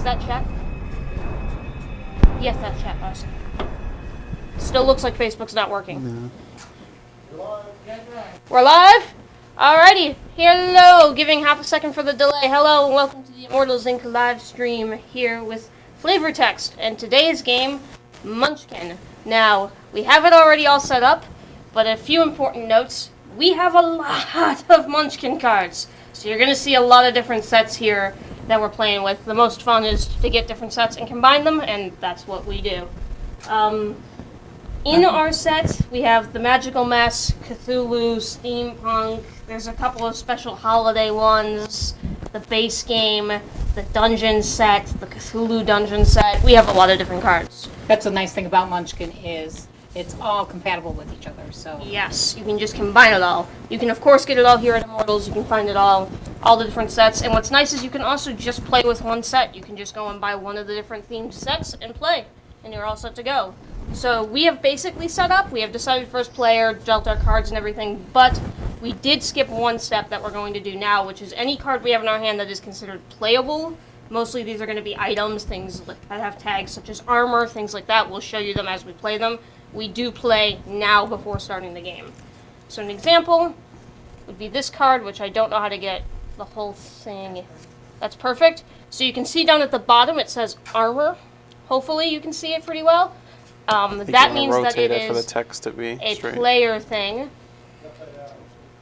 Is that chat? Yes, that's chat, boss. Still looks like Facebook's not working. No. We're live? Alrighty. Hello. Giving half a second for the delay. Hello and welcome to the Immortals Inc. live stream here with Flavor Text and today's game, Munchkin. Now, we have it already all set up, but a few important notes. We have a lot of Munchkin cards. So you're going to see a lot of different sets here that we're playing with. The most fun is to get different sets and combine them, and that's what we do. In our set, we have the Magical Mess, Cthulhu, Steampunk. There's a couple of special holiday ones, the base game, the dungeon set, the Cthulhu dungeon set. We have a lot of different cards. That's the nice thing about Munchkin is it's all compatible with each other. So Yes, you can just combine it all. You can, of course, get it all here at Immortals. You can find it all the different sets. And what's nice is you can also just play with one set. You can just go and buy one of the different themed sets and play, and you're all set to go. So we have basically set up. We have decided first player, dealt our cards and everything, but we did skip one step that we're going to do now, which is any card we have in our hand that is considered playable. Mostly these are going to be items, things that have tags such as armor, things like that. We'll show you them as we play them. We do play now before starting the game. So an example would be this card, which I don't know how to get the whole thing. That's perfect. So you can see down at the bottom it says armor. Hopefully you can see it pretty well. That means that it is for the text to be a straight. player thing.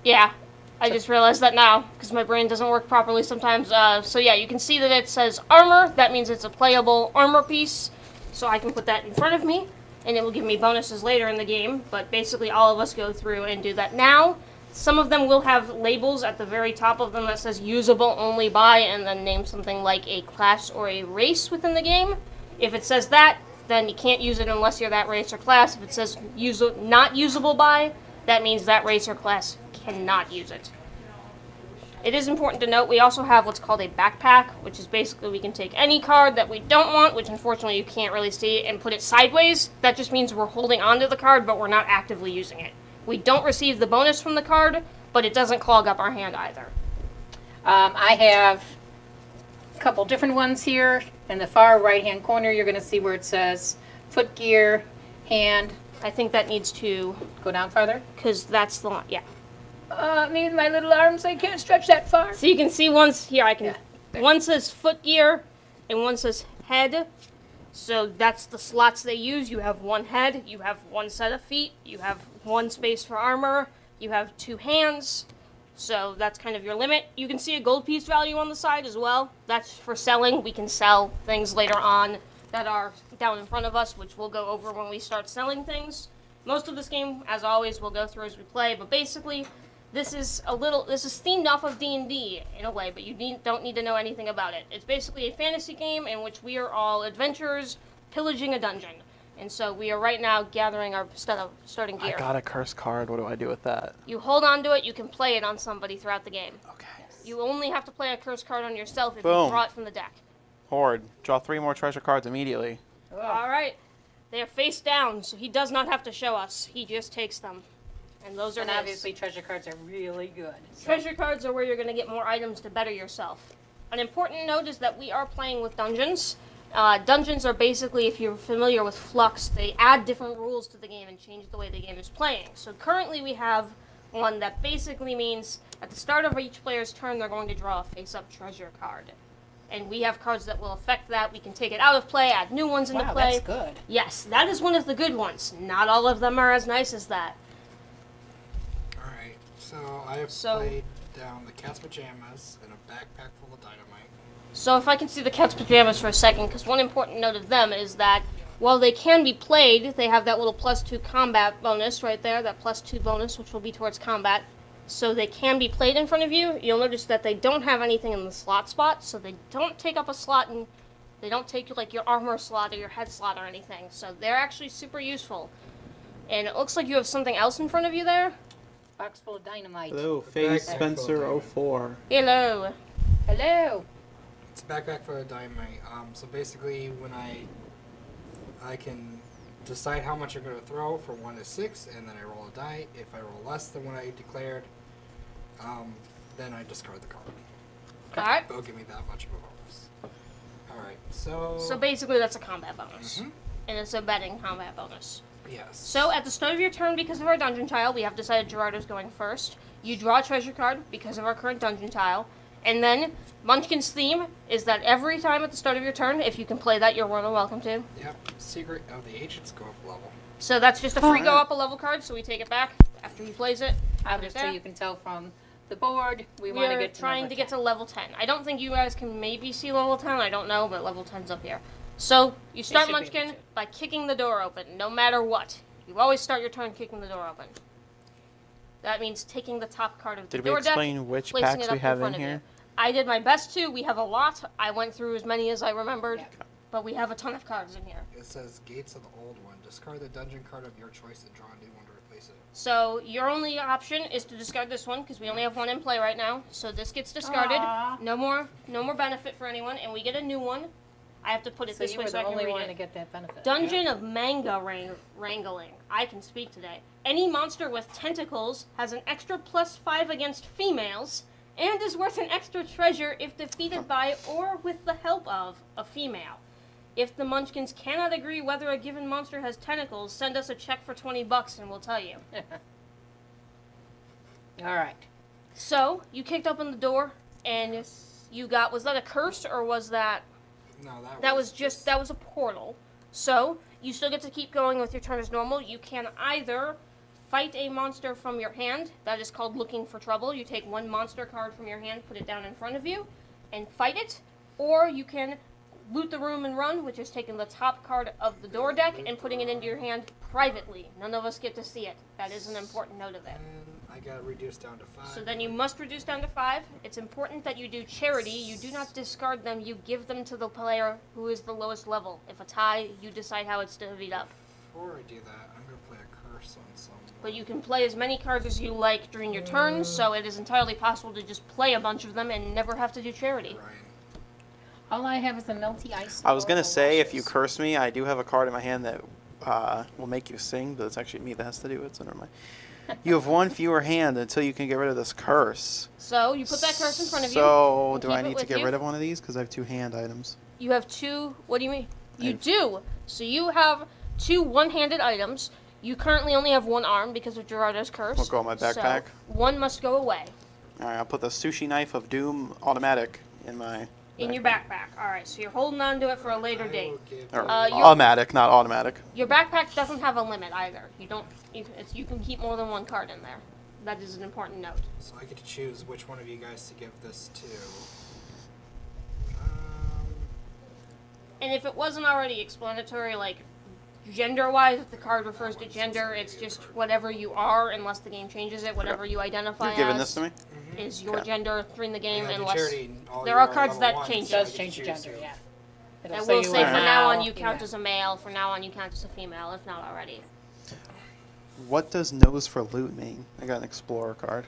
Yeah, I just realized that now because my brain doesn't work properly sometimes. So yeah, you can see that it says armor. That means it's a playable armor piece. So I can put that in front of me, and it will give me bonuses later in the game. But basically, all of us go through and do that now. Some of them will have labels at the very top of them that says usable only by, and then name something like a class or a race within the game. If it says that, then you can't use it unless you're that race or class. If it says not usable by, that means that race or class cannot use it. It is important to note we also have what's called a backpack, which is basically we can take any card that we don't want, which unfortunately you can't really see, and put it sideways. That just means we're holding onto the card, but we're not actively using it. We don't receive the bonus from the card, but it doesn't clog up our hand either. I have a couple different ones here. In the far right-hand corner, you're going to see where it says foot gear, hand. I think that needs to Go down farther. because that's the one, yeah. Need my little arms. I can't stretch that far. So you can see one's here. I can. Yeah, there. One says foot gear, and one says head. So that's the slots they use. You have one head. You have one set of feet. You have one space for armor. You have two hands. So that's kind of your limit. You can see a gold piece value on the side as well. That's for selling. We can sell things later on that are down in front of us, which we'll go over when we start selling things. Most of this game, as always, we'll go through as we play. But basically, this is themed off of D&D in a way, but you don't need to know anything about it. It's basically a fantasy game in which we are all adventurers pillaging a dungeon. And so we are right now gathering our starting gear. I got a curse card. What do I do with that? You hold on to it, you can play it on somebody throughout the game. Okay. You only have to play a curse card on yourself if Boom. you draw it from the deck. Horde. Draw 3 more treasure cards immediately. Alright. They are face down, so he does not have to show us. He just takes them. And those are And nice. obviously, treasure cards are really good. So. Treasure cards are where you're going to get more items to better yourself. An important note is that we are playing with dungeons. Dungeons are basically, if you're familiar with Flux, they add different rules to the game and change the way the game is playing. So currently we have one that basically means at the start of each player's turn, they're going to draw a face-up treasure card. And we have cards that will affect that. We can take it out of play, add new ones into Wow, play. that's good. Yes, that is one of the good ones. Not all of them are as nice as that. Alright, so I have played down the cat's pajamas and a backpack full of dynamite. So if I can see the cat's pajamas for a second, because one important note of them is that while they can be played, they have that little +2 combat bonus right there, that +2 bonus, which will be towards combat. So they can be played in front of you. You'll notice that they don't have anything in the slot spot, so they don't take up a slot, and they don't take like your armor slot or your head slot or anything. So they're actually super useful. And it looks like you have something else in front of you there. Box full of dynamite. Hello, Phase Backpack Spencer full 04. Hello. Hello. It's a backpack full of dynamite. So basically, when I can decide how much I'm going to throw from 1 to 6, and then I roll a die. If I roll less than what I declared, then I discard the card. Alright. They'll give me that much of a bonus. Alright, So basically that's a combat bonus. And it's a betting combat bonus. Yes. So at the start of your turn, because of our dungeon tile, we have decided Gerardo's going first. You draw a treasure card because of our current dungeon tile. And then Munchkin's theme is that every time at the start of your turn, if you can play that, you're more than welcome to. Yep. Secret of the Ancient Scope level. So that's just a free go up a level card, so we take it back after he plays it. Obviously, you can tell from the board, we want to We're get to trying number to get 10. to level 10. I don't think you guys can maybe see level 10, I don't know, but level 10's up here. So you start should be able Munchkin to. by kicking the door open, no matter what. You always start your turn kicking the door open. That means taking the top card of the Did we door deck, explain which placing packs it up we have in front of here? you. I did my best to. We have a lot. I went through as many as I remembered, Yeah. but we have a ton of cards in here. It says Gates of the Old One. Discard the dungeon card of your choice and draw a new one to replace it. So your only option is to discard this one because we only have one in play right now. So this gets discarded. Aw. No more benefit for anyone, and we get a new one. I have to put it So this you way were so I the can only read one it. to get that benefit. Dungeon of Manga Wrangling. I can speak today. Any monster with tentacles has an extra +5 against females and is worth an extra treasure if defeated by or with the help of a female. If the Munchkins cannot agree whether a given monster has tentacles, send us a check for $20 and we'll tell you. All right. So, you kicked open the door and you got, was that a curse or was that... No, That was a portal. So, you still get to keep going with your turn as normal. You can either fight a monster from your hand. That is called looking for trouble. You take one monster card from your hand, put it down in front of you, and fight it. Or you can loot the room and run, which is taking the top card of the door deck and putting it into your hand privately. None of us get to see it. That is an important note of it. And I got reduced down to 5. So then you must reduce down to 5. It's important that you do charity. You do not discard them. You give them to the player who is the lowest level. If a tie, you decide how it's divvied up. Before I do that, I'm going to play a curse on someone. But you can play as many cards as you like during your turn, so it is entirely possible to just play a bunch of them and never have to do charity. Ryan. All I have is a melty ice. I was gonna or say, if you lashes. curse me, I do have a card in my hand that will make you sing, but it's actually me that has to do it, so never mind. You have one fewer hand until you can get rid of this curse. So you put that curse in front of you. So, and do keep I it need to with get you. rid of one of these? Because I have 2 hand items. You have 2. What do you mean? You I've- do. So you have 2 one-handed items. You currently only have 1 arm because of Gerardo's curse. Will go in my backpack. So 1 must go away. Alright, I'll put the sushi knife of doom automatic in my... In your backpack. Alright, so you're holding on to it for a later I date. will give Or you- automatic, not automatic. Your backpack doesn't have a limit either. You can keep more than 1 card in there. That is an important note. So I get to choose which one of you guys to give this to. And if it wasn't already explanatory, like gender-wise, if the card refers to gender, it's just whatever you are, unless the game changes it. Whatever you identify You're giving as this to me? is your Okay. gender during the game, I do unless charity, all there you are are cards level that 1, change so I Does get to change choose gender, who. yeah. I It'll will you say are from Alright. now on male, you count female. as a male. From now on you count as a female, if not already. What does nose for loot mean? I got an explorer card.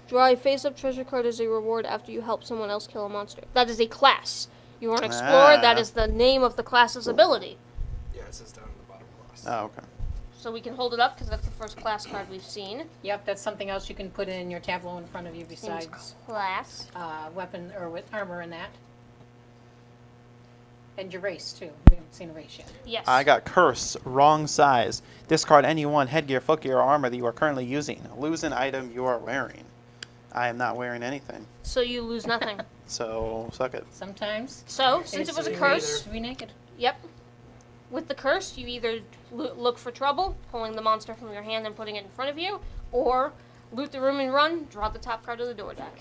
Draw a face-up treasure card as a reward after you help someone else kill a monster. That is a class. You are an explorer. That Ah. is the name of the class's ability. Yeah, it says down in the bottom class. Oh, okay. So we can hold it up because that's the first class card we've seen. Yep, that's something else you can put in your tableau in front of you Seems besides class. weapon or with armor and that. And your race too. We haven't seen a race yet. Yes. I got curse, wrong size. Discard any one headgear, footgear, or armor that you are currently using. Lose an item you are wearing. I am not wearing anything. So you lose nothing. So, suck it. Sometimes So, since it was a It's curse, to be naked. yep. With the curse, you either look for trouble, pulling the monster from your hand and putting it in front of you, or loot the room and run, draw the top card of the door deck.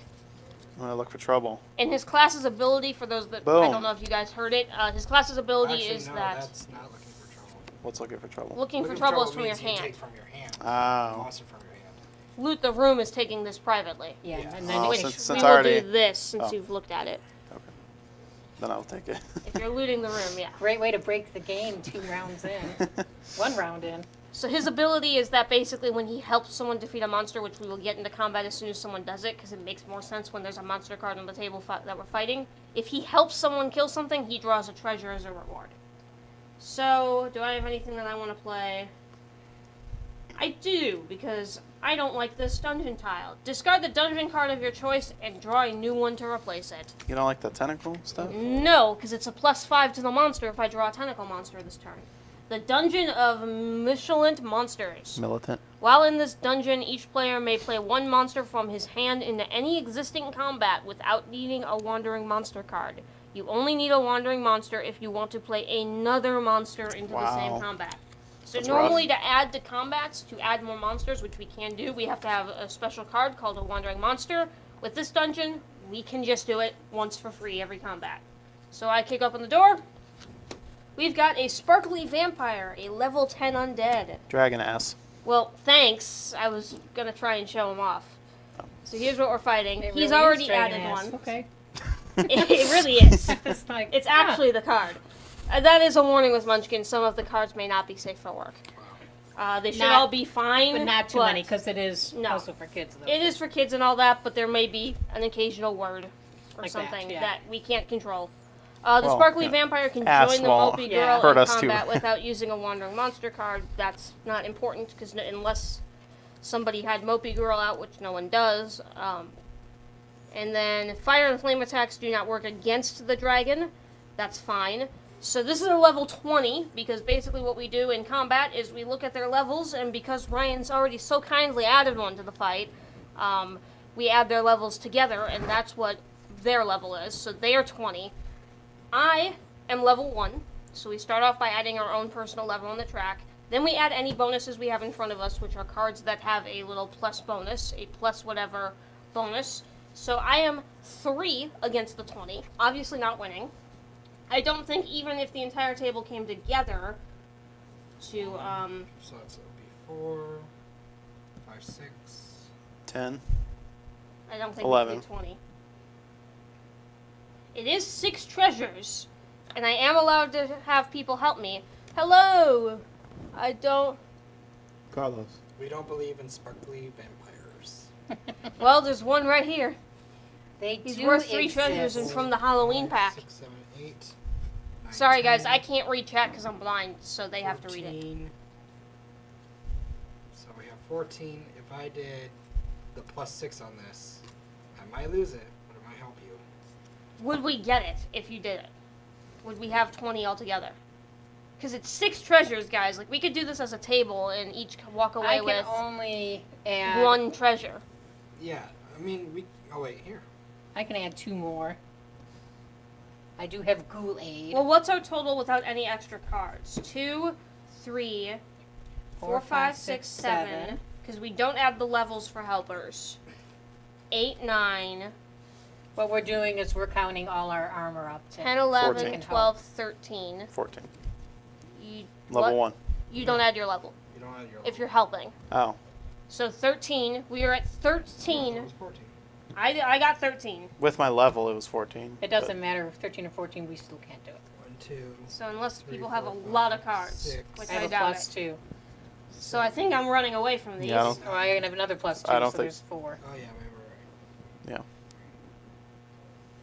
I'm going to look for trouble. And his class's ability, for those that I Boom. don't know if you guys heard it, his class's ability Actually, is no, that that's not looking for trouble. What's looking for trouble? looking for Looking trouble is from your means you hand. take from your hand. Oh. Monster from your hand. Loot the room is taking this privately. Yeah, Yeah. and then Oh, it Which can- since we it's will already- do this since Oh. you've looked at it. Then I'll take it. If you're looting the room, yeah. great way to break the game 2 rounds in. 1 round in. So his ability is that basically when he helps someone defeat a monster, which we will get into combat as soon as someone does it, because it makes more sense when there's a monster card on the table that we're fighting. If he helps someone kill something, he draws a treasure as a reward. So, do I have anything that I want to play? I do, because I don't like this dungeon tile. Discard the dungeon card of your choice and draw a new one to replace it. You don't like the tentacle stuff? No, because it's a +5 to the monster if I draw a tentacle monster this turn. The Dungeon of Michelin Monsters. Militant. While in this dungeon, each player may play one monster from his hand into any existing combat without needing a Wandering Monster card. You only need a Wandering Monster if you want to play another monster into the same Wow. combat. So That's normally rough. to add to combats, to add more monsters, which we can do, we have to have a special card called a Wandering Monster. With this dungeon, we can just do it once for free every combat. So I kick open the door. We've got a Sparkly Vampire, a level 10 undead. Dragon ass. Well, thanks. I was going to try and show him off. So here's what we're fighting. It He's really already is dragon added ass. one. Okay. It really is. It's like It's actually the card. That is a warning with Munchkin. Some of the cards may not be safe for work. They should Not- all be fine. but not too many because it is No. also for kids. Though. It is for kids and all that, but there may be an occasional word or Like that, something yeah. that we can't control. The Well, Sparkly yeah. Vampire can Ass join the won't Mopey Yeah. Girl hurt in us too. combat without using a Wandering Monster card. That's not important because unless somebody had Mopey Girl out, which no one does. And then Fire and Flame attacks do not work against the dragon. That's fine. So this is a level 20, because basically what we do in combat is we look at their levels, and because Ryan's already so kindly added one to the fight, we add their levels together, and that's what their level is. So they are 20. I am level 1, so we start off by adding our own personal level on the track. Then we add any bonuses we have in front of us, which are cards that have a little plus bonus, a plus whatever bonus. So I am 3 against the 20, obviously not winning. I don't think even if the entire table came together to, So that's be 4, 5, 6. 10. I don't think 11. we did 20. It is 6 treasures, and I am allowed to have people help me. Hello! I don't... Carlos. We don't believe in sparkly vampires. Well, there's one right here. They He's do worth 3 exist. treasures and from the Halloween pack. 6, 7, 8. 9, Sorry, guys, 10, I can't read chat because I'm blind, so they have to read it. 14. So we have 14. If I did the +6 on this, I might lose it, but it might help you. Would we get it if you did it? Would we have 20 altogether? Because it's 6 treasures, guys. Like, we could do this as a table and each walk away I can with only add 1 treasure. Yeah, I mean, we. Oh, wait, here. I can add 2 more. I do have Ghoul Aid. Well, what's our total without any extra cards? 2, 3, 4, 5, 6, 7. Because we don't add the levels for helpers. 8, 9, What we're doing is we're counting all our armor up to 10, 11, 14. 12, 13. 14. You, Level what? 1. You don't add your level You don't have your. if you're helping. Oh. So 13. We are at 13. It was 14. I got 13. With my level, it was 14. It doesn't matter if 13 or 14, we still can't do it. 1, 2. So unless 3, people 4, have a 5, lot of cards, 6. which I I have a doubt plus it. 2. So I think I'm running away from these. Yeah, I don't- Oh, I have another plus 2, I don't so think- there's 4. Oh, yeah, maybe we're right.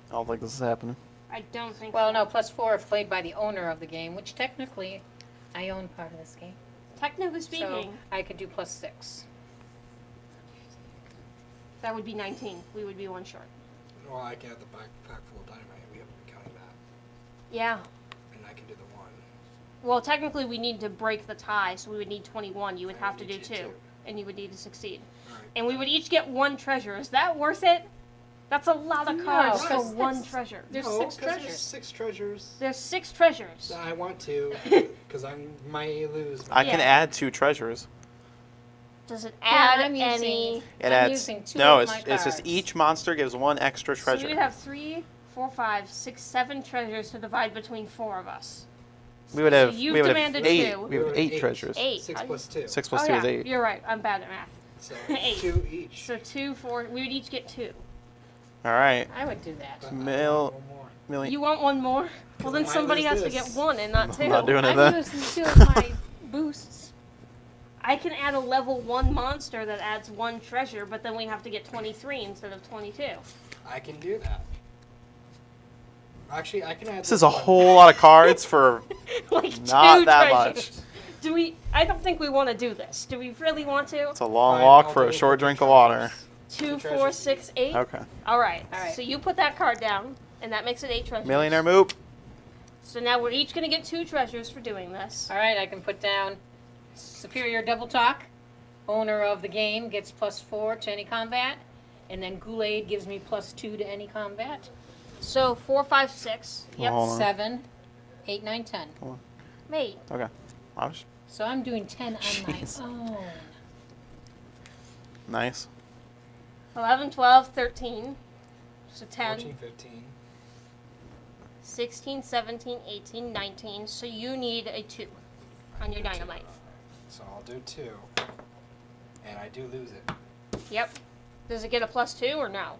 I don't think this is happening. I don't think Well, so. no, plus 4 if played by the owner of the game, which technically I own part of this game. Technically So speaking, I could do plus 6. that would be 19. We would be 1 short. Well, I can have the backpack full of dynamite. We haven't been counting that. Yeah. And I can do the 1. Well, technically we need to break the tie, so we would need 21. You would I have to need do to 2. too. And you would need to succeed. Alright. And we would each get 1 treasure. Is that worth it? That's a lot of No, cards for because 1 it's- treasure. There's No, 6 'cause there's treasures. 6 treasures. There's 6 treasures. I want to, because I might lose. I can Yeah. add 2 treasures. Does it Yeah, add I'm using- any? It I'm adds. using 2 No, of it's my it's just cards. each monster gives 1 extra So treasure. we would have 3, 4, 5, 6, 7 treasures to divide between 4 of us. We would have. So you've we would have demanded 8. 2. We have 8 8. treasures. 8. 6 How do plus 2. 6 plus oh 2 yeah, is 8. you're right. I'm bad at math. So 8. 2 each. So 2, 4. We would each get 2. All right. I would do that. But I Mil- want one more. Million. You want 1 more? Well, then I might somebody lose has to this. get 1 and not 2. I'm not doing it I'm then. using 2 of my boosts. I can add a level 1 monster that adds 1 treasure, but then we have to get 23 instead of 22. I can do that. Actually, I can add. This is a whole lot of cards for Like not 2 that treasures. Do we? I don't think we want to do this. Do we really want to? It's a long Fine, walk I'll for do a it short for drink two of water. Two, Two 4, treasures. 6, 8. Okay. All right. All right. So you put that card down, and that makes it 8 treasures. Millionaire Moop. So now we're each gonna get 2 treasures for doing this. All right, I can put down Superior Double Talk. Owner of the game gets +4 to any combat. And then Goulet gives me +2 to any combat. So 4, 5, 6. Yep. Hold on. 7, 8, 9, 10. Mate. Okay. I was So I'm doing 10 on Jeez. my own. nice. 11, 12, 13. So 10. 14, 15. 16, 17, 18, 19. So you need a 2 on your dynamite. So I'll do 2. And I do lose it. Yep. Does it get a +2 or no?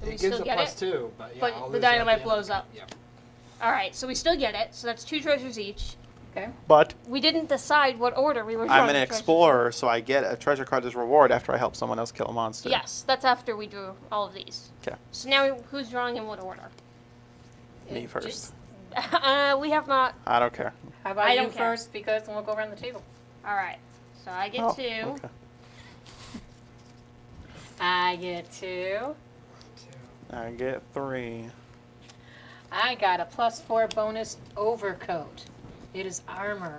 Do we It gives still a get it? +2, but yeah, But I'll the lose it at dynamite end of blows the game. up. Yep. All right, so we still get it. So that's 2 treasures each. Okay. But We didn't decide what order we were I'm drawing an the treasures. explorer, so I get a treasure card as reward after I help someone else kill a monster. Yes, that's after we drew all of these. 'Kay. So now who's drawing in what order? Me It first. just- We have not. I don't care. How about I you don't care. first, because then we'll go around the table. All right. So I get Oh, 2. okay. I get 2. 2. I get 3. I got a +4 bonus overcoat. It is armor.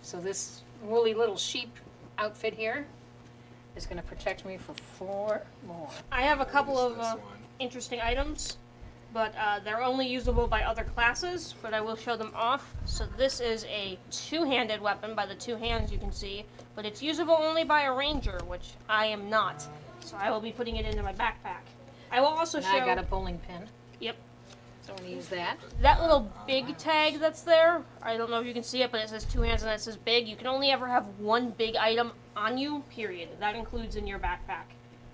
So this woolly little sheep outfit here is going to protect me for 4 more. I have a couple I'll of use this one. interesting items, but they're only usable by other classes, but I will show them off. So this is a 2-handed weapon by the 2 hands you can see, but it's usable only by a ranger, which I am not. So I will be putting it into my backpack. I will also And show I got a bowling pin. Yep. So I'm going to use that. that little big tag that's there. I don't know if you can see it, but it says 2 hands and it says big. You can only ever have 1 big item on you, period. That includes in your backpack.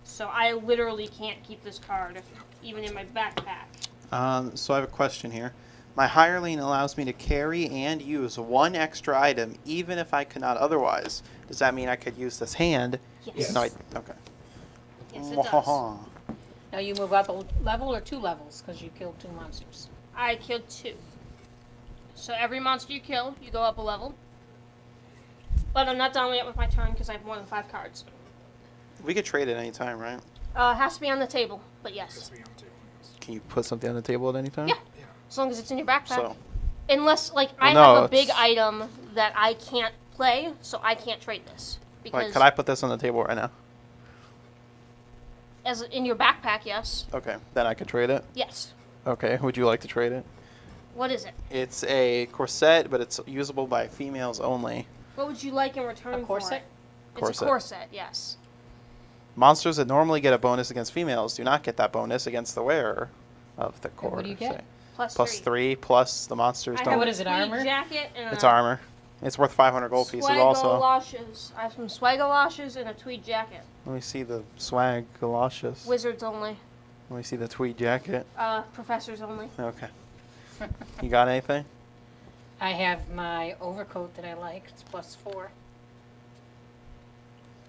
So I literally can't keep this card even in my backpack. So I have a question here. My hireling allows me to carry and use 1 extra item, even if I could not otherwise. Does that mean I could use this hand? Yes. No, okay. Yes, it does. Now you move up a level or 2 levels because you killed 2 monsters. I killed 2. So every monster you kill, you go up a level. But I'm not done yet with my turn because I have more than 5 cards. We could trade at any time, right? It has to be on the table, but Gets yes. me on 2. Can you put something on the table at any time? Yeah. Yeah. As long as it's in your backpack. So, Unless, like, I Well, no, have a big it's- item that I can't play, so I can't trade this. Because like, could I put this on the table right now? as in your backpack, yes. Okay, then I could trade it. Yes. Okay, would you like to trade it? What is it? It's a corset, but it's usable by females only. What would you like in return A for corset? it? It's a Corset. corset, yes. Monsters that normally get a bonus against females do not get that bonus against the wearer of the And corset. what do you get? Plus Plus 3. 3, plus the monsters I don't. have What a is it, tweed armor? jacket and It's a armor. It's worth 500 gold pieces also. Swag-galoshes. I have some swag-galoshes and a tweed jacket. Let me see the swag galoshes. Wizards only. Let me see the tweed jacket. Professors only. Okay. You got anything? I have my overcoat that I like. It's +4.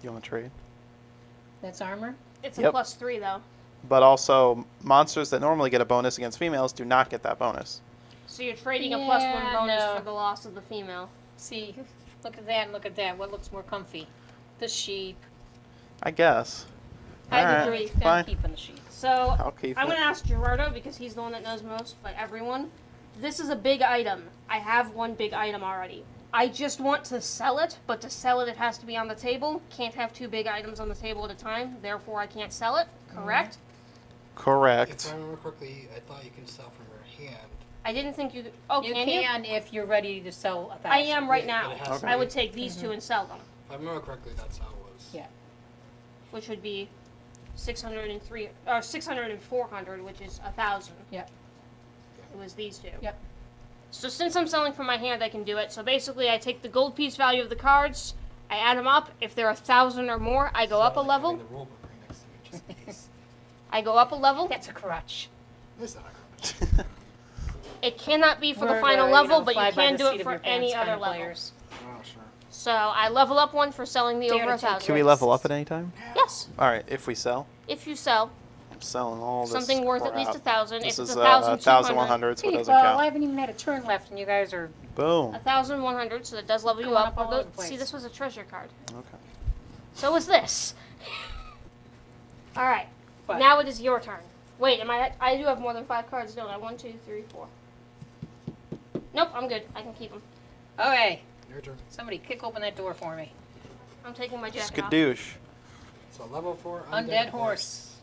You want to trade? That's armor. It's a Yep. plus 3 though. But also, monsters that normally get a bonus against females do not get that bonus. So you're trading a plus 1 Yeah, bonus no. for the loss of the female. See, look at that and look at that. What looks more comfy? The sheep. I guess. I Alright, agree. I'm fine. keeping the sheep. So I'll keep I'm it. going to ask Gerardo because he's the one that knows most, but everyone. This is a big item. I have 1 big item already. I just want to sell it, but to sell it, it has to be on the table. Can't have 2 big items on the table at a time. Therefore, I can't sell it. Correct? Correct. If I remember correctly, I thought you can sell from your hand. I didn't think you. Oh, You can you? can if you're ready to sell 1,000. I am right Yeah, now. but it has to I be- would take these 2 and sell them, If I remember correctly, that's how it was. Yeah. which would be 603 or 600 and 400, which is 1,000. Yep. It was these 2. Yep. So since I'm selling from my hand, I can do it. So basically, I take the gold piece value of the cards, I add them up. If they're 1,000 or more, I go up a Like having level. the rule book right next to me, just in case. I go up a level. That's a crutch. This is not a crutch. It cannot be for the We're, final you level, know, but you fly by can the do seat it of for your any pants kind other of level. players. Oh, sure. So I level up 1 for selling the Dare over to take 1,000. Can we level up at any time? Yes, All right, if we sell. if you sell. I'm selling all this. Something worth at least crap. 1,000. This If it's is 1,200, so it doesn't Well, count. I haven't even had a turn left, and you guys are. Boom. 1,100, so that does level you Going up. up all Although, over the place. see, this was a treasure card. Okay. So was this. All right. What? Now it is your turn. Wait, I do have more than 5 cards, don't I? 1, 2, 3, 4. Nope, I'm good. I can keep them. Okay. Your turn. Somebody kick open that door for me. I'm taking my jacket off. Skadoosh. So level 4 Undead horse.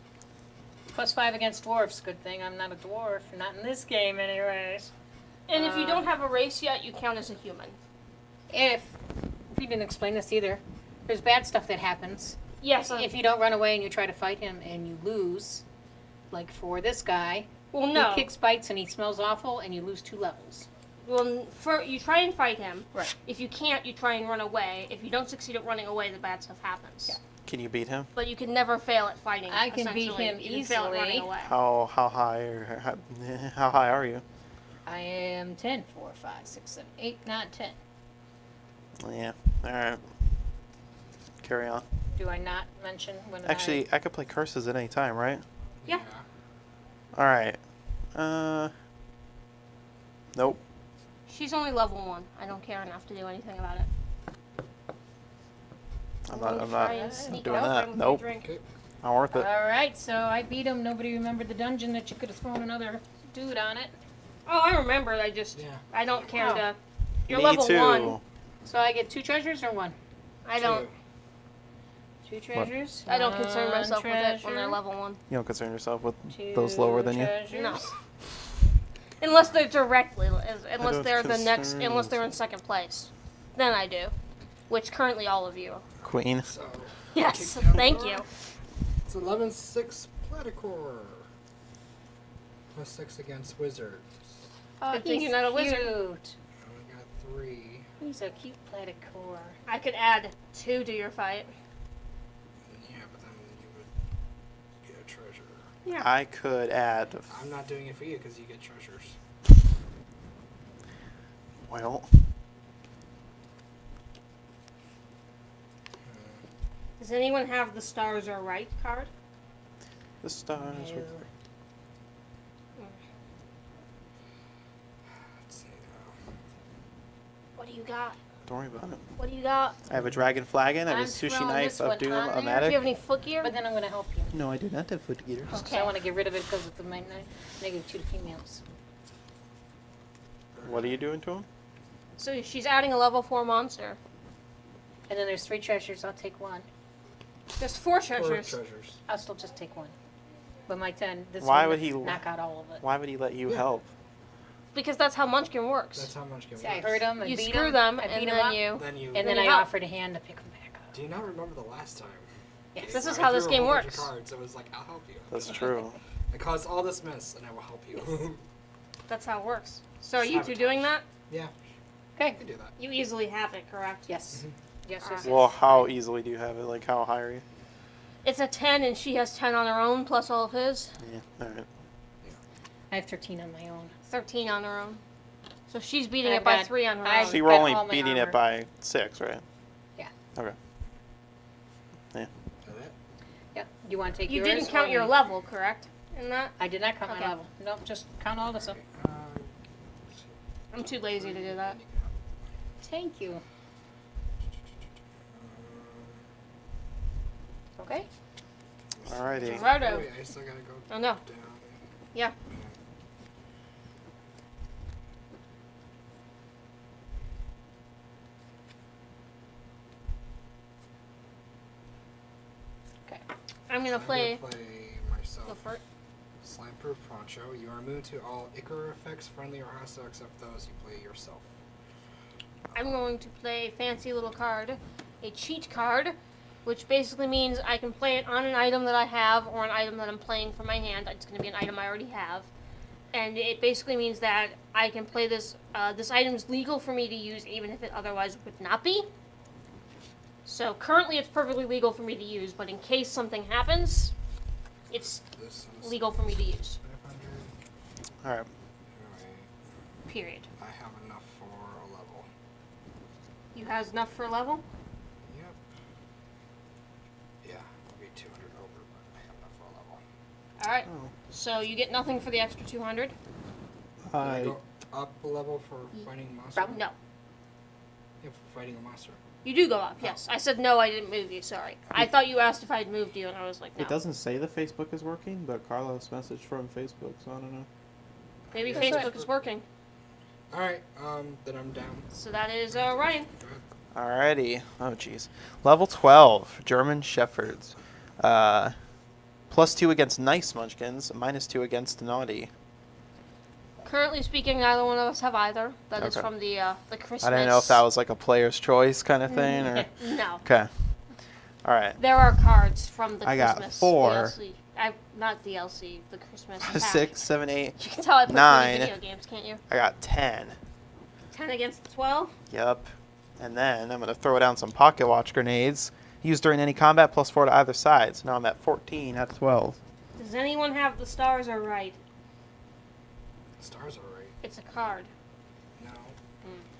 +5 against dwarfs. Good thing I'm not a dwarf. Not in this game, anyways. And if you don't have a race yet, you count as a human. If you didn't explain this either, there's bad stuff that happens. Yes. If you don't run away and you try to fight him and you lose, like for this guy, well, no. he kicks, bites, and he smells awful, and you lose 2 levels. Well, you try and fight him. Right. If you can't, you try and run away. If you don't succeed at running away, the bad stuff happens. Yeah. Can you beat him? But you can never fail at fighting. I can beat essentially. him You can fail at running easily. away. How high are you? I am 10, 4, 5, 6, 7, 8, 9, 10. Yeah. All right. Carry on. Do I not mention when Actually, I could play curses at any time, right? Yeah. All right. Nope. She's only level 1. I don't care enough to do anything about it. I'm gonna not try and sneak doing out that. with my Nope. drink. Okay. Not worth it. Alright, so I beat him. Nobody remembered the dungeon that you could have thrown another dude on it. Oh, I remember. I don't care Oh. to. You're Me level too. 1. So I get 2 treasures or 1? I don't. 2 treasures. I don't concern One myself with it when they're treasure, level 1. You don't concern yourself with 2 those lower than you? treasures. No. Unless they're directly, unless don't they're the next, concern unless they're in second place, then I do. Which currently all of you. Queen. So Yes, kick down thank door. you. It's 11-6 Platicore. +6 against wizards. Oh, Good thing he's you're not a wizard. cute. I only got 3. He's a cute platicore. I could add 2 to your fight. Yeah, but then you would get a treasure. Yeah. I could add. I'm not doing it for you because you get treasures. Well, Does anyone have the stars are right card? the stars. No. Would... Let's see. What do you got? Don't worry about it. What do you got? I have a dragon flagon. I have I'm a sushi throwing knife, this a one doom, on a there. Do you have magic. any foot gear? But then I'm going to help you. No, I do not have foot gears. So Okay. I want to get rid of it because it's my -2 to females. What are you doing to him? So she's adding a level 4 monster. And then there's 3 treasures. I'll take 1. There's 4 4 treasures. treasures. I'll still just take 1. But my 10, this Why one would he- knock out all of it. Why would he let you Yeah. help? Because that's how Munchkin works. That's how much. See, I heard him, I You beat screw him, them, I beat and him then up, you. Then you. and then you I help. offered a hand to pick him back up. Do you not remember the last time? Yes. This is I how this threw a game whole bunch works. of Cards. It was like, I'll help you. That's true. I caused all this mess, and I will help you. That's how it works. So are you two Sabotage. doing that? yeah, Okay. I can do that. You easily have it, correct? Yes. Yes, yes, Well, yes. how easily do you have it? Like, how high are you? It's a 10 and she has 10 on her own plus all of his. Yeah. All right. I have 13 on my own. 13 on her own. So she's beating I've it by got- 3 on her I've- own. So you were got only all my beating armor. it by 6, right? Yeah. Okay. Is that it? Yep. You want to take You yours? didn't count or your me? level, correct? In that? I did not count Okay. my level. Nope, just count all this up. I'm too lazy to do that. Thank you. Okay. Alrighty. Gerardo. Wait, I still gotta go Oh no. down. Yeah. Okay. I'm gonna play. play Go myself. for it. Slime-proof poncho. You are immune to all Icar effects, friendly or hostile, except those you play yourself. I'm going to play a fancy little card, a cheat card, which basically means I can play it on an item that I have or an item that I'm playing from my hand. It's going to be an item I already have. And it basically means that I can play this. This item is legal for me to use even if it otherwise would not be. So currently it's perfectly legal for me to use, but in case something happens, it's This is legal for me to use. 500. Alright. Alright. Period. I have enough for a level. You has enough for a level? Yep. Yeah, I'll be 200 over, but I have enough for a level. All right. Oh. So you get nothing for the extra 200. Can I go up a level for fighting a monster? No. Yeah, for fighting a monster. You do go up, yes. I said no, I didn't move you, sorry. I thought you asked if I had moved you, and I was like, no. It doesn't say the Facebook is working, but Carlos messaged from Facebook, so I don't know. Maybe That's Facebook right. is working. Alright, then I'm down. So that is Ryan. Go ahead. Alrighty. Oh, jeez. Level 12, German Shepherds. +2 against nice munchkins, -2 against naughty. Currently speaking, neither one of us have either. That is Okay. from the Christmas. I didn't know if that was like a player's choice kind of thing, or... No. Okay. Alright. There are cards from the I got Christmas 4. DLC. Not DLC, the Christmas pack. 6, 7, 8. You can tell I play 9. video games, can't you? I got 10. 10 against 12? Yep. And then I'm going to throw down some pocket watch grenades. Used during any combat, +4 to either side. So now I'm at 14 out of 12. Does anyone have the stars are right? Stars are right. It's a card. No.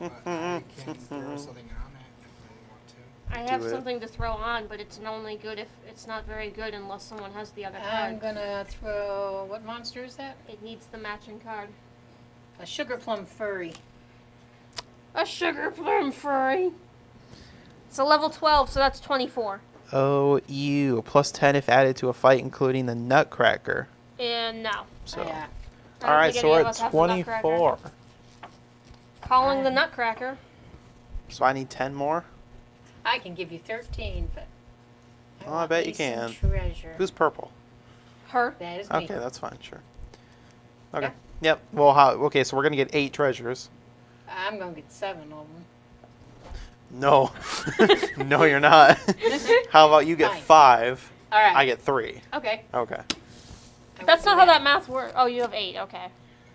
But I can throw something on it if I want to. I have Do it. something to throw on, but it's only good if it's not very good unless someone has the other I'm card. gonna throw, what monster is that? It needs the matching card. A sugar plum furry. A sugar plum furry. It's a level 12, so that's 24. Oh, ew. +10 if added to a fight, including the Nutcracker. And no. So. Yeah. I don't Alright, think so any we're of at us have the Nutcracker. 24. Calling the Nutcracker. So I need 10 more? I can give you 13, but Oh, I want bet you me some can. Treasure. Who's purple? Her. That is me. Okay, that's fine, sure. Okay. Yeah. Yep. Well, okay, so we're going to get 8 treasures. I'm gonna get 7 of them. No. No, you're not. How about you get Fine. 5? All right. I get 3. Okay. Okay. I That's will not do how that math works. Oh, you have 8. Okay.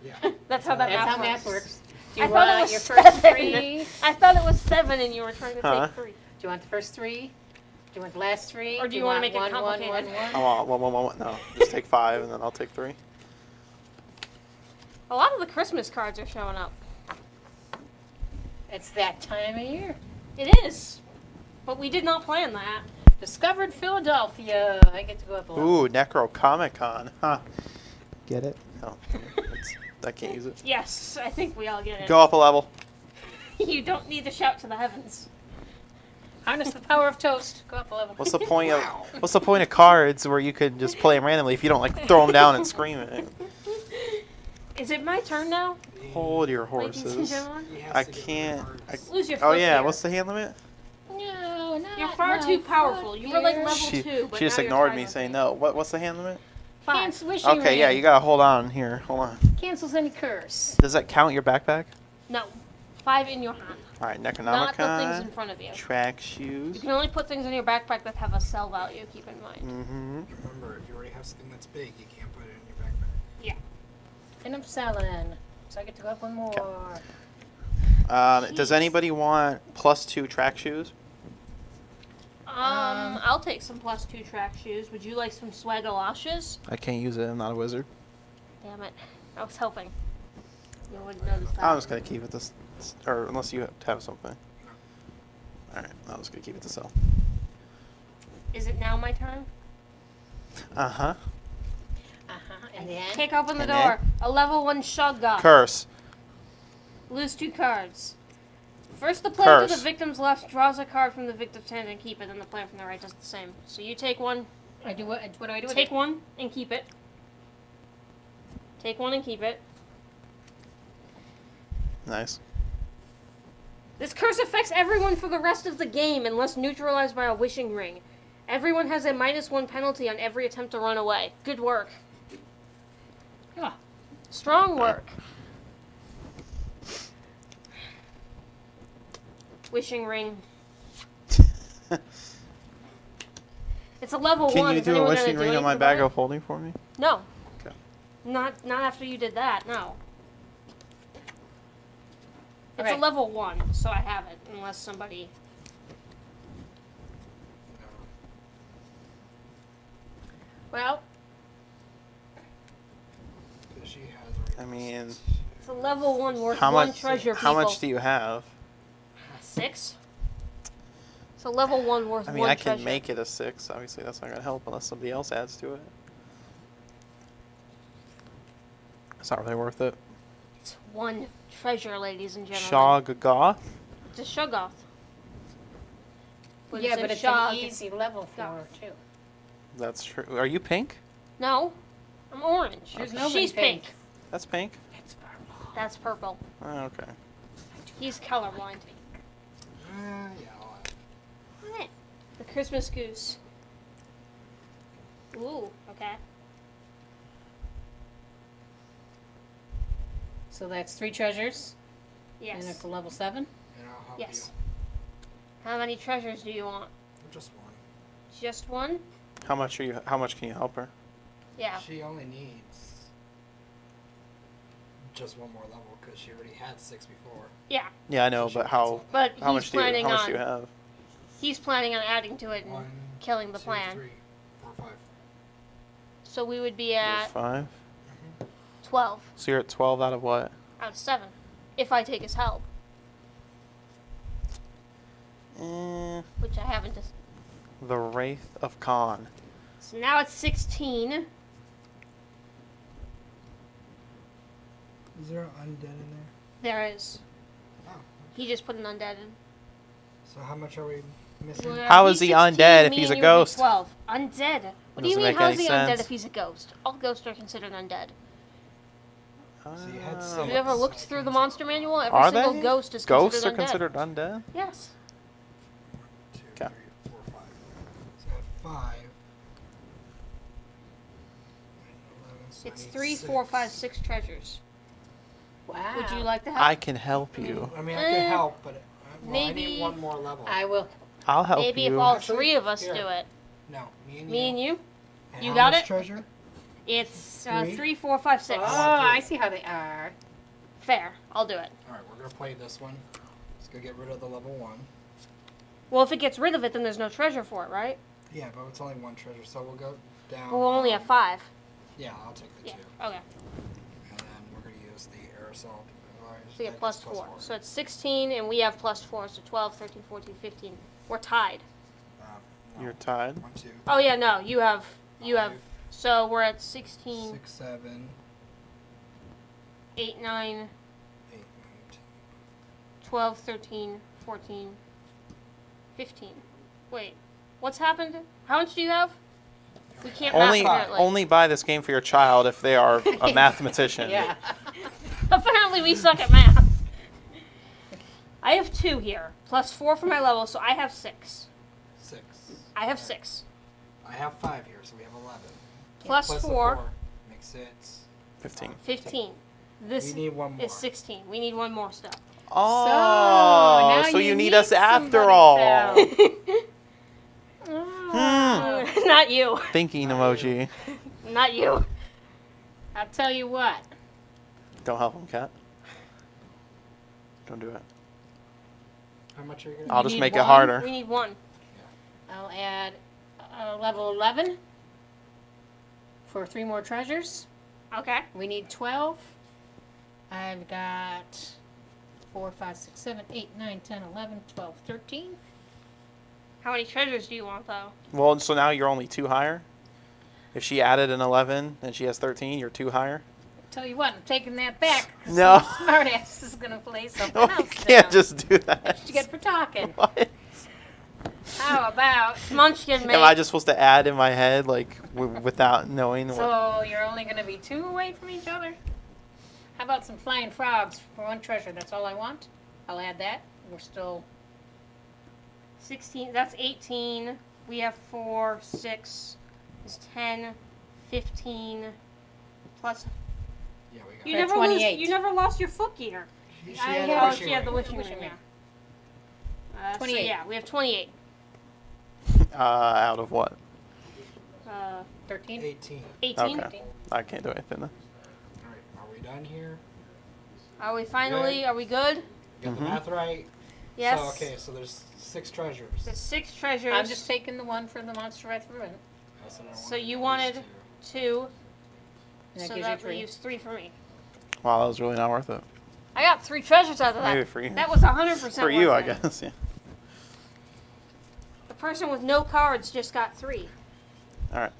Yeah. That's how that That's math how works. math works. Do I you thought it want was your first 7. 3? I thought it was 7 and you were trying to Huh? take 3. Do you want the first 3? Do you want the last 3? Or do you wanna make it one, complicated? I want one. No, just take 5 and then I'll take 3. A lot of the Christmas cards are showing up. It's that time of year. It is. But we did not plan that. Discovered Philadelphia. I get to go up a level. Ooh, Necro Comic Con. Huh. Get it? Oh, I can't use it. Yes, I think we all get it. Go up a level. You don't need to shout to the heavens. Harness the power of toast. Go up a level. What's the point of cards where you could just play them randomly if you don't like throw them down and scream it? Is it my turn now? Hold your Ladies and horses. gentlemen? He has I to get can't. cards. Lose your Oh foot yeah, there. what's the hand limit? No, not You're far my too powerful. foot You were like there. level She 2, but just now you're ignored tied me with saying me. no. What's the hand limit? 5. Can't wishing Okay, yeah, ring. you gotta hold on here. Hold on. Cancels any curse. Does that count your backpack? No. 5 in your hand. All right, Not the things in Necronomicon. front of you. Track You shoes. can only put things in your backpack that have a sell value, keep in mind. Mm-hmm. Remember, if you already have something that's big, you can't put it in your backpack. And I'm selling. So I get to go up one more. Does anybody want +2 track shoes? I'll take some +2 track shoes. Would you like some swagaloshes? I can't use it. I'm not a wizard. Damn it. I was helping. You wouldn't notice that. I'm just gonna keep it this, or unless you have something. All right, I'm just gonna keep it to sell. Is it now my turn? Uh huh. And then? Kick open the And then? door. A level 1 shotgun. Curse. Lose 2 cards. First, the player to Curse. the victim's left draws a card from the victim's hand and keep it, and the player from the right does the same. So you take one, I do what do I do with take it? one, and keep it. Take one and keep it. Nice. This curse affects everyone for the rest of the game unless neutralized by a wishing ring. Everyone has a -1 penalty on every attempt to run away. Good work. Ah. Strong work. Wishing ring. It's a level 1. Can you Is do a anyone gonna wishing do ring on anything my about bag it? of holding for me? No. Okay. Not after you did that, no. It's a Okay. level 1, so I have it, unless somebody... Well, Because she has already. I mean, It's a level 1 worth how 1 much? treasure, How people. much do you have? 6? It's a level 1 worth I mean, 1 I can treasure. make it a 6. Obviously, that's not gonna help unless somebody else adds to it. It's not really worth it. It's one treasure, ladies and gentlemen. Shoggoth? It's a Shoggoth. Yeah, a but it's Shog. an easy level for her, Goth. too. That's true. Are you pink? No, I'm orange. There's nobody She's pink. That's pink? It's purple. That's purple. Oh, okay. He's colorblind. Yeah, I'll add it. Alright. The Christmas goose. Ooh, okay. So that's 3 treasures. Yes. And it's a level 7. And I'll help Yes. How many treasures do you want? you. Just one. Just one? How much can you help her? Yeah. She only needs just one more level because she already had 6 before. Yeah. Yeah, I know, So she but gets how all But how he's much do you planning how much on do you have? he's planning on adding to it and 1, killing the 2, plan. 3, 4, 5. So we would be at 5. 12 So you're at 12 out of what? out of 7 if I take his help, which I haven't. The Wraith of Khan. So now it's 16. Is there an undead in there? There is. Oh. He just put an undead in. So how much are we missing? Well, How he's is he 16, undead if me he's and a you would be ghost? 12. Undead. What do you Doesn't mean? make How any is he undead sense. if he's a ghost? All ghosts are considered undead. So you had Oh. six. Have you ever looked through the monster manual? Every Are single they? ghost is Ghosts are considered undead. considered undead? Yes. 2, Okay. 3, 4, 5. So I have 5. So I It's need 3, 6. 4, 5, 6 treasures. Wow. Would you like to have? I can help you. I mean, I can help, but I maybe- need one more level. I will. I'll help Maybe you. if all Actually, 3 of us here. do it. No, me and Me and you. And you how got much it? treasure? It's 3? 3, 4, 5, 6. Oh, want three. I see how they are. Fair. I'll do it. All right, we're gonna play this one. Let's go get rid of the level 1. Well, if it gets rid of it, then there's no treasure for it, right? Yeah, but it's only 1 treasure, so we'll go down. Well, we'll only have 5. Yeah, I'll take the Yeah. 2, Okay. and then we're gonna use the aerosol. So you get plus 4. So it's 16, and we have plus 4. So 12, 13, 14, 15. We're tied. No. You're tied. 1, 2, Oh yeah, no, you have. 5, So we're at 16, 6, 7, 8, 9, 8, 9, 10. 12, 13, 14, 15. Wait, what's happened? How much do you have? We can't Only math apparently. only buy this game for your child if they are a mathematician. Yeah. Apparently we suck at math. I have 2 here, plus 4 for my level, so I have 6. 6. I have 6. I have 5 here, so we have 11. Plus Plus the 4, makes it 15. 15. This We need one more. is 16. We need one more stuff. Oh, now so you you need need us after somebody all. Oh. Not you. Thinking emoji. Not you. I'll tell you what. Don't help him, Cat. Don't do it. How much are you I'll gonna just need make it one? harder. We need 1. I'll add level 11 for 3 more treasures. Okay. We need 12. I've got 4, 5, 6, 7, 8, 9, 10, 11, 12, 13. How many treasures do you want, though? Well, so now you're only 2 higher. If she added an 11 and she has 13, you're 2 higher. Tell you what, I'm taking that back. 'Cause No. some smartass is going to play something No, you else can't down. just do that. That's what you get for talking. What? How about... Munchkin, mate. Am I just supposed to add in my head, like, without knowing what? So you're only going to be 2 away from each other? How about some flying frogs for 1 treasure? That's all I want. I'll add that. We're still... 16. That's 18. We have 4, 6. Is 10, 15. Plus. Yeah, we got You Or never 28. You never lost your foot gear. She I had have- a Oh, wishing she had the ring. wishing ring. ring. Yeah. So 28. yeah, we have 28. Out of what? 13? 18. 18. Okay. I can't do anything then. All right, are we done here? Are we finally? Are we good? You got the math right? Yes. So, okay, so there's 6 treasures. There's 6 treasures. I'm just taking the one for the monster right through it. That's what I So wanted. you These wanted 2. And that So gives you that 3. leaves 3 for me. Wow, that was really not worth it. I got 3 treasures out of that. Maybe for you. That was 100% For you, I worth it. guess. Yeah. The person with no cards just got 3. All right.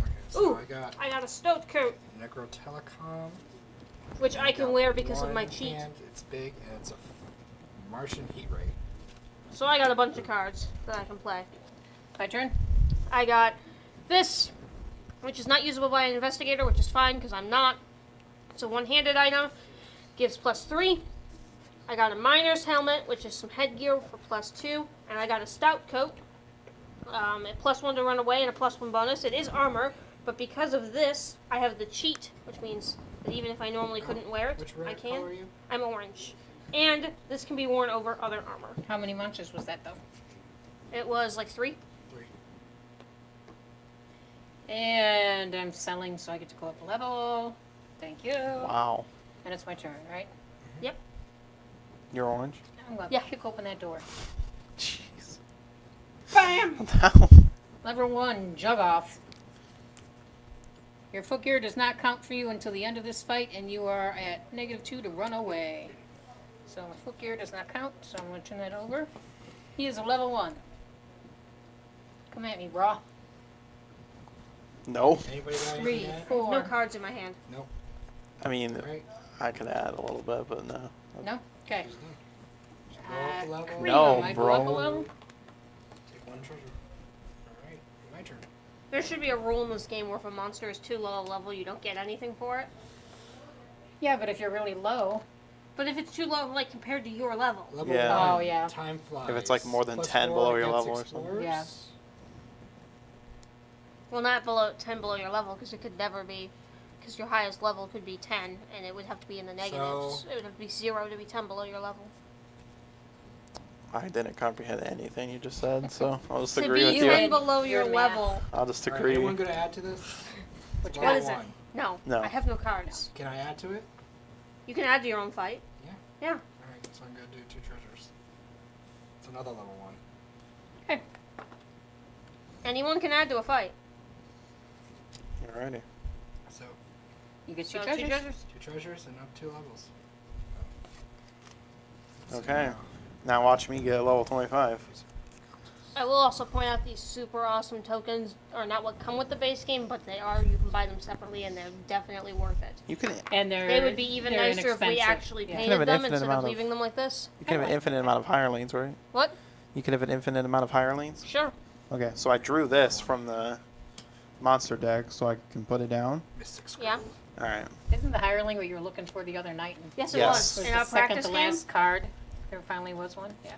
Okay, so Ooh. I got I got a stoat coat. Necrotelecom. which I can wear because of my cheat. And it's big and it's a Martian heat ray. So I got a bunch of cards that I can play. My turn. I got this, which is not usable by an investigator, which is fine because I'm not. It's a one-handed item. Gives +3. I got a miner's helmet, which is some headgear for +2. And I got a stout coat. A +1 to run away and a +1 bonus. It is armor, but because of this, I have the cheat, which means that even if I normally couldn't wear it, Which I can. color are you? I'm orange. And this can be worn over other armor. How many munches was that though? It was like 3. 3. And I'm selling, so I get to go up a level. Thank you. Wow. And it's my turn, right? Yep. You're orange? I'm going to Yeah. kick open that door. Jeez. Bam! What the hell? Level 1, jug off. Your footgear does not count for you until the end of this fight, and you are at -2 to run away. So my footgear does not count, so I'm going to turn that over. He is a level 1. Come at me, brah. No. Anybody got 3, anything yet? 4. No cards in my hand. Nope. I mean, Alright. I could add a little bit, but no. No? Okay. Go up the level. Three. No, I go up a bro. level? Take 1 treasure. Alright, my turn. There should be a rule in this game where if a monster is too low a level, you don't get anything for it. Yeah, but if you're really low, But if it's too low, like compared to your level, Level Yeah. 1. Oh, yeah. Time flies. If it's, like, more than Plus 10 4 below your against level or something. explorers. Yeah. well, not below 10 below your level, because it could never be, because your highest level could be 10, and it would have to be in the negatives. So- It would have to be 0 to be 10 below your level. I didn't comprehend anything you just said, so I'll just To agree be with you 10 you. below Your your math. level. I'll just Alright, agree. anyone going to add to this? What you Level What is it? 1. No, No. I have no cards. Can I add to it? You can add to your own fight. Yeah. Yeah. Alright, so I'm going to do 2 treasures. It's another level 1. Okay. Anyone can add to a fight. Alrighty. So, You get So 2 two treasures. treasures. 2 treasures and up 2 levels. Okay. Now watch me get level 25. I will also point out these super awesome tokens are not what come with the base game, but they are. You can buy them separately, and they're definitely worth it. You can And they're They would be even they're nicer if we inexpensive. actually Yeah. have painted an them infinite instead of amount of- leaving them like this. have an infinite amount of hirelings, right? What? You can have an infinite amount of hirelings. Sure. Okay, so I drew this from the monster deck, so I can put it down. Mystic Yeah. Scroll. All right. Isn't the hireling what you were looking for the other night? And Yes, it Yes. was. was In the our second practice to game. last card. There finally was one. Yeah.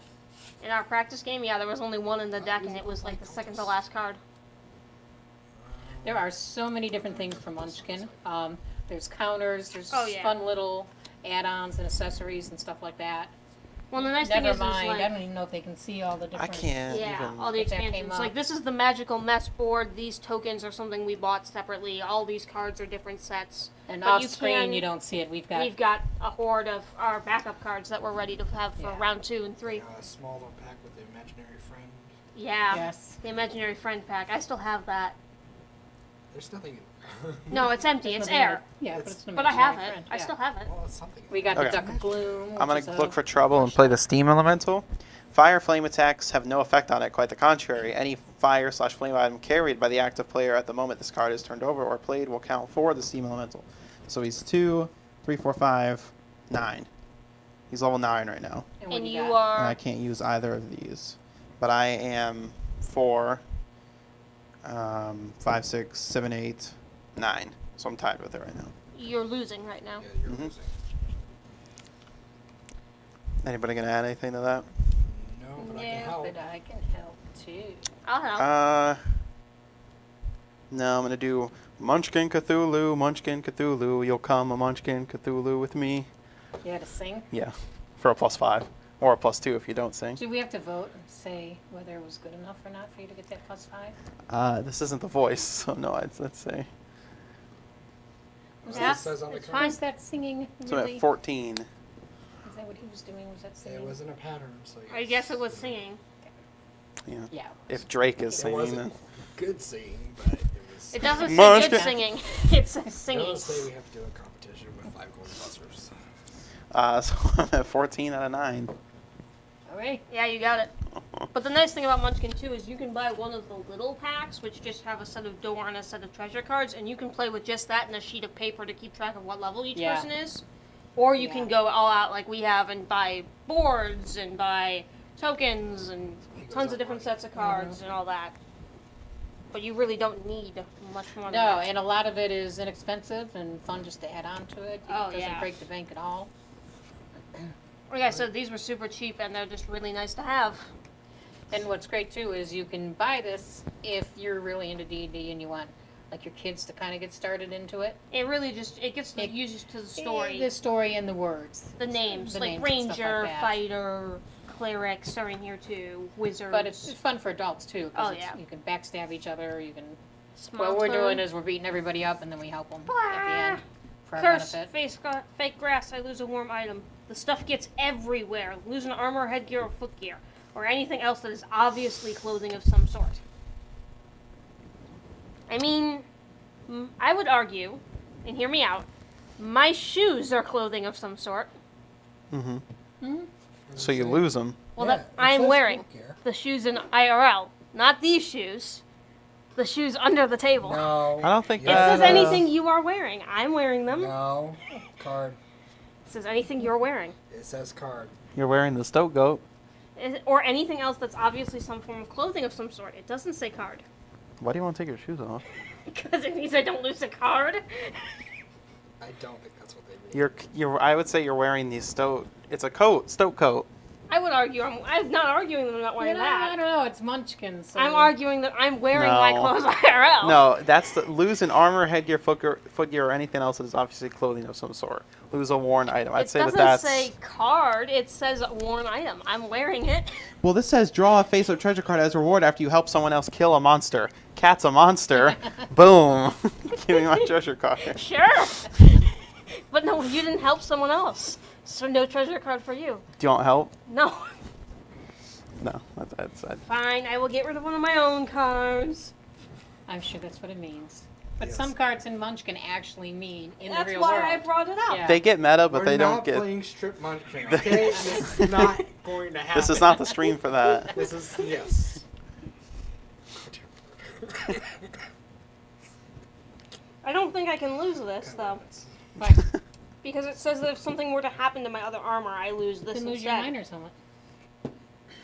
In our practice game, yeah, there was only one in the deck, and it was like the second to last card. There are so many different things for Munchkin. There's counters. There's Oh, yeah. fun little add-ons and accessories and stuff like that. Well, the nice thing Never is, mind. like, I don't even know if they can see all the I different. can't yeah, even. all the If that came expansions. up. Like, this is the magical mess board. These tokens are something we bought separately. All these cards are different sets. And But off you screen, can- you don't see it. We've got. We've got a horde of our backup cards that we're ready to have for Yeah. round 2 and 3. A small little pack with the imaginary friend. Yeah. Yes. The imaginary friend pack. I still have that. There's nothing in No, it's empty. There's It's nothing in air. it. Yeah, It's- but it's an But I have imaginary it. friend, I yeah. still have it. Well, it's something. We got Okay. the Duck of Bloom. I'm which gonna is look a- for trouble and play the steam elemental. Fire flame attacks have no effect on it. Quite the contrary. Any fire/flame item carried by the active player at the moment this card is turned over or played will count for the steam elemental. So he's 2, 3, 4, 5, 9. He's level 9 right now. And, what And do you got? And I are. can't use either of these. But I am 4, 5, 6, 7, 8, 9. So I'm tied with it right now. You're losing right now. Yeah, you're Mhm. losing. Anybody gonna add anything to that? No, but I Yeah, can help. but I can help too. I'll help. No, I'm gonna do Munchkin Cthulhu, Munchkin Cthulhu. You'll come a Munchkin Cthulhu with me. You had to sing. Yeah, for a +5 or a +2 if you don't sing. Do we have to vote and say whether it was good enough or not for you to get that +5? This isn't the voice, so no, let's say. Was Yeah, It says on the it's card. fine. Was that singing So really? at 14. Is that what he was doing? Was that singing? It wasn't a pattern, so I guess it was singing. Yeah. Yeah. If Drake is It singing, then wasn't good singing, but it was. It doesn't say Munchkin. good singing. It says It singing. doesn't say we have to do a competition with 5 gold buzzers. so I'm at 14 out of 9. Okay. Yeah, you got it. But the nice thing about Munchkin too is you can buy one of the little packs, which just have a set of door and a set of treasure cards, and you can play with just that and a sheet of paper to keep track of what level each Yeah. person is. Or you Yeah. can go all out like we have and buy boards and buy tokens and tons of different sets of cards and all that. But you really don't need much more than No, that. and a lot of it is inexpensive and fun just to add on to it. It Oh, doesn't yeah. break the bank at all. Like I said, these were super cheap and they're just really nice to have. And what's great too is you can buy this if you're really into D&D and you want like your kids to kind of get started into it. It really just, it gets used to the story. The story and the words. The names, The like names and stuff Ranger, like that. Fighter, Clerics are in here too, Wizards. But it's fun for adults too. 'Cause Oh, yeah. You can backstab each other. You can. Small What we're toad. doing is we're beating everybody up and then we help them at the end for our Curse, benefit. fake grass, I lose a warm item. The stuff gets everywhere. Lose an armor, headgear, or footgear. Or anything else that is obviously clothing of some sort. I mean, I would argue, and hear me out, my shoes are clothing of some sort. Mm-hmm. Hmm? So you lose them. Well, that I'm wearing. The shoes in IRL. Not these shoes. The shoes under the table. No. I don't think It that. says anything you are wearing. I'm wearing them. No. Card. It says anything you're wearing. It says card. You're wearing the Stoat Goat. Or anything else that's obviously some form of clothing of some sort. It doesn't say card. Why do you want to take your shoes off? Because it means I don't lose a card. I don't think that's what they mean. You're. I would say you're wearing the Stoat. It's a coat, Stoat Coat. I would argue. I'm not arguing that I'm not wearing I that. don't know. It's Munchkin. So. I'm arguing that I'm wearing No. my clothes IRL. No, that's the lose an armor, headgear, footgear, or anything else that is obviously clothing of some sort. Lose a worn item. I'd It say that doesn't that's. say card. It says worn item. I'm wearing it. Well, this says draw a face-up treasure card as a reward after you help someone else kill a monster. Cat's a monster. Boom. Give me my treasure card. Sure. But no, you didn't help someone else. So no treasure card for you. Do you want help? No. No, that's Fine, I will get rid of one of my own cards. I'm sure that's what it means. But Yes. some cards in Munchkin actually mean in That's the real why world. I brought it up. Yeah. They get meta, but We're they don't not get. playing strip Munchkin, okay? This is not going to happen. This is not the stream for that. This is, yes. I don't think I can lose this though, Fine. because it says that if something were to happen to my other armor, I lose You this can lose your instead. mind or something.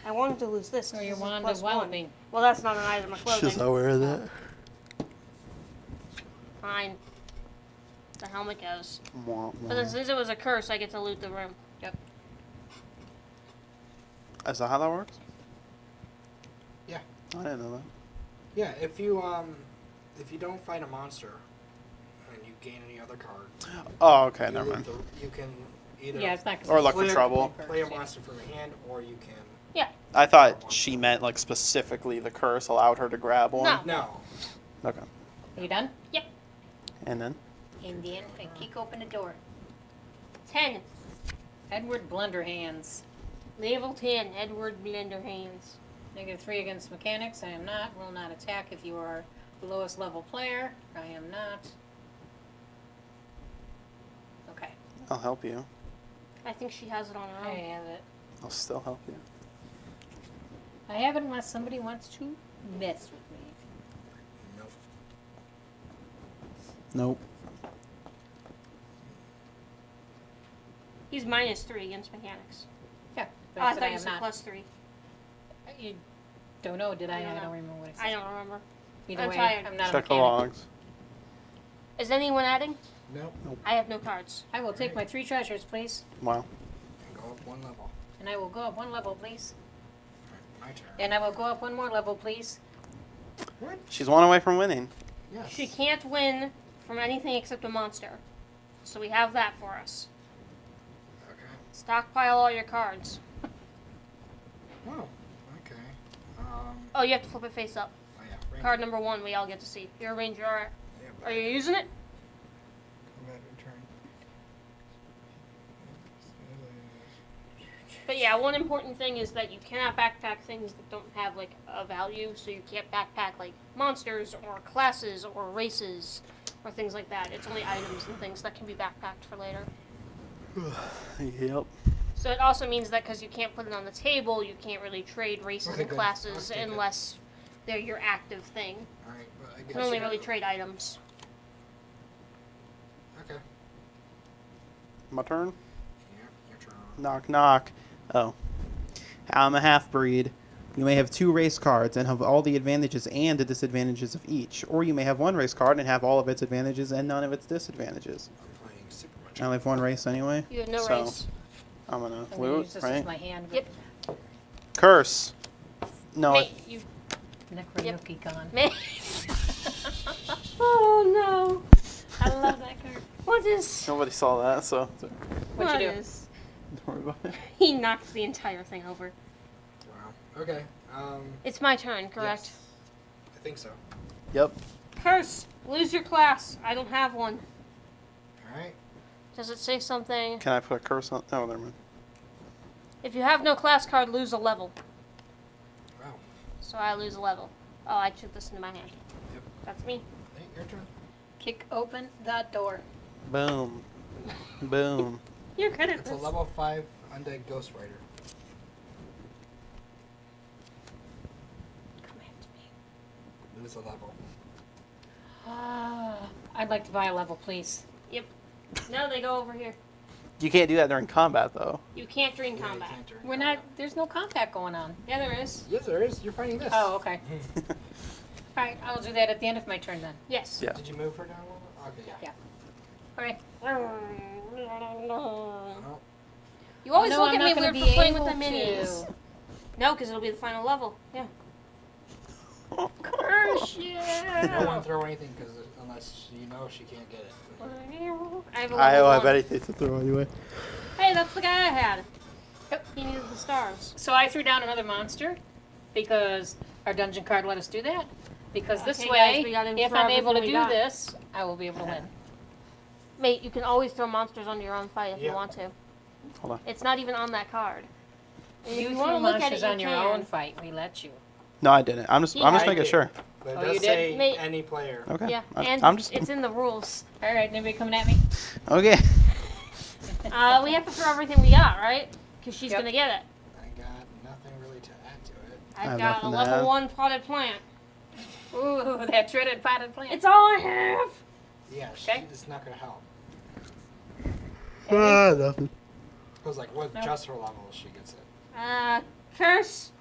I wanted to lose this. Or 'cause your this is wand plus of one. walloping. Well, that's not an item of clothing. aware of that. Fine. The helmet goes. Wah, But wah. since it was a curse, I get to loot the room. Yep. Is that how that works? Yeah. I didn't know that. Yeah, if you don't fight a monster and you gain any other card, Oh, okay, you, never mind. you can either Yeah, it's not. Or look for play a- trouble. play a monster from your hand, or you can. I thought she meant like specifically the curse allowed her to grab one. No. No. Okay. Are you done? And then? Indian, and kick open the door. 10. Edward Blunderhands. Level 10. Edward Blenderhands. -3 against mechanics. I am not. Will not attack if you are the lowest level player. I am not. Okay. I'll help you. I think she has it on her I own. have it. I'll still help you. I have it unless somebody wants to mess with me. Nope. Nope. He's -3 against mechanics. Yeah. Oh, I But thought I you am said not. +3. You don't know, did I? I don't I know. don't remember what I said. I don't remember. Either I'm way, tired. I'm not a Check the mechanic. logs. Is anyone adding? Nope. I have no cards. I will take my 3 treasures, please. Wow. Go up one level. And I will go up 1 level, please. Alright, my turn. And I will go up 1 more level, please. What? She's one away from winning. Yes. She can't win from anything except a monster. So we have that for us. Okay. Stockpile all your cards. Oh. Okay. Oh, you have to flip it face up. Oh yeah. Ranger. Card number 1 we all get to see. You're a ranger, alright. Yeah, but Are you using it? combat return. But yeah, one important thing is that you cannot backpack things that don't have like a value. So you can't backpack like monsters or classes or races or things like that. It's only items and things that can be backpacked for later. Yep. So it also means that because you can't put it on the table, you can't really trade races Okay, and good. classes Okay, good. unless they're your active thing. Alright, but I You guess can only you really gotta- trade items. Okay. My turn. Yeah, your turn. Knock, knock. Oh. I'm a half-breed. You may have 2 race cards and have all the advantages and the disadvantages of each. Or you may have 1 race card and have all of its advantages and none of its disadvantages. I'm playing Super I Munchkin. only have 1 race anyway. You have no So, race. I'm gonna I'm gonna loot, use this right? as my hand. Yep. Curse. No, Mate, you. Necroyoki gone. Mate. Oh no. I love that card. What is. nobody saw that, so What'd you what do? is- don't worry about it. He knocked the entire thing over. Wow. Okay. It's my turn, correct? Yes. I think so. Yep. Curse. Lose your class. I don't have one. Alright. Does it say something? Can I put a curse on? Oh, never mind. If you have no class card, lose a level. Wow. So I lose a level. Oh, I took this into my hand. Yep. That's me. Hey, your turn. Kick open that door. Boom. Boom. You're good at It's a this. level 5 undead ghost rider. Come at me. Lose a level. I'd like to buy a level, please. No, they go over here. You can't do that during combat, though. You can't dream Yeah, you combat. can't turn We're combat. not. There's no combat going on. Yeah, there is. Yes, there is. You're fighting this. Oh, okay. All right, I'll do that at the end of my turn then. Yes. Yeah. Did you move her down a little? Okay, yeah. All right. Oh, You always no, look I'm at me not gonna weird be for playing with able the minis. to. No, because it'll be the final level. Yeah. Curse you don't Yeah. want to throw anything because unless you know she can't get it. I have a I level don't have one. anything to throw anyway. Hey, that's the guy I had. Yep. He needed the stars. So I threw down another monster because our dungeon card let us do that. Because this Okay, way, guys, we gotta if throw I'm able to everything do we got. this, I will be able to win. Mate, you can always throw monsters onto your own fight if you Yep. want to. Hold on. It's not even on that card. And if You you threw want to look at it, monsters you on your can. own fight. We let you. No, I didn't. I'm just Yeah. making I did. sure. But it Oh, does you did? say Mate. any player. Okay. Yeah, I- and I'm just it's in the rules. All right, anybody coming at me? okay. We have to throw everything we got, right? Because she's Yep. gonna get it. I got nothing really to add to it. I've have got a nothing to level add. 1 potted plant. Ooh, that dreaded potted plant. It's all I have. Yeah, Okay. it's not going to help. Nothing. It was like, with Nope. just her level, she gets it. Curse.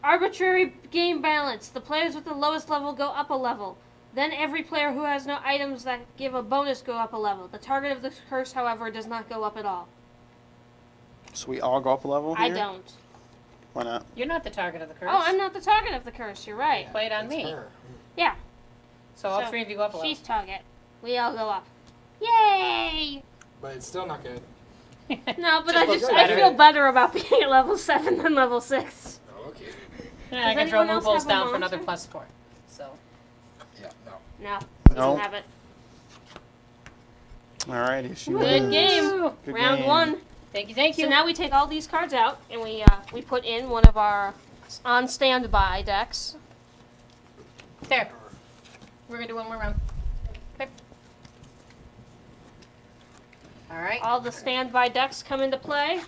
Arbitrary game balance. The players with the lowest level go up a level. Then every player who has no items that give a bonus go up a level. The target of the curse, however, does not go up at all. So we all go up a level here? I don't. Why not? You're not the target of the curse. Oh, I'm not the target of the curse. You're right. Yeah, Play it on it's me. her. Yeah. So all So, three of you go up a level. She's target. We all go up. Yay! But it's still not good. No, but Just I looks feel better. better about being at level 7 than level 6. Oh, okay. Yeah, I Does can throw anyone else movables have a down for another monster? +4. So Yeah, no. No, No. doesn't have it. Alrighty. She Good wins. game. Good Round game. 1. thank you. So now we take all these cards out and we put in one of our on standby decks. There. We're gonna do one more round. Okay. All right. All the standby decks come into play.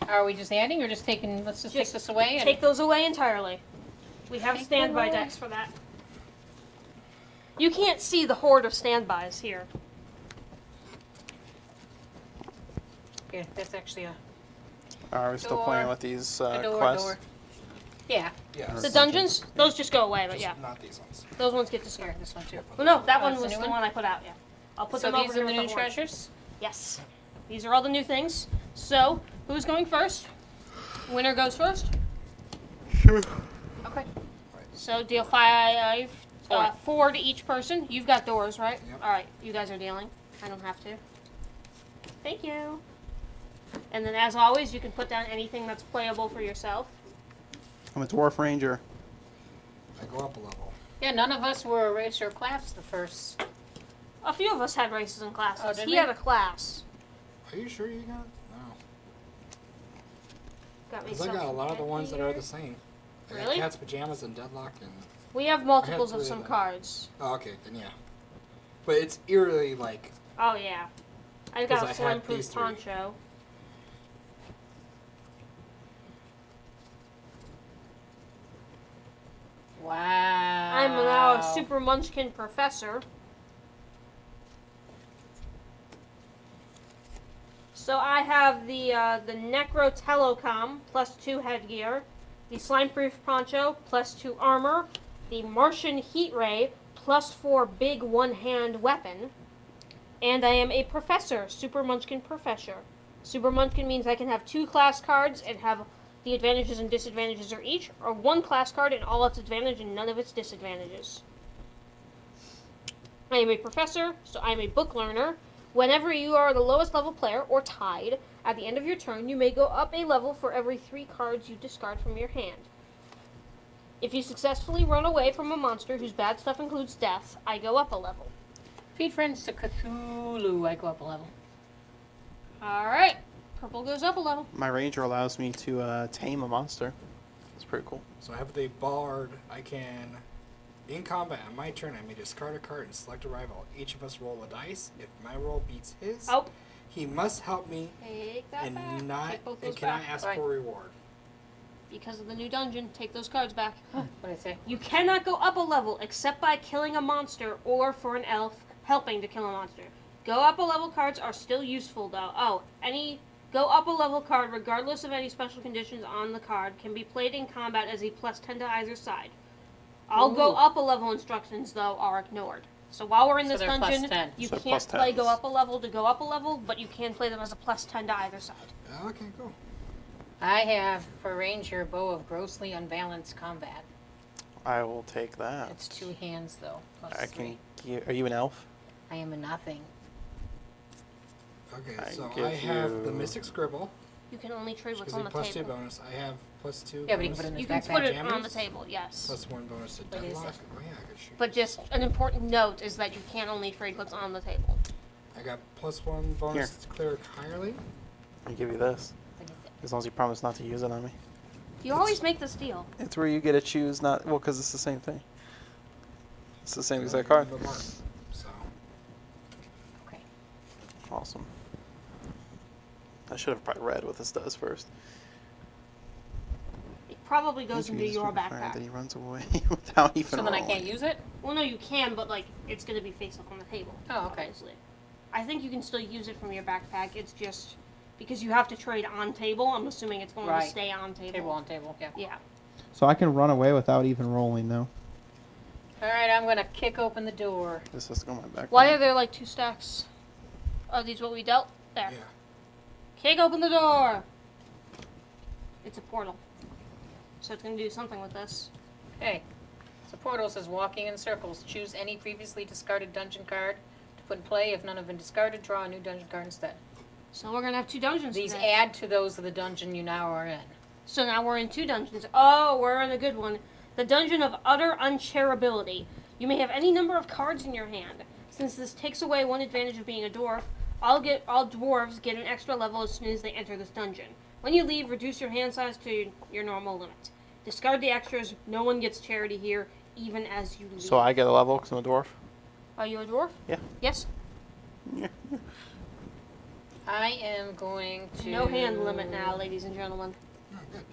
Are we just adding or just taking? Let's just take Just this away. And Take those away entirely. We have Take standby them away. decks for that. You can't see the horde of standbys here. Here, that's actually a Are we still Door. playing with these door. quests? Door. Yeah. Yeah. The dungeons, those just go away, but Just yeah, not these ones. those ones get Here, discarded. this one too. Well, no, that Oh, one it's a was new the one? one I put out. Yeah, I'll put So them these over are here the with new the horde. treasures. Yes, these are all the new things. So, who's going first? Winner goes first. Okay. So deal 4 to each person. You've got doors, right? Yep. All right, you guys are dealing. I don't have to. Thank you. And then, as always, you can put down anything that's playable for yourself. I'm a dwarf ranger. I go up a level. Yeah, none of us were a race or class the first. A few of us had races and classes. Oh, did he we? had a class. Are you sure you got? No. Got me Because I got a lot of the ones that are the same. I Really? got Cat's Pajamas and Deadlock and... We have multiples I had of 3 some of them. cards. Oh, okay, then yeah. But it's eerily like... Oh yeah, I 'Cause got I a slim had proof these 3. poncho. Wow. Super Munchkin Professor. So I have the Necro Telecom, +2 headgear, the Slime-Proof Poncho, +2 armor, the Martian Heat Ray, +4 big one-hand weapon, and I am a Professor, Super Munchkin Professor. Super Munchkin means I can have 2 class cards and have the advantages and disadvantages are each, or 1 class card and all its advantage and none of its disadvantages. I am a Professor, so I am a book learner. Whenever you are the lowest level player, or tied, at the end of your turn, you may go up a level for every 3 cards you discard from your hand. If you successfully run away from a monster whose bad stuff includes death, I go up a level. Feed friends to Cthulhu, I go up a level. Alright, purple goes up a level. My ranger allows me to tame a monster. It's pretty cool. So I have the bard. I can, in combat on my turn, I may discard a card and select a rival. Each of us roll a dice. If my roll beats his, Oh, he must help me take that and back. not Take both and those cannot back. ask Fine. for a reward. Because of the new dungeon, take those cards back. What did I say? You cannot go up a level except by killing a monster or for an elf helping to kill a monster. Go up a level cards are still useful though. Oh, any go up a level card regardless of any special conditions on the card can be played in combat as a +10 to either side. All go Ooh. up a level instructions though are ignored. So while we're in So this they're dungeon, +10. you So can't +10s. play go up a level to go up a level, but you can play them as a +10 to either side. Okay, cool. I have for Ranger Bow of Grossly Unbalanced Combat. I will take that. It's 2 hands though, plus I 3. can. Are you an elf? I am a nothing. Okay, I so give I have the you- Mystic Scribble. You can only trade Which what's gives on me the +2 table. bonus. I have +2 Yeah, but you can bonus. put it in You his can backpack. put it on the Jammers? table, yes. +1 bonus to What is deadlock. it? Oh yeah, I could shoot. But just an important note is that you can only trade what's on the table. I got +1 bonus to Cleric Hireling. I give you this. What is it? As long as you promise not to use it on me. You always make this deal. It's where you get to choose not. Well, because it's the same thing. It's the same exact card. The mark. So Okay. Awesome. I should have probably read what this does first. It probably goes You into use your from a friend, backpack. Then he runs away without even. So then I rolling. can't use it? Well, no, you can, but like it's going to be face up on the table. Oh, okay. Obviously. I think you can still use it from your backpack. It's just because you have to trade on table. I'm assuming it's going Right. to stay on table. Table on table, yeah. Yeah. So I can run away without even rolling now. Alright, I'm gonna kick open the door. This has to go in my back. Why are there like 2 stacks? Are these what we dealt? There. yeah. Kick open the door. It's a portal. So it's going to do something with this. Okay. So portal says walking in circles. Choose any previously discarded dungeon card to put in play. If none have been discarded, draw a new dungeon card instead. So we're going to have 2 dungeons These today. add to those of the dungeon you now are in. So now we're in 2 dungeons. Oh, we're in a good one. The Dungeon of Utter Unshareability. You may have any number of cards in your hand. Since this takes away one advantage of being a dwarf, all dwarves get an extra level as soon as they enter this dungeon. When you leave, reduce your hand size to your normal limit. Discard the extras. No one gets charity here, even as you leave. So I get a level because I'm a dwarf. Are you a dwarf? Yeah. Yes. Yeah. I am going to... No hand limit now, ladies and gentlemen. Oh, good.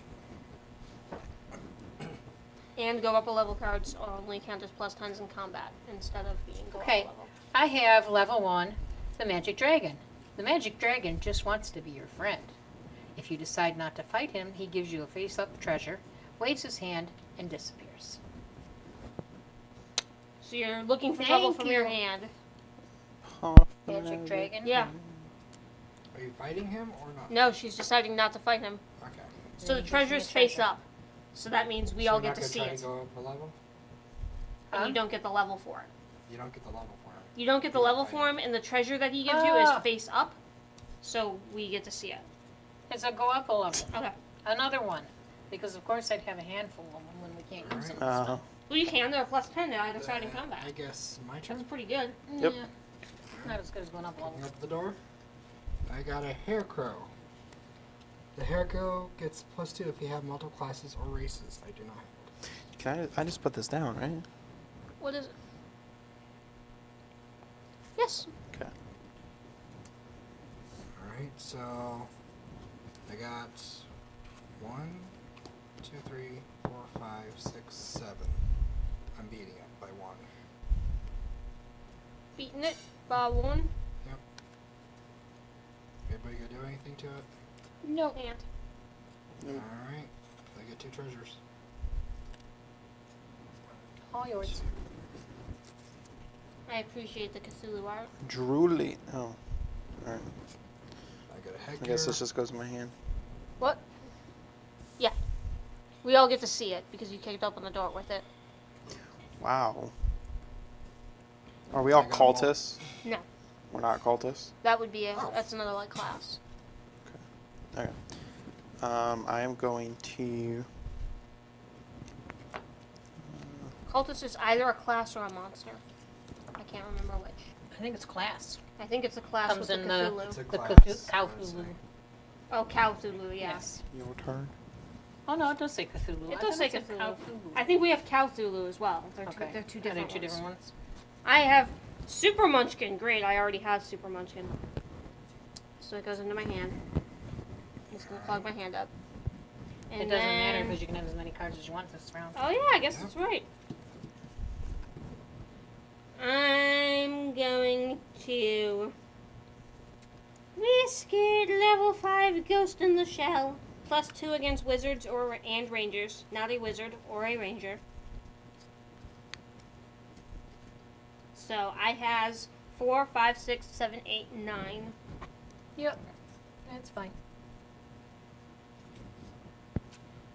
And go up a level cards only count as +10s in combat instead of being go Okay. up a level. I have level 1, the Magic Dragon. The Magic Dragon just wants to be your friend. If you decide not to fight him, he gives you a face-up treasure, waves his hand, and disappears. So you're looking for trouble Thank from your you. hand. Magic Dragon? Yeah. Are you fighting him or not? No, she's deciding not to fight him. Okay. So the he gives me a treasure's face treasure. up. So that means we So all you're get not to see gonna it. try to go up a level? And Huh? you don't get the level for it. You don't get the level for it. You don't get the Yeah, level I for know. him, and the treasure that he gives you is Ah. face up. So we get to see it. And so go up a level. Okay. Another one. Because of course I'd have a handful of them when we can't use them. Alright. Uh, Well, you can. They're +10 to either side in combat. I guess my That's turn. pretty good. Yep. Yeah. Not as good as going up a level. Open up the door. I got a hair crow. The hair crow gets +2 if you have multiple classes or races. I do not. can I just put this down, right? What is it? Yes. Okay. Alright, so I got 1, 2, 3, 4, 5, 6, 7. I'm beating it by 1. Beating it by 1. Anybody gonna do anything to it? No. Can't. Nope. Alright. I get 2 treasures. All yours. I appreciate the Cthulhu art. Drooly. Oh. Alright. I got a heck I guess this just goes in my hand. What? Yeah. We all get to see it because you kicked open the door with it. Wow. Are we all I got 'em all. cultists? No. We're not cultists? That would be Oh. that's another like class. Okay. I am going to... Cultist is either a class or a monster. I can't remember which. I think it's class. I think it's a class Comes with the in the- Cthulhu. It's a The class, Cow I would say. Cthulhu. Oh, Cthulhu, yes. Your turn. Oh no, it does say Cthulhu. It I does thought say said Cthulhu. Cthulhu. I think we have Cthulhu as well. They're Okay. they're two Are they different two ones. different ones? I have Super Munchkin. Great, I already have Super Munchkin. So it goes into my hand. I'm just gonna clog my hand up. And It doesn't matter then- because you can have as many cards as you want this round. Oh yeah, I guess that's right. I'm going to Whiskered level 5 Ghost in the Shell. +2 against wizards and rangers. Not a wizard or a ranger. So I has 4, 5, 6, 7, 8, 9. Yep. That's fine.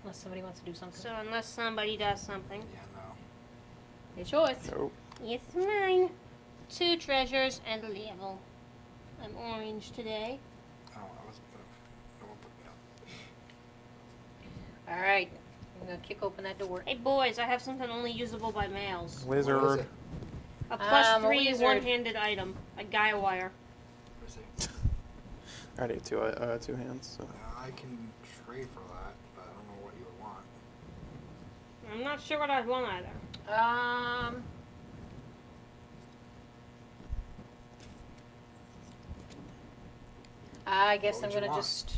Unless somebody wants to do something. So unless somebody does something. Yeah, no. It's yours. Nope. It's mine. 2 treasures and a level. I'm orange today. Oh, I was. No one put me up. Alright. I'm going to kick open that door. Hey boys, I have something only usable by males. What is Wizard. it? A +3 a wizard. one-handed item. A Gaia wire. What is it? I already have two hands. So. I can trade for that, but I don't know what you would want. I'm not sure what I'd want either. I guess What I'm would you going to want? just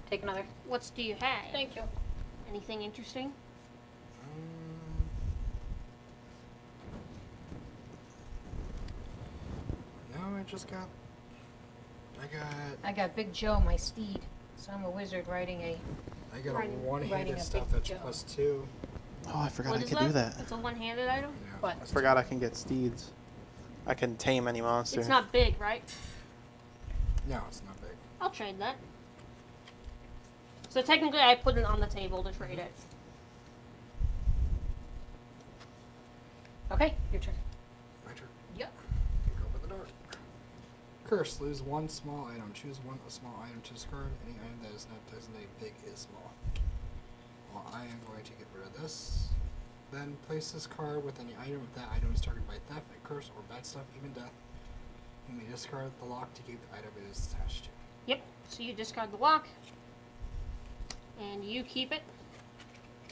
take another. What do you have? Thank you. Anything interesting? No, I just got. I got Big Joe, my steed. So I'm a wizard riding a. I got a Riding- riding one-handed a stuff big that's Joe. +2. Oh, I forgot What I is could do that. It's a one-handed item? Yeah, What? I forgot I can get steeds. I can tame any monster. It's not big, right? No, it's not big. I'll trade that. So technically I put it on the table to trade it. Okay, your turn. My turn. Yep. Kick open the door. Curse. Lose 1 small item. Choose a small item to discard. Any item that is not designated big is small. Well, I am going to get rid of this. Then place this card with any item if that item is targeted by theft, a curse, or bad stuff, even death. You may discard the lock to keep the item it is attached to. Yep. So you discard the lock. And you keep it.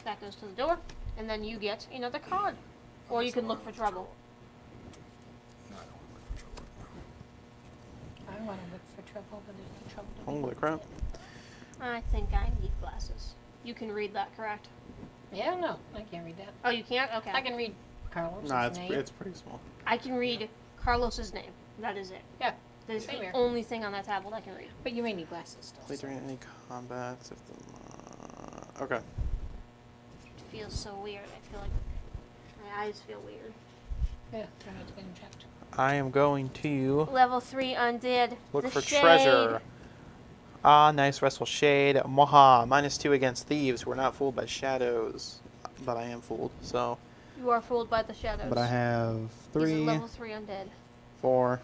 That goes to the door. And then you get another card. Or you Unless I can look wanna for trouble. No, I don't want to look for trouble. I want to look for trouble, but there's no trouble. to be Holy looked crap. at. I think I need glasses. You can read that, correct? Yeah, no, I can't read that. Oh, you can't? Okay. I can read Carlos' Nah, it's name. it's pretty small. I can read Carlos's name. That is it. Yeah, That is same the here. only thing on that tablet I can read. But you may need glasses still. Play so. during any combats if the. Okay. It feels so weird. I feel like my eyes feel weird. Yeah, I need to get them checked. I am going to Level 3 undead. look The for shade. treasure. Ah, nice restful shade. Maha. -2 against thieves who are not fooled by shadows. But I am fooled, so. You are fooled by the shadows. But I have He's a 3, level 3 undead. 4.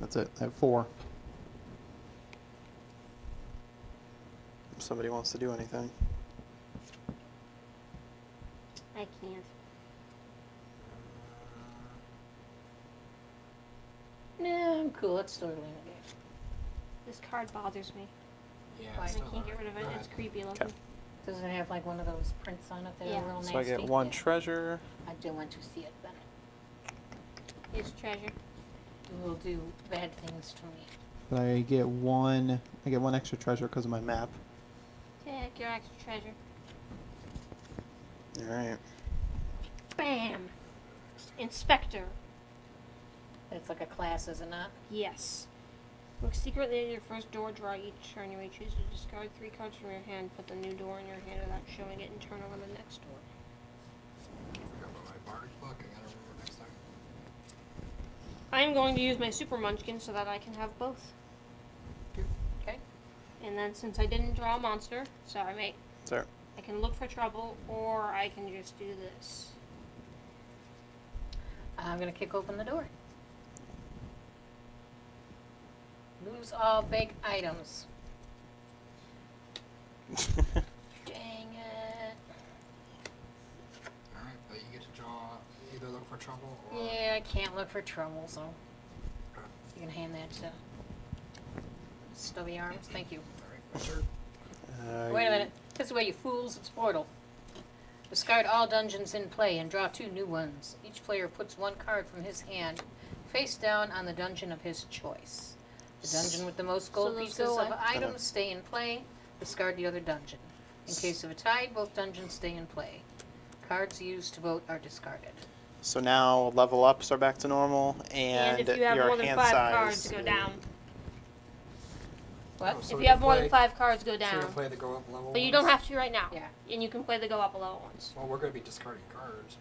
That's it. I have 4. If somebody wants to do anything. I can't. Nah, I'm cool. It's still early in the game. This card bothers me. Yeah, Why? I it's still can't get alright. rid of it. Go It's ahead. creepy looking. Does it have like one of those prints on it that Yeah. are real nasty? So I get 1 Yeah. treasure. I do want to see it then. It's treasure. It will do bad things to me. But I get 1. I get 1 extra treasure because of my map. Take your extra treasure. Alright. Bam! Inspector. It's like a class, is it not? Yes. Look secretly at your first door draw each turn. You may choose to discard 3 cards from your hand, put the new door in your hand without showing it, and turn over the next door. I forgot about my bardic book. I gotta remember next time. I'm going to use my Super Munchkin so that I can have both. Okay. And then since I didn't draw a monster, sorry mate, Sir. I can look for trouble, or I can just do this. I'm gonna kick open the door. Lose all big items. Dang it. Alright, but you get to draw either look for trouble or. Yeah, I can't look for trouble, so you can hand that to Stubby Arms. Thank you. Alright, sure. Wait a minute. This way, you fools. It's Portal. Discard all dungeons in play and draw 2 new ones. Each player puts 1 card from his hand face down on the dungeon of his choice. The dungeon with the most gold So those pieces go of away? items stay in play. Discard the other dungeon. In case of a tie, both dungeons stay in play. Cards used to vote are discarded. So now level ups are back to normal, and if you have your more than hand 5 size. cards, go down. What? Oh, so If we you have can more play- than 5 cards, go So down. you can play the go up level. But you ones? don't have to right now. Yeah. And you can play the go up a level ones. Well, we're gonna be discarding cards.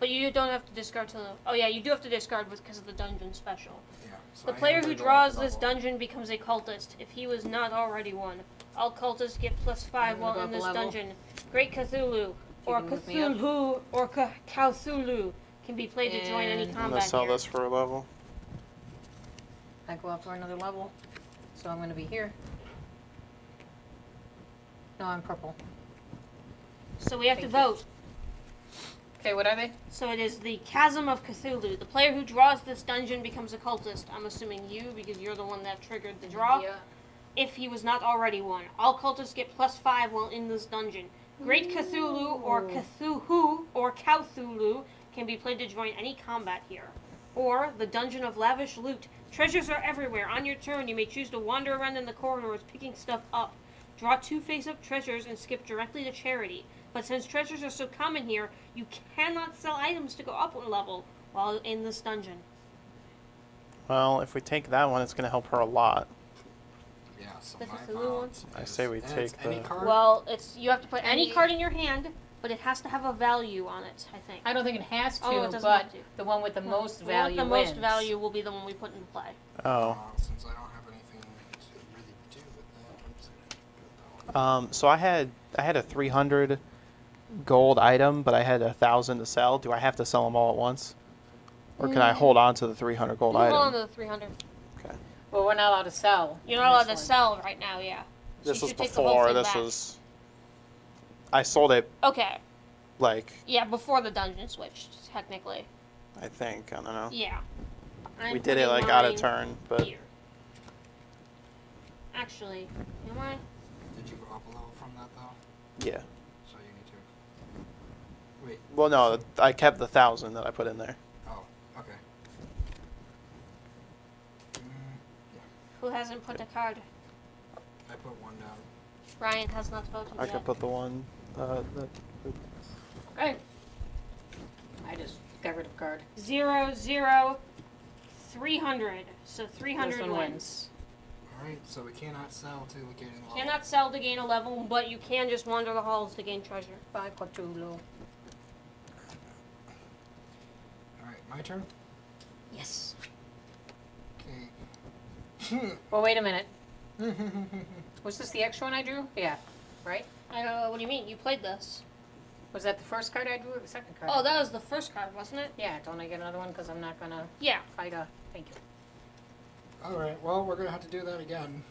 But you don't have to discard till. Oh yeah, you do have to discard because of the dungeon special. Yeah. So The I am player gonna who go draws up this level. dungeon becomes a cultist, if he was not already one. All cultists get +5 I'm gonna while go in up a this level. dungeon. Great Cthulhu, or can move me up. Cthulhu, or Cthulhu can be played to join any And- I'm gonna combat sell here. this for a level. I go up for another level, so I'm going to be here. No, I'm purple. So we have to Thank you. vote. Okay, what are they? So it is the Chasm of Cthulhu. The player who draws this dungeon becomes a cultist. I'm assuming you, because you're the one that triggered the draw. Yeah. If he was not already one. All cultists get +5 while in this dungeon. Great Cthulhu or Cthulhu can be played to join any combat here. Or the Dungeon of Lavish Loot. Treasures are everywhere. On your turn, you may choose to wander around in the corridors picking stuff up. Draw 2 face-up treasures and skip directly to charity. But since treasures are so common here, you cannot sell items to go up one level while in this dungeon. Well, if we take that one, it's gonna help her a lot. Yeah. So The my Cthulhu vote one? I is- say we and it's take any the- card. Well, you have to put any Any- card in your hand, but it has to have a value on it, I think. I don't think it has to, Oh, it doesn't but have to. the one with the most The one value with the most wins. value will be the one we put into play. Oh. Since I don't have anything to really do with that, I'm just gonna put that one. So I had a 300 gold item, but I had 1,000 to sell. Do I have to sell them all at once, or can I hold on to the 300 gold You hold on item? to the 300. Okay. Well, we're not allowed to sell. You're in not allowed this to one. sell right now, yeah. So This you was should take the whole before. thing This back. was. I sold it Okay, like yeah, before the dungeon switched, technically. I think I don't know. Yeah. We did it like out of turn, but Here. Actually, am I? Did you go up a level from that though? yeah. So you need to. Wait. Well, no, I kept the 1,000 that I put in there. Oh. Okay. Who hasn't put a card? I put one down. Ryan has not voted I yet. could put the one. That, Okay. I just got rid of a card. 0, 0, 300. So 300 This one wins. wins. Alright, so we cannot sell till we gain a level. Cannot sell to gain a level, but you can just wander the halls to gain treasure. Bye, Cthulhu. Alright, my turn? Yes. Okay. Well, wait a minute. Was this the extra one I drew? Yeah. Right? I don't know. What do you mean? You played this. Was that the first card I drew or the second card? Oh, that was the first card, wasn't it? Yeah, don't I get another one? Because I'm not going to Yeah. fight a... Thank you. Alright, well, we're gonna have to do that again.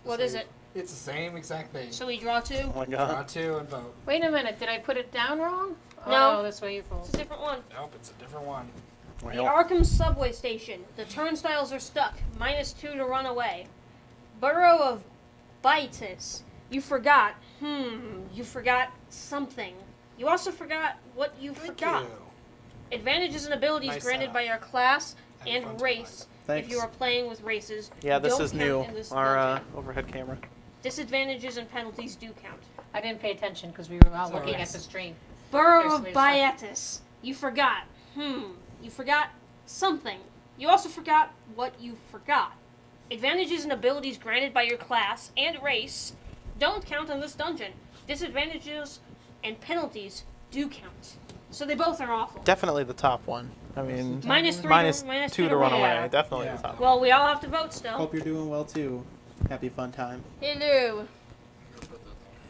What is it? It's the same exact thing. So we draw 2? oh my Draw god. 2 and vote. Wait a minute. Did I put it down wrong? No. Oh, this way you fool. It's a different one. Nope, it's a different one. The Arkham subway station. The turnstiles are stuck. -2 to run away. Borough of Bitis. You forgot. You forgot something. You also forgot what you forgot. Advantages and abilities Nice granted setup. by your class And fun and to race. Thanks. If you are playing with races. Yeah, this don't is count new. in this Our dungeon. overhead camera. Disadvantages and penalties do count. I didn't pay attention because we were all It's looking alright. at the stream. Burrow Here's of Lisa. Byatis. You forgot. You forgot something. You also forgot what you forgot. Advantages and abilities granted by your class and race don't count in this dungeon. Disadvantages and penalties do count. So they both are awful. Definitely the top one. I mean, -3 minus minus 2 to run away. Yeah. Definitely Yeah. the top one. Well, we all have to vote still. Hope you're doing well too. Happy fun time. Hello.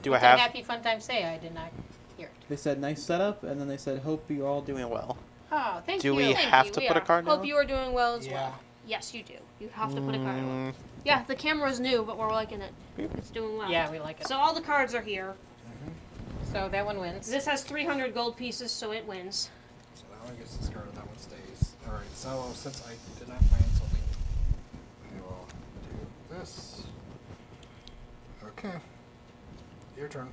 Do What I did have? Happy Fun Time say? I did not hear it. They said nice setup, and then they said hope you're all doing Doing well. Oh, thank Do you. we Thank have you, to we put a are. card Hope down? you are doing well as Yeah. well. Yes, you do. You have to put a card down. Mm, Yeah, the camera's new, but we're liking it. It's doing well. Yeah, we like it. So all the cards are here. So that one wins. This has 300 gold pieces, so it wins. So that one gets discarded, that one stays. Alright, so since I did not find something, I will do this. Okay. Your turn.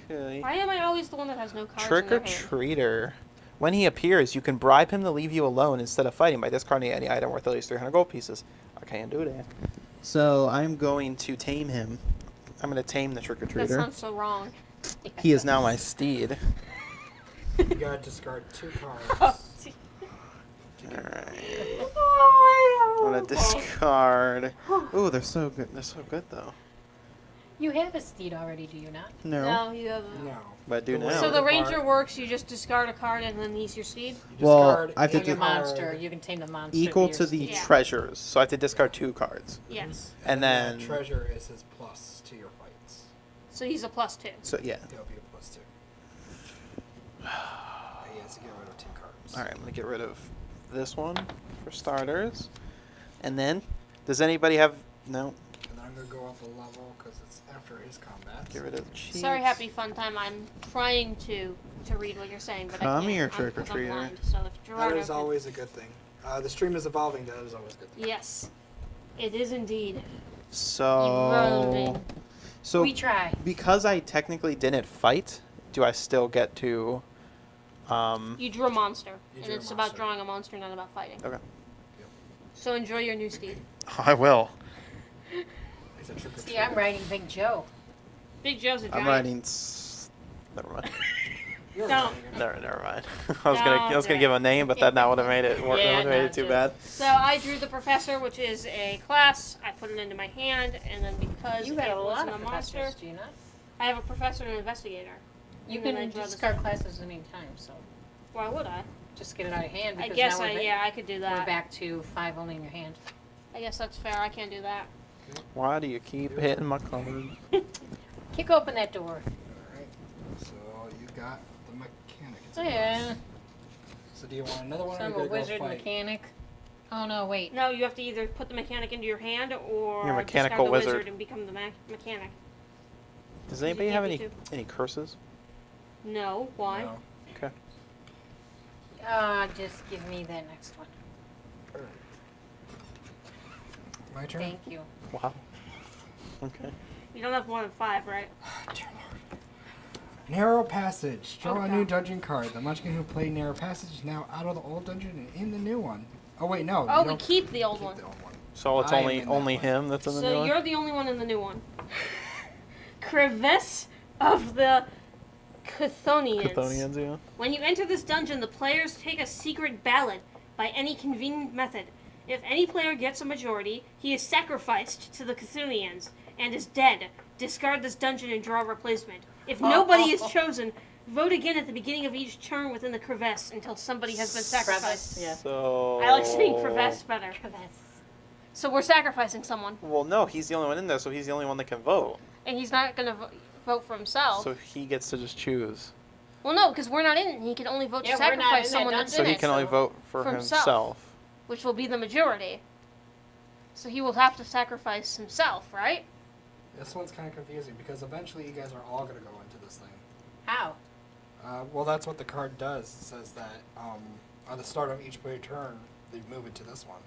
okay. Why am I always the one that has no cards Trick in or their hand? treater. When he appears, you can bribe him to leave you alone instead of fighting by discarding any item worth at least 300 gold pieces. I can't do that. So I'm going to tame him. I'm going to tame the trick or That treater. sounds so wrong. He is now my steed. You gotta discard 2 cards. Alright. Oh, I'm going to discard. Ooh, they're so good. They're so good, though. You have a steed already, do you not? No. No, you haven't. No. But I do The now. So the the ranger card- works, you just discard a card and then he's your steed? You Well, discard I have to Like a do- monster. You can tame the monster. Equal be to your the steed. Yeah. treasures. So I have to discard 2 cards. Yes. And that then- treasure is his plus to your fights. So he's a +2. So, yeah. He'll be a +2. He has to get rid of 2 cards. Alright, I'm going to get rid of this one for starters. And then, does anybody have... No. And then I'm gonna go up a level because it's after his combat. Get rid of the cheats. Sorry, Happy Fun Time. I'm trying to read what you're saying, but I Come can't. here, I'm- trick or 'cause I'm treater. blind. So if That Gerardo is could- always a good thing. The stream is evolving. That is always a good thing. Yes, it is indeed. So... Evolving. So, We try. because I technically didn't fight, do I still get to... You drew a monster, You and drew a it's about monster. drawing a monster, not about fighting. Okay. So enjoy your new steed. I will. It's a trick or See, I'm riding Big Joe. Big Joe's a giant. I'm riding... Never mind. You're No. riding him. Never mind. I was gonna No, give a name, but that would have made it Yeah, made no, it too just- bad. So I drew the professor, which is a class. I put it into my hand, and then because You got it a lot wasn't of a monster, professors, do you not? I have a professor and an investigator. You And then I can draw this discard one. classes any time, so Why would I? just get it out of hand. I Because guess now I could do we're that. back to 5 only in your hand. I guess that's fair. I can't do that. Why do you keep hitting my card? Kick open that door. Alright. So you got the mechanic. It's a Oh yeah. plus. So do you want another one So or I'm you a gotta go wizard fight? mechanic. Oh no, wait. No, you have to either put the mechanic into your hand or You're a mechanical discard the wizard. wizard and become the mechanic. Does You anybody can't have do any two. any curses? No, why? No. Okay. Just give me that next one. My turn? Thank you. Wow. Okay. You don't have more than 5, right? Dear Lord. Narrow Passage. Draw Oh, a new God. dungeon card. The Munchkin who played Narrow Passage is now out of the old dungeon and in the new one. Oh wait, no. Oh, you we don't keep the old keep one. the old one. So it's I am only in that one. him that's in the new So one? you're the only one in the new one. Crevice of the Chthonians. Chthonians, yeah. When you enter this dungeon, the players take a secret ballot by any convenient method. If any player gets a majority, he is sacrificed to the Chthonians and is dead. Discard this dungeon and draw a replacement. If nobody is chosen, vote again at the beginning of each turn within the crevice until somebody has been sacrificed. Yeah. So... I like saying crevice better. Crevice. So we're sacrificing someone, Well, no, he's the only one in there, so he's the only one that can vote. and he's not going to vote for himself. So he gets to just choose. Well, no, because we're not in it. He can only vote Yeah, to we're not in sacrifice that someone that's dungeon. So in he it, can only so- vote for for himself. himself. which will be the majority. So he will have to sacrifice himself, right? This one's kind of confusing because eventually you guys are all going to go into this thing. How? Well, that's what the card does. It says that at the start of each player turn, they move it to this one.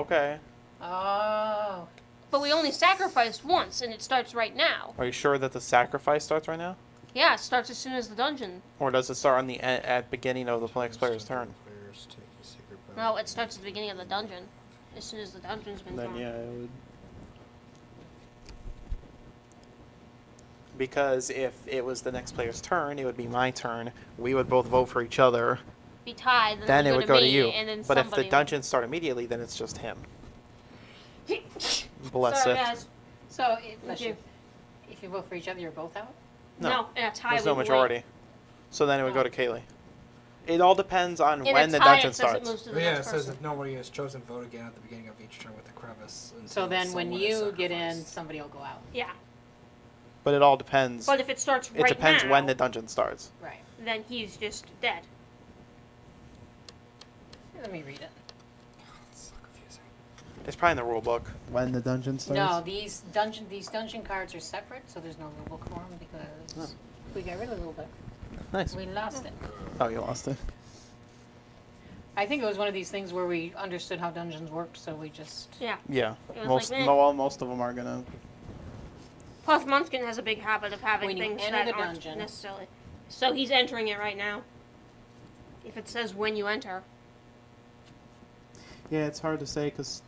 Okay. Oh. But we only sacrificed once, and it starts right now. Are you sure that the sacrifice starts right now? Yeah, it starts as soon as the dungeon. Or does it start on the at beginning of the next player's turn? Players take a secret No, ballot. it starts at the beginning of the dungeon. As soon as the dungeon's been Then drawn. yeah, it would. Because if it was the next player's turn, it would be my turn. We would both vote for each other. Be tied, Then it would go to me, you. and then But if somebody the dungeons start immediately, then it's just him. Bless Sorry, it. guys. So, Thank you. if you vote for each other, you're both out? No, in a tie There's no we wait. majority. So then it would go to Kaylee. It all depends on In when a the tie, dungeon it says it starts. moves to the But yeah, it next says person. if nobody is chosen, vote again at the beginning of each turn with the crevice. So until then when someone is you get in, sacrificed. somebody will go out. Yeah, But it all depends. but if it starts It right depends now, when the dungeon starts. Right. then he's just dead. Let me read it. It's so confusing. It's probably in the rule book. When the dungeon starts? No, these dungeon cards are separate, so there's no rule book for them because we got rid of the rule book. Nice. We lost it. Oh, you lost it. I think it was one of these things where we understood how dungeons worked, so we just. Yeah. Yeah. It was Most like, meh. most of them are gonna. Plus, Munchkin has a big habit of having When you things enter that the aren't dungeon. necessarily. So he's entering it right now. If it says when you enter. Yeah, it's hard to say because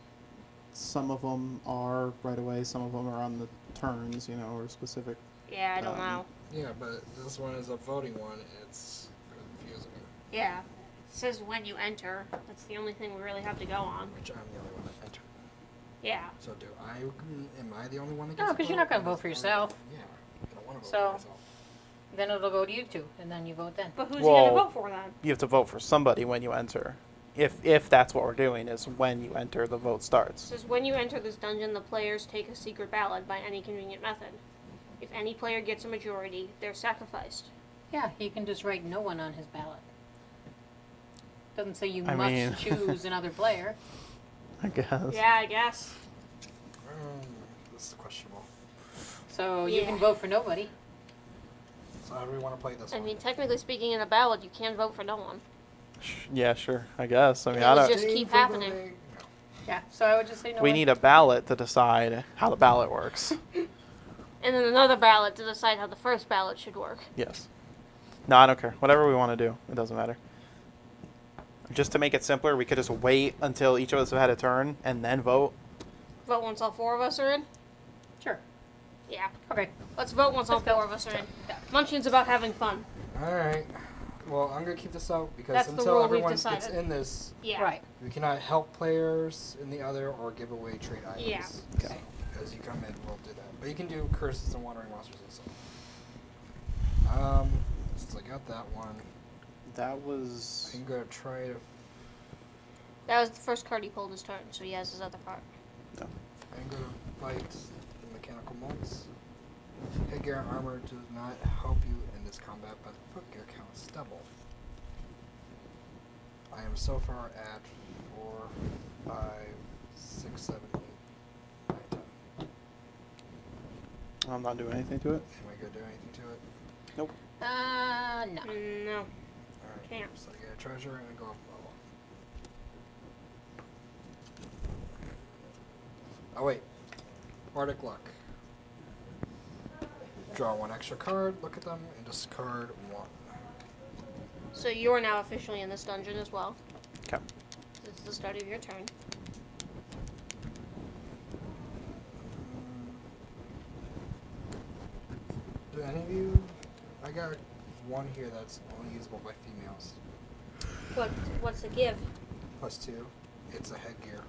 some of them are right away, some of them are on the turns, you know, or specific. Yeah, I don't know. Yeah, but this one is a voting one. It's confusing. Yeah. It says when you enter. That's the only thing we really have to go on. Which I'm the only one that entered. Yeah. So am I the only one that No, gets 'cause you're not gonna vote for Or- yourself. Yeah, I don't want to vote So- for myself. Then it'll go to you two, and then you vote then. But who's he Well- going to vote for then? You have to vote for somebody when you enter. If that's what we're doing, is when you enter, the vote It starts. says when you enter this dungeon, the players take a secret ballot by any convenient method. If any player gets a majority, they're sacrificed. Yeah, he can just write no one on his ballot. Doesn't say you I must mean- choose another player. I guess. Yeah, I guess. This is questionable. So you Yeah. can vote for nobody. So how do we want to play this I one? mean, technically speaking, in a ballot, you can vote for no one. Yeah, sure. I guess. I mean, It I was don't. just keep Game for the happening. day? No. Yeah, so I would just say no We one. need a ballot to decide how the ballot works. And then another ballot to decide how the first ballot should work. Yes. No, I don't care. Whatever we want to do, it doesn't matter. Just to make it simpler, we could just wait until each of us have had a turn and then vote. Vote once all four of us are in? Sure. Yeah. Okay. Let's vote once all Let's go. four of us are in. Yeah. Munchkin's about having fun. All right. Well, I'm gonna keep this out because That's the until rule we've everyone gets decided. in this, Yeah. Right. we cannot help players in the other or give away trade items. Yeah. Okay. So, as you come in, we'll do that. But you can do curses and wandering monsters also. Since I got that one, That was. I'm gonna try to. That was the first card he pulled his turn, so he has his other card. I'm gonna fight the mechanical monks. Headgear and armor does not help you in this combat, but footgear counts double. I am so far at 4, 5, 6, 7, 8, 9, 10. I'm not doing anything to it. Am I gonna do anything to it? No. No. Alright. Can't. So I get a treasure and I go up level. Oh wait. Bardic Luck. Draw one extra card, look at them, and discard one. So you're now officially in this dungeon as well. Okay. This is the start of your turn. Do any of you? I got one here that's only usable by females. What's the give? +2. It's a headgear.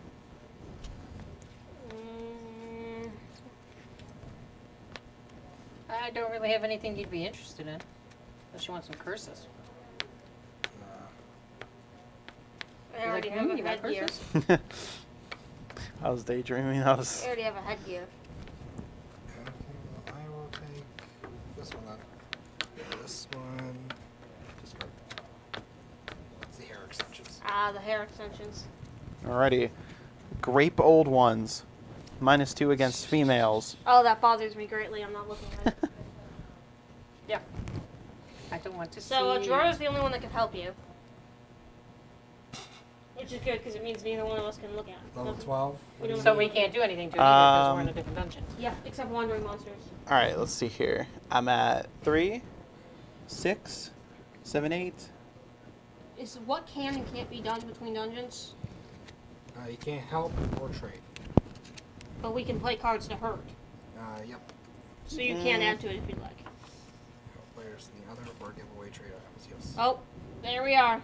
Mm, I don't really have anything you'd be interested in. Unless you want some curses. I already like, have you a got headgear. curses? I was daydreaming. I was. I already have a headgear. I will take this one then. This one. Discard. It's the hair extensions. Ah, the hair extensions. Alrighty. Grape old ones. -2 against females. Oh, that bothers me greatly. I'm not looking at it. Yeah. I don't want to So see. Jorah's the only one that can help you. Which is good, because it means neither one of us can look at it. Level Nothing. 12. We don't So we can't do anything to it either because we're in a different dungeon. Yeah, except wandering monsters. Alright, let's see here. I'm at 3, 6, 7, 8. Is what can and can't be done between dungeons, You can't help or trade. but we can play cards to hurt. Yep. So you can add to it if you'd like. worse than the other, or give away trade items. Yes. Oh, there we are.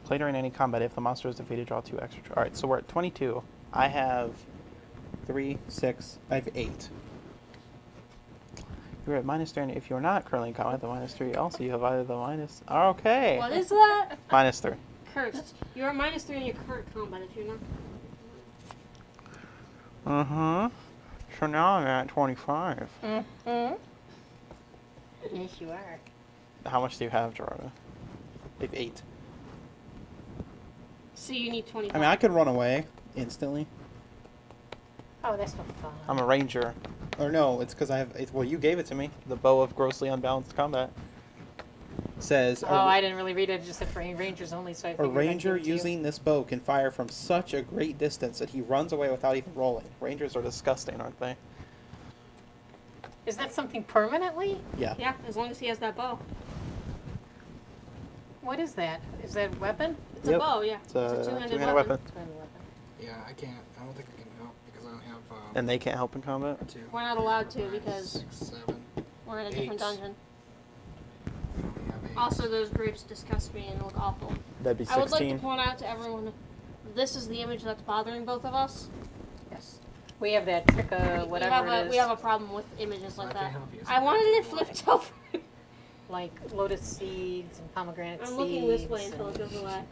Play during any combat. If the monster is defeated, draw 2 extra. All right, so we're at 22. I have 3, 6. I have 8. You're at -3. If you're not currently in combat, the -3. Also, you have either the minus. Okay. What is that? -3. Cursed. You're at -3 in your current combat if you're not. So now I'm at 25. Mm-hmm. Yes, you are. How much do you have, Gerardo? I have 8. So you need 25. I mean, I could run away instantly. Oh, that's no fun. I'm a ranger. Or no, it's because I have. Well, you gave it to me. The bow of grossly unbalanced combat. Says Oh, I didn't really read it. It just said for rangers only, so I a figured I'd ranger give it to you. using this bow can fire from such a great distance that he runs away without even rolling. Rangers are disgusting, aren't they? Is that something permanently? Yeah. Yeah, as long as he has that bow. What is that? Is that a weapon? It's a bow, yeah. It's a two-handed two-handed weapon. Two-handed weapon. Yeah, I can't. I don't think I can help because I don't have. And they can't help in combat? 2. We're not allowed to 5, because 6, 7. we're in a different 8. dungeon. I only have 8. Also, those grapes disgust me and look awful. That'd be I would like 16. to point out to everyone, this is the image that's bothering both of us. Yes. We have that trick, whatever it is. We have a problem with images like I that. can't help you. I wanted it flipped over. Like lotus seeds and pomegranate seeds. I'm looking this way until it goes away.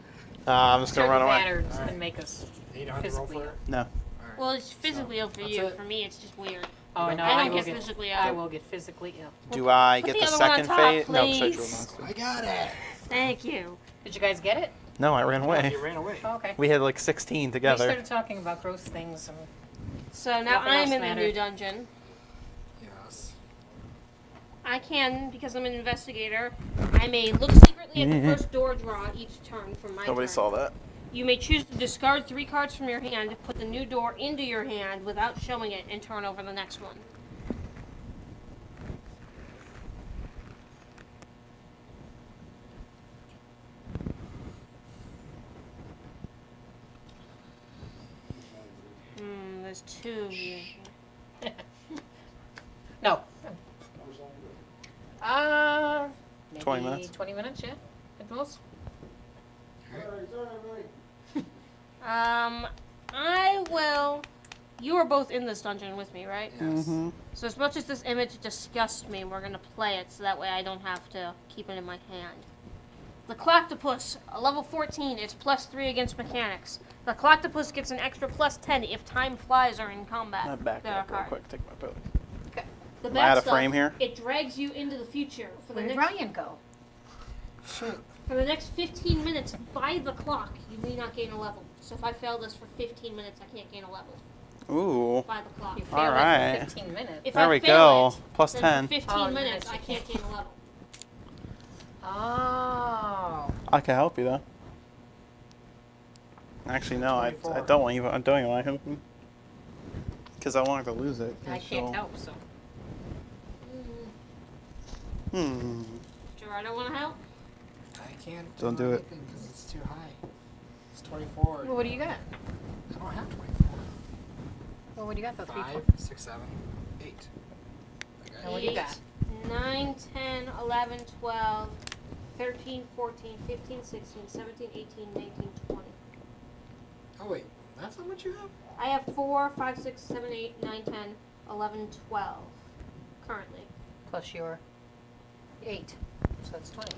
I'm just going to run away. patterns Alright. can make us. You don't have to roll physically for it? No. Alright. Well, it's physically ill for that's you. it. For me, it's just weird. Oh, no, I I don't will get get physically ill. I will get physically ill. Do I Put get the the other one on second top, phase? No, because I drew a please. monster. I got it. Thank you. Did you guys get it? No, I ran away. You ran away. Oh, okay. We had like 16 We together. started talking about gross things and So now Nothing I'm else in the new mattered. dungeon. Yes. I can, because I'm an investigator, I may look secretly at the first door draw each turn from my Nobody turn. saw that. You may choose to discard 3 cards from your hand, put the new door into your hand without showing it, and turn over the next one. There's 2 here. no. Maybe 20 minutes. 20 minutes, yeah, at the most. I will. You are both in this dungeon with me, right? Yes. So as much as this image disgusts me, we're gonna play it so that way I don't have to keep it in my hand. The Clactopus, a level 14, it's +3 against mechanics. The Clactopus gets an extra +10 if time flies or in combat. I'm back There up real are quick. Take my boat. The Am I out bad of frame stuff, here? It drags you into the future for the Where did next Ryan go? Shit. for the next 15 minutes by the clock. You may not gain a level. So if I fail this for 15 minutes, I can't gain a level Ooh. by the clock. You All failed it right. for 15 minutes. If There I we fail go. it, Plus then 10. for 15 Oh, minutes, yes, I you can't gain a level. Oh. I can help you though. Actually, no. I 24. don't want you. I don't want to help you. Because I wanted to lose it. I can't help, so. Gerardo, want to help? I can't. Don't do it. Because it's too high. It's 24. Well, what do you got? I don't have 24. Well, what do you got, though? 3, 4? 5, 6, 7, 8. Okay. And what do you got? 9, 10, 11, 12, 13, 14, 15, 16, 17, 18, 19, 20. Oh wait, that's how much you have? I have 4, 5, 6, 7, 8, 9, 10, 11, 12 currently. Plus your 8. So that's 20.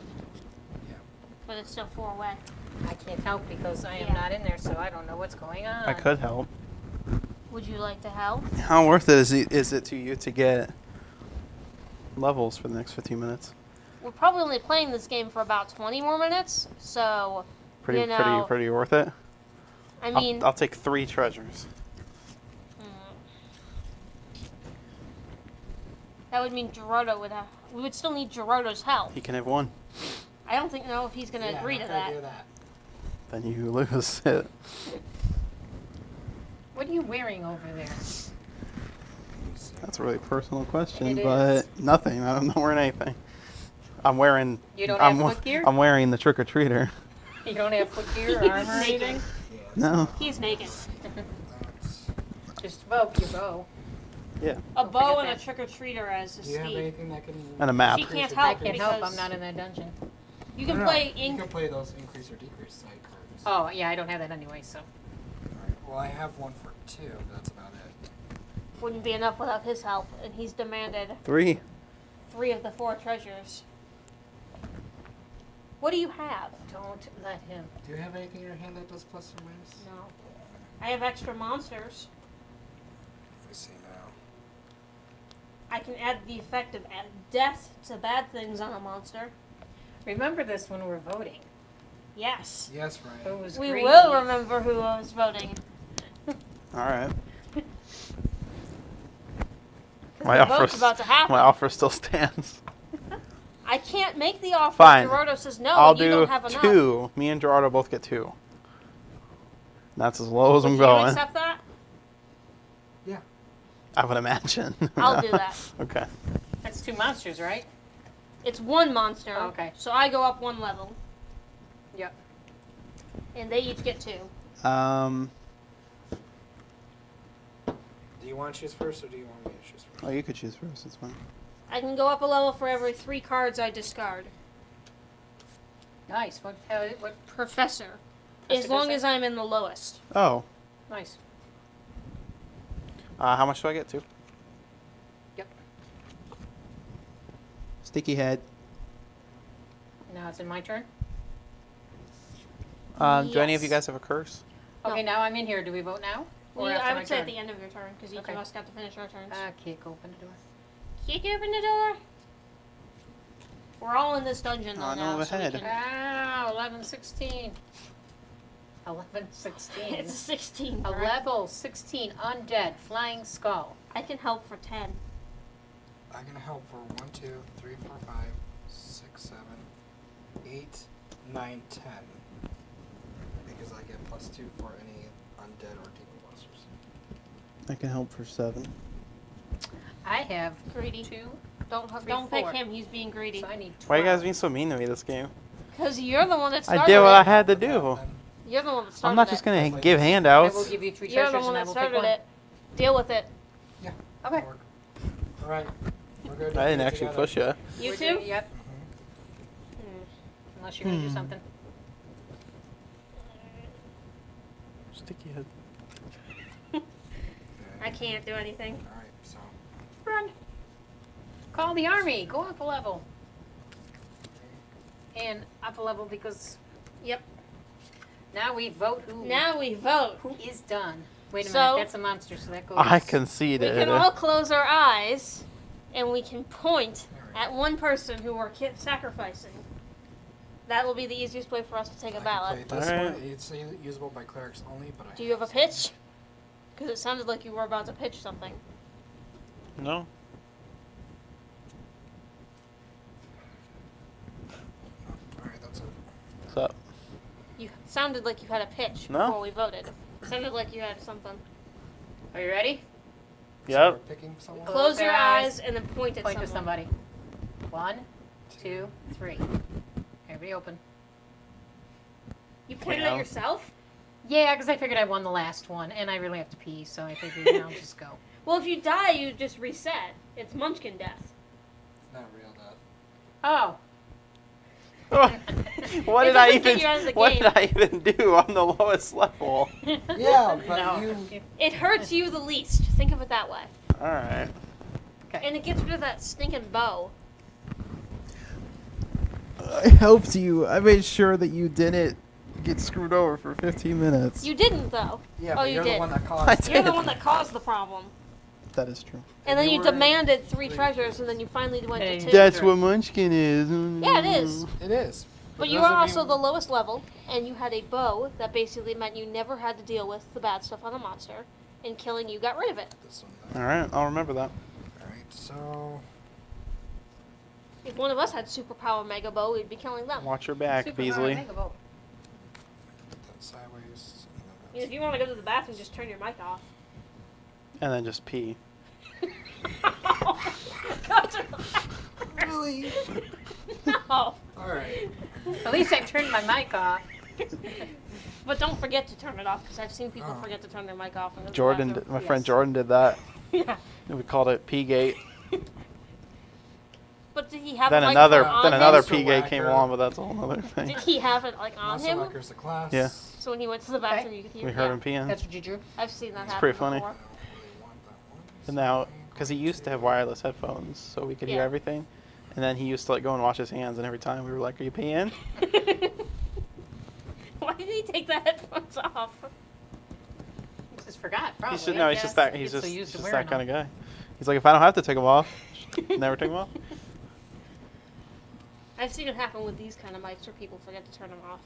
But it's still 4 away. I can't help because I am Yeah. not in there, so I don't know what's going on. I could help. Would you like to help? How worth it is it to you to get levels for the next 15 minutes? We're probably only playing this game for about 20 more minutes, so Pretty, you know, pretty worth it. I mean, I'll take 3 treasures. that would mean Gerardo would have. We would still need Gerardo's help. He can have 1. I don't know if he's going to agree to that. Do that. Then you lose it. What are you wearing over there? That's a really personal question, It but is. nothing. I'm not wearing anything. I'm wearing. You don't I'm, have footgear? I'm wearing the trick or treater. You don't have footgear or armor or Naked. anything? No. He's naked. Just bow, your bow. Yeah. A Don't bow forget and a that. trick-or-treater as his Do you have speed. anything that can? And a map. She can't I help can't help. I'm because not in that dungeon. you can No, play You ink. can play those increase or decrease side cards. Oh, yeah, I don't have that anyway, so. Alright, well, I have one for 2. That's about it. Wouldn't be enough without his help, and he's demanded 3. 3 of the 4 treasures. What do you have? Don't let him. Do you have anything in your hand that does plus or minus? No. I have extra monsters. Let me see now. I can add the effect of add death to bad things on a monster. Remember this when we're voting. Yes. Yes, Who Ryan. was We greedy. will remember who was voting. Alright. 'Cause My the vote's offer, about to happen. my offer still stands. I can't make the offer. Fine. Gerardo says no, I'll and you do don't have enough. 2. Me and Gerardo both get 2. That's as low as Would I'm you going. accept that? Yeah. I would imagine. I'll do that. Okay. That's 2 monsters, right? It's 1 monster. Oh, okay. So I go up 1 level, Yep. and they each get 2. Do you want to choose first or do you want me to choose first? Oh, you could choose first. It's fine. I can go up a level for every 3 cards I discard. Nice. What Professor. Professor As long does as I'm in the lowest. Oh. Nice. How much do I get? 2? Yep. Sticky head. Now it's in my turn. Do any of you Yes. guys have a curse? No. Okay, now I'm in here. Do we vote now? Or after I my would say turn? at the end of your turn, because each Okay. of us got to finish our turns. Kick open the door. Kick open the door. We're all in this dungeon though Oh, no, now, so we ahead. can... Ow, 11, 16. 11, 16. It's a 16. A correct? level 16 undead flying skull. I can help for 10. I can help for 1, 2, 3, 4, 5, 6, 7, 8, 9, 10. Because I get +2 for any undead or demon monsters. I can help for 7. I have Greedy. 2, Don't 3, don't pick 4. him. He's being greedy. So I need 12. Why are you guys being so mean to me this game? Because you're the one that started I did what I it. had to do. You're the one that started I'm not it. just gonna give I handouts. will give you 3 You're the treasures one and I that will pick started one. it. Deal with it. Yeah. Okay. Alright. We're good. I didn't actually push you. You We're too? doing- Yep. Unless you're going to do something. Sticky head. I can't do anything. Alright, so. Run. Call the army. Go up a level. And up a level because Yep. now we vote Now we vote. who is done. Wait a So- minute. That's a monster, so that goes. I We conceded. can all close our eyes, and we can point at one person who we're sacrificing. That will be the easiest way for us to take a I ballot. can play this Alright. one. It's usable by clerics only, but I Do you have a pitch? Because it sounded like you were about to pitch something. No. Alright, that's it. What's up? You sounded like you had a pitch No. before we voted. Sounded like you had something. Are you ready? So Yep. we're picking someone? Close your eyes. eyes and then point at Point to someone. somebody. 1, 2, 3. Everybody open. You pointed Yeah. at yourself? Yeah, because I figured I won the last one, and I really have to pee, so I figured I'll just go. Well, if you die, you just reset. It's Munchkin death. It's not real death. Oh. What It did I doesn't get even? you out of the What game. did I even do? I'm the lowest level. Yeah, but No. you. It hurts you the least. Think of it that way. All right. Okay. And it gets rid of that stinking bow. I helped you. I made sure that you didn't get screwed over for 15 minutes. You didn't, though. Yeah, Oh, but you you're did. the one that I caused You're it. the one that caused the problem. That is true. And then you you were- demanded 3 Wait. treasures, and then you finally went Hey, to 2. That's what Munchkin is. Yeah, it is. It is. But it you are doesn't also mean- the lowest level, and you had a bow that basically meant you never had to deal with the bad stuff on a monster, and killing you got rid of it. This one, All right, I'll remember that. Alright, so. If one of us had superpower mega bow, we'd be killing them. Watch your back, Super Beasley. Mega Bowl. Put that sideways. And I mean, then if you want to go to the bathroom, just turn your mic off. And then just pee. Really? No. Alright. At least I turned my mic off. But don't forget to turn it off, because I've seen people Oh. forget to turn their mic off. when they're in the Jordan, bathroom. my friend Yes. Jordan did that. Yeah. We called it P-Gate. But did he have Then it, like, another on then him? another Monster P-Gate came Whacker. along, but that's a whole other thing. Did he have it, like, on Monster him? Whacker's the class. Yeah. So when he went to the bathroom, you could hear We it? heard Yeah. him peeing. That's what you drew? I've seen that It's happen pretty funny. before. I don't really want that one. And so now, I'm because he going used to have wireless headphones, so we could hear Yeah. everything. And then he used to like go and wash his hands, and every time we were like, "Are you peeing?" Why did he take the headphones off? He just forgot, probably. He's just, no, he's I just guess. that he's Gets so just, used to just wearing that kind of them. guy. He's like, if I don't have to take them off, never take them off. I've seen it happen with these kind of mics where people forget to turn them off.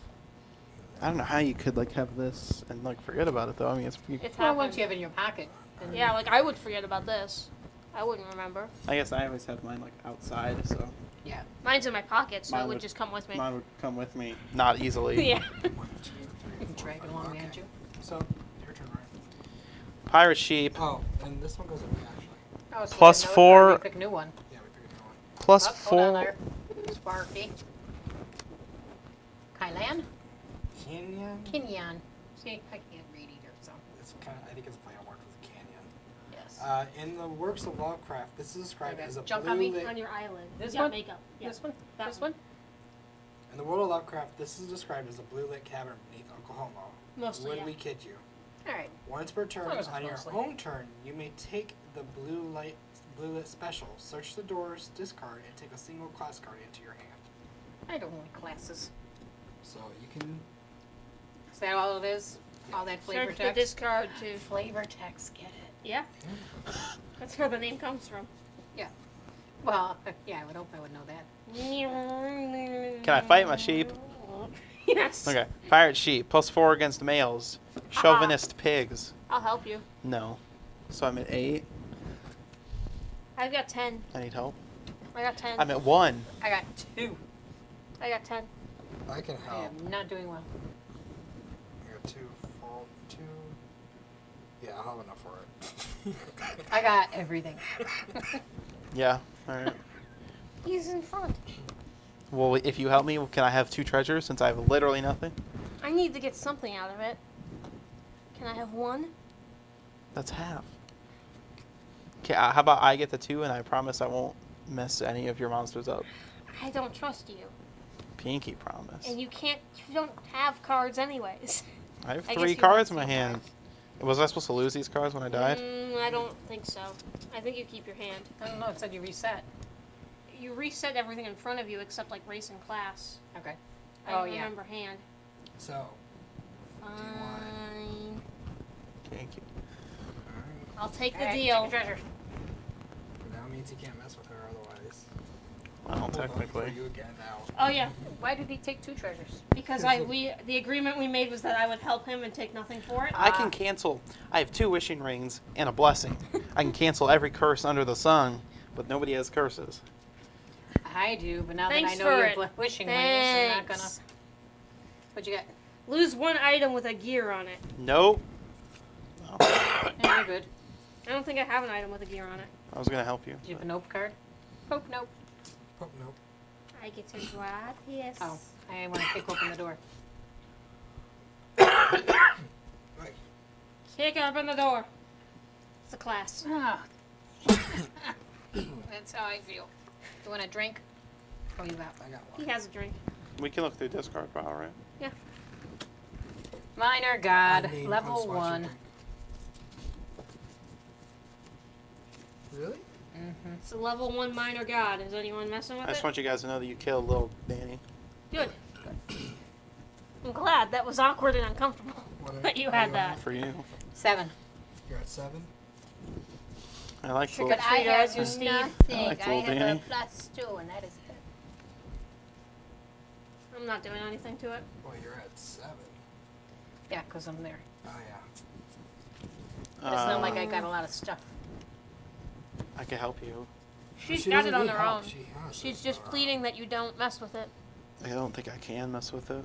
I don't know how you could like have this and like forget about it though. I mean, it's. It's Well, happened. once you have it in your pocket. And Yeah, like I would forget about this. I wouldn't remember. I guess I always have mine like outside, so Yeah. Mine's in my pocket, so Mine it would would- just come with me. mine would come with me, not easily. Yeah. 1, 2, 3, You can 4, drag it 5. along Okay. behind you. So, your turn, Ryan. Pirate sheep Oh, and this one goes away, actually. Oh, so Plus you have another card, 4. you pick a new one. Yeah, we picked a new one. plus Oh, hold on 4. there. Sparky. Kylan? Canyon? Kinyan. See, I can't read either, so. It's kind of, I think it's a play on words with canyon. Yes. In the works of Lovecraft, this is described Okay. as a Jump blue on me. lit. On your eyelid. This yeah, one? makeup. Yeah. This one? That This one? In the world of Lovecraft, this is described as a blue lit cavern beneath Oklahoma. Mostly, Would yeah. we kid you? Alright. Once per turn, As long as it's on your mostly. own turn, you may take the blue lit special, search the doors, discard, and take a single class card into your hand. I don't like classes. So you can. Is that all it is? All that flavor Search the text? discard too. Flavor text, get it. Yeah. That's where the name comes from. Well, yeah, I would hope I would know that. Can I fight my sheep? Yes. Okay. Pirate sheep plus 4 against males. Chauvinist pigs. I'll help you. No. So I'm at 8. I've got 10. I need help. I got 10. I'm at 1. I got 2. I got 10. I can I help. am not doing well. I got 2, 4, 2. Yeah, I'll have enough for it. I got everything. Yeah. All right. He's in front. Well, if you help me, can I have 2 treasures since I have literally nothing? I need to get something out of it. Can I have 1? That's half. Okay, how about I get the 2 and I promise I won't mess any of your monsters up. I don't trust you. Pinky promise. And you don't have cards anyways. I have I 3 guess you cards in have my 2 hand. cards. Was I supposed to lose these cards when I died? I don't think so. I think you keep your hand. I don't know, it said you reset. You reset everything in front of you except like race and class. Okay. I Oh, don't yeah. remember hand. So, you want Fine. Thank you. alright. I'll take the Alright, deal. take your treasure. That means you can't mess with her otherwise. Well, We'll vote technically. for you again now. Oh yeah, Why did he take 2 treasures? because the agreement we made was that I would help him and take nothing for it. I can cancel. I have 2 wishing rings and a blessing. I can cancel every curse under the sun, but nobody has curses. I do, but now Thanks that I know for your it. wishing rings, I'm not gonna. Thanks. What'd you get? Lose 1 item with a gear on it. Nope. Oh, Yeah, you're good. I don't think I have an item with a gear on it. I was gonna help you. Did you have a nope card? Nope, nope. Oh, nope. I get to drop this. Oh, I want to kick open the door. Right. Kick open the door. It's a class. Ah. That's how I feel. You want a drink? Oh, you got I got He one. has a drink. We can look through discard pile, right? Minor I God, need level unswatched 1. drink. Really? Mm-hmm. It's a level 1 minor god. Is anyone messing with I just it? want you guys to know that you killed little Danny. Good. I'm glad. That was awkward and uncomfortable. What That you are had on? that. For you. 7. You're at 7? I like Trick or little. treat as you steed. nothing. I like I little have a Danny. +2, and that is it. I'm not doing anything to it. Boy, you're at 7. Yeah, because I'm there. Oh, yeah. But it's not like I got a lot of stuff. I can help you. She's She got doesn't it on need her help, own. she has She's it just on her pleading that you don't mess with it. I don't think I can mess with it.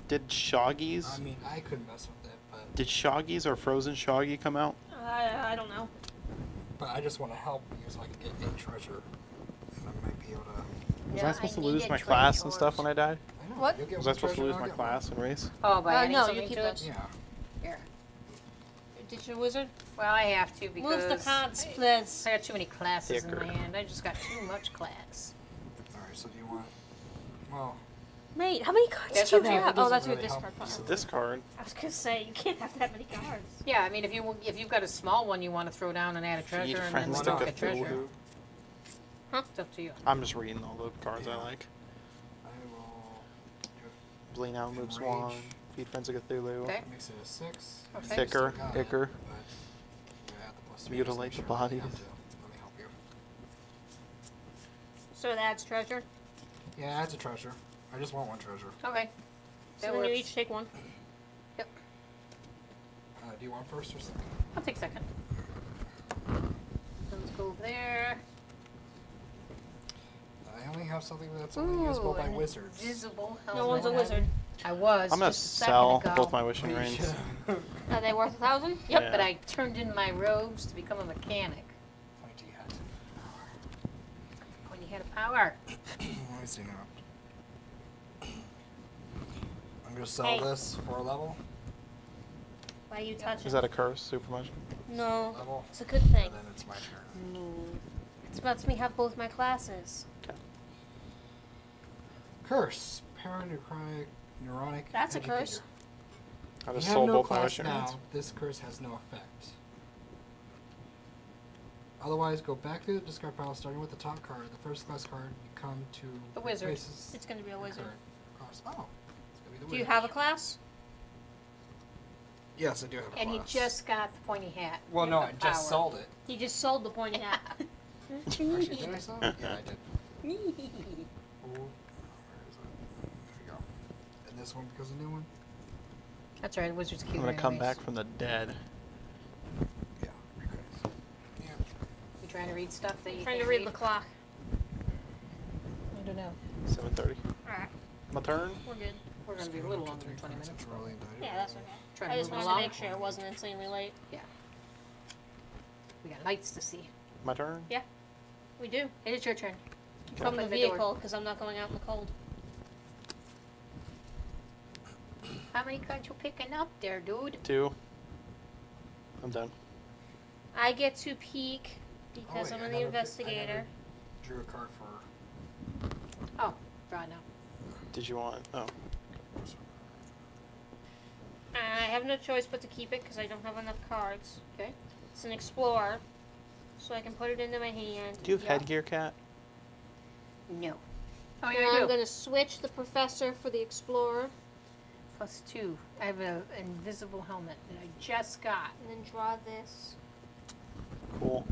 Did Shoggies? own. I mean, I could mess with it, Did Shoggies or Frozen Shoggy come out? I don't know. but I just want to help you so I can get a treasure. And I might be able to. Was Yeah, I supposed I to need lose a my class and treasure. stuff when I died? I know. What? You'll get Was I one supposed to treasure lose and my I'll get one. class and race? Oh, by adding no, you something keep to it. it? Yeah. Here. Did you wizard? Well, I have to because Move the cards, please. I got too many classes Thicker. in my hand. I just got too much class. Alright, so do you want... Well, Mate, how many cards That's do you okay, have? it Oh, doesn't that's your really help. discard pile. It's a discard. I was gonna say, you can't have that many cards. Yeah, I mean, if you've got a small one you want to throw down and add a treasure Feed and then friends Why to not? stock a treasure, Cthulhu. it's up to you. I'm just reading all the cards I like. I will Bleed out, move Enrage. Swan. Feed friends of Cthulhu. Okay. mix it a 6. Okay. Thicker, Still got icker. it, but add the +3 Mutilate just to the make sure I bodies. have to. Let me help you. So that's treasure. Yeah, that's a treasure. I just want one treasure. Okay. So That then you works. each take one. Yep. Do you want first or second? I'll take second. Let's go over there. I only have something that's only usable by an wizards. Invisible No helmet. one's a wizard. I was. I'm gonna just a second sell ago. both my wishing rings. Are they worth 1,000? Yep, Yeah. but I turned in my robes to become a mechanic. Pointy hat. When you had a power. Let me see now. I'm gonna sell Hey. this for a level. Why you touch Is it? that a curse? Super much. No, Level. it's a good thing. And then it's my turn. It lets me have both my classes. Curse. Paraneurotic. Neuronic. That's a educator. curse. I You just have sold no both my class wishing rings. now. This curse has no effect. Otherwise, go back to the discard pile, starting with the top card. The first class card you come to The wizard. replaces It's gonna be a the wizard. card across. Oh, it's gonna be the Do you wizard. have a class? Yes, I do have a And he class. just got the pointy hat. Well, with no, the I just power. sold it. He just sold the pointy hat. Actually, did I sell it? Yeah, I did. Oh, where is it? There we go. And this one because a new one. That's right, wizard's cute. I'm gonna come anyways. back from the dead. Yeah. Okay. Yeah. You trying to read stuff that you Trying can't to read the clock. I don't know. 7:30. Alright, My turn. we're good. We're going to be a little longer than 20 minutes. Yeah, that's okay. Try I to just move wanted along. to make sure it wasn't insanely late. We got lights to see. My turn. We do. It is your turn. From the Open the door. vehicle, because I'm not going out in the cold. How many cards you picking up there, dude? 2. I'm done. I get to peek because Oh, I'm wait, the I never investigator. Drew a card for. Oh, draw now. Did you want? Oh. I have no choice but to keep it because I don't have enough cards. Okay. It's an explorer, so I can put it into my hand. Do you have Yeah. headgear, Cat? No. Oh, And yeah, I I'm do. going to switch the professor for the explorer +2. I have an invisible helmet that I just got. and then draw this. Cool.